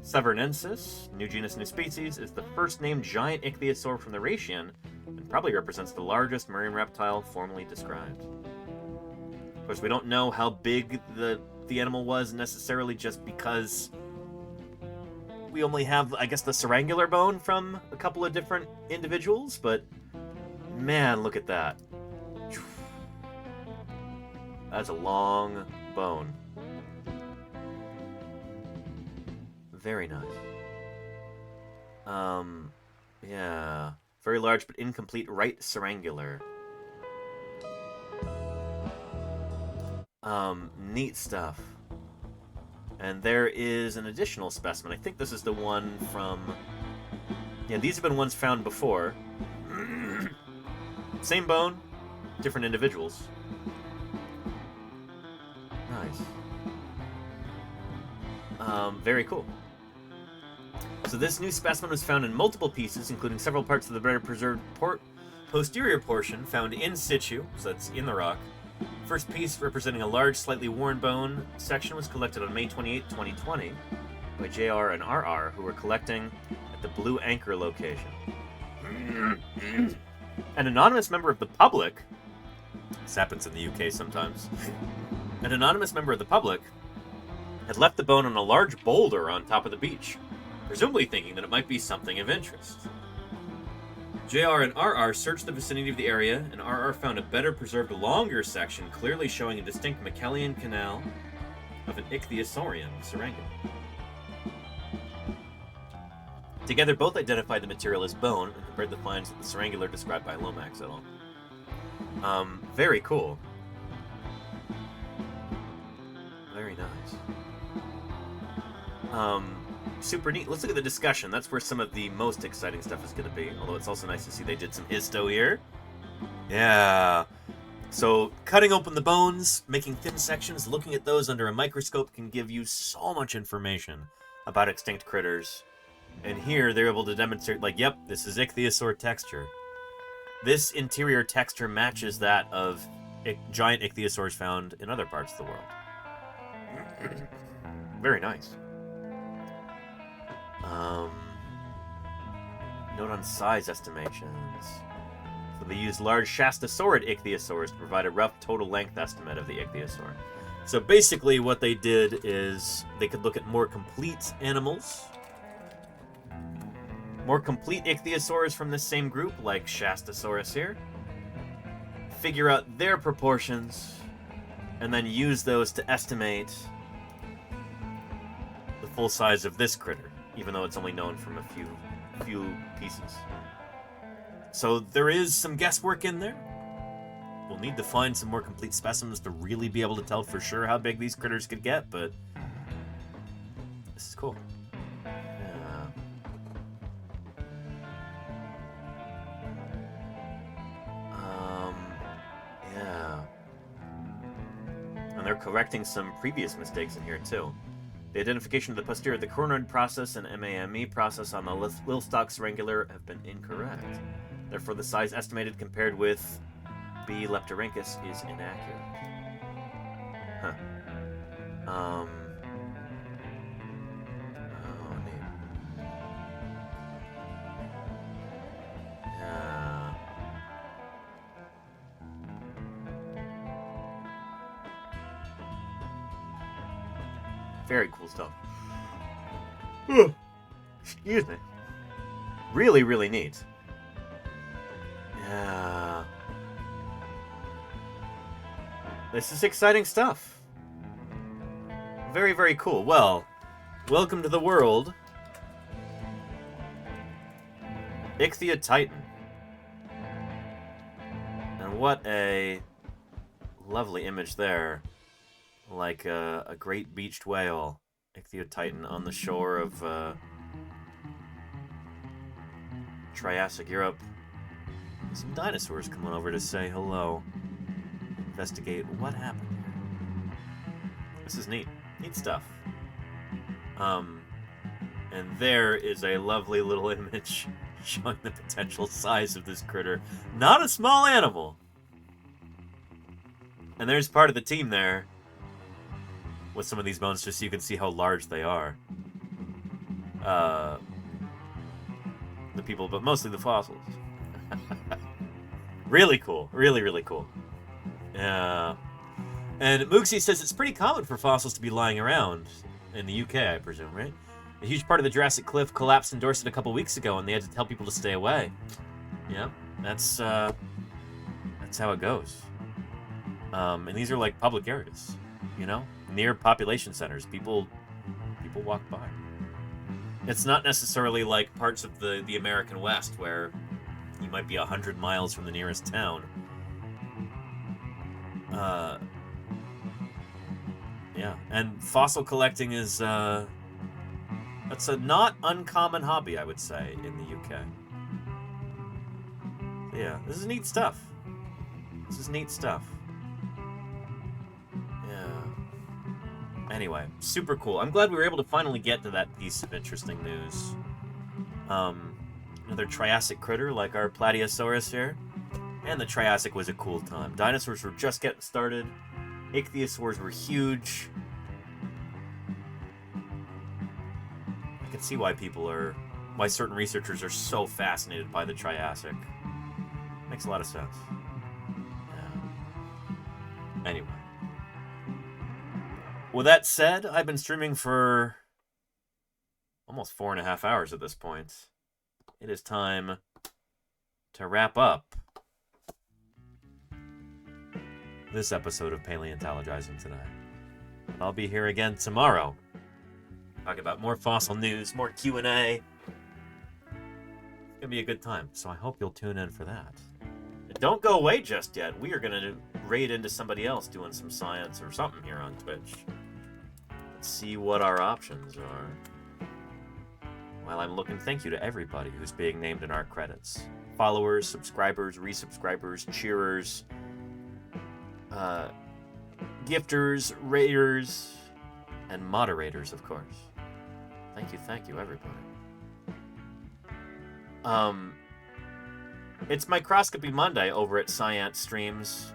S4: severnensis, new genus, new species, is the first named giant ichthyosaur from the Rhaetian and probably represents the largest marine reptile formerly described. Of course, we don't know how big the animal was necessarily just because we only have, I guess, the syringular bone from a couple of different individuals, but man, look at that. That's a long bone. Very nice. Yeah. Very large but incomplete right syringular. Neat stuff. And there is an additional specimen. I think this is the one from... Yeah, these have been ones found before. Same bone, different individuals. Nice. Very cool. So this new specimen was found in multiple pieces, including several parts of the better preserved posterior portion found in situ, so that's in the rock. First piece, representing a large, slightly worn bone section, was collected on May 28, 2020 by JR and RR, who were collecting at the Blue Anchor location. An anonymous member of the public, this happens in the UK sometimes, an anonymous member of the public had left the bone on a large boulder on top of the beach, presumably thinking that it might be something of interest. JR and RR searched the vicinity of the area, and RR found a better preserved longer section clearly showing a distinct Macellian canal of an ichthyosaurian syringa. Together, both identified the material as bone and compared the finds with the syringular described by Lomax et al. Very cool. Very nice. Super neat. Let's look at the discussion. That's where some of the most exciting stuff is going to be. Although it's also nice to see they did some histo here. Yeah. So cutting open the bones, making thin sections, looking at those under a microscope can give you so much information about extinct critters. And here they're able to demonstrate, like, yep, this is ichthyosaur texture. This interior texture matches that of giant ichthyosaurs found in other parts of the world. Very nice. Note on size estimations. So they used large shastosaurid ichthyosaurs to provide a rough total length estimate of the ichthyosaur. So basically what they did is they could look at more complete animals, more complete ichthyosaurs from this same group, like Shastosaurus here, figure out their proportions, and then use those to estimate the full size of this critter, even though it's only known from a few pieces. So there is some guesswork in there. We'll need to find some more complete specimens to really be able to tell for sure how big these critters could get, but this is cool. Yeah. Yeah. And they're correcting some previous mistakes in here too. The identification of the posterior of the coronoid process and MAME process on the Lilstock syringular have been incorrect. Therefore, the size estimated compared with B. leptorhynchus is inaccurate. Huh. Oh, neat. Yeah. Very cool stuff. Excuse me. Really, really neat. Yeah. This is exciting stuff. Very, very cool. Well, welcome to the world. Ichthyotitan. And what a lovely image there. Like a great beached whale, Ichthyotitan, on the shore of Triassic Europe. Some dinosaurs coming over to say hello. Investigate what happened here. This is neat. Neat stuff. And there is a lovely little image showing the potential size of this critter. Not a small animal. And there's part of the team there with some of these bones, just so you can see how large they are. The people, but mostly the fossils. Really cool. Really, really cool. Yeah. And Mooksy says it's pretty common for fossils to be lying around in the UK, I presume, right? A huge part of the Jurassic Cliff collapsed in Dorset a couple weeks ago, and they had to tell people to stay away. Yeah, that's how it goes. And these are like public areas, you know, near population centers. People walk by. It's not necessarily like parts of the American West where you might be 100 miles from the nearest town. Yeah, and fossil collecting is that's a not uncommon hobby, I would say, in the UK. Yeah, this is neat stuff. This is neat stuff. Yeah. Anyway, super cool. I'm glad we were able to finally get to that piece of interesting news. Another Triassic critter like our Plateosaurus here. And the Triassic was a cool time. Dinosaurs were just getting started. Ichthyosaurs were huge. I can see why why certain researchers are so fascinated by the Triassic. Makes a lot of sense. Yeah. Anyway. With that said, I've been streaming for almost 4.5 hours at this point. It is time to wrap up this episode of Paleontologizing today. And I'll be here again tomorrow. Talk about more fossil news, more Q&A. It's gonna be a good time, so I hope you'll tune in for that. And don't go away just yet. We are gonna raid into somebody else doing some science or something here on Twitch. Let's see what our options are. While I'm looking, thank you to everybody who's being named in our credits. Followers, subscribers, resubscribers, cheerers, gifters, raiders, and moderators, of course. Thank you, everybody. It's Microscopy Monday over at Science Streams.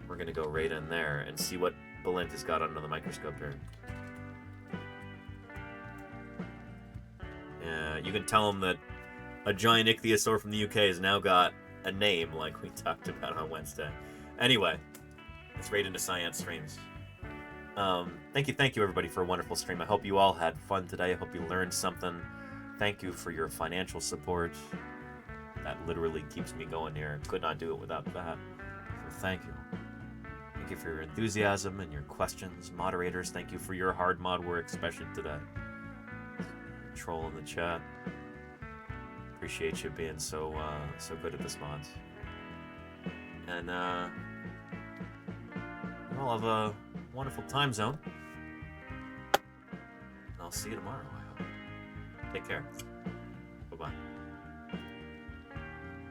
S4: We're gonna go right in there and see what Balint has got under the microscope here. Yeah, you can tell him that a giant ichthyosaur from the UK has now got a name, like we talked about on Wednesday. Anyway, let's raid into Science Streams. Thank you, everybody, for a wonderful stream. I hope you all had fun today. I hope you learned something. Thank you for your financial support. That literally keeps me going here. Could not do it without that. So thank you. Thank you for your enthusiasm and your questions. Moderators, thank you for your hard mod work, especially today. Troll in the chat. Appreciate you being so good at this mod. And you all have a wonderful time zone. And I'll see you tomorrow, I hope. Take care.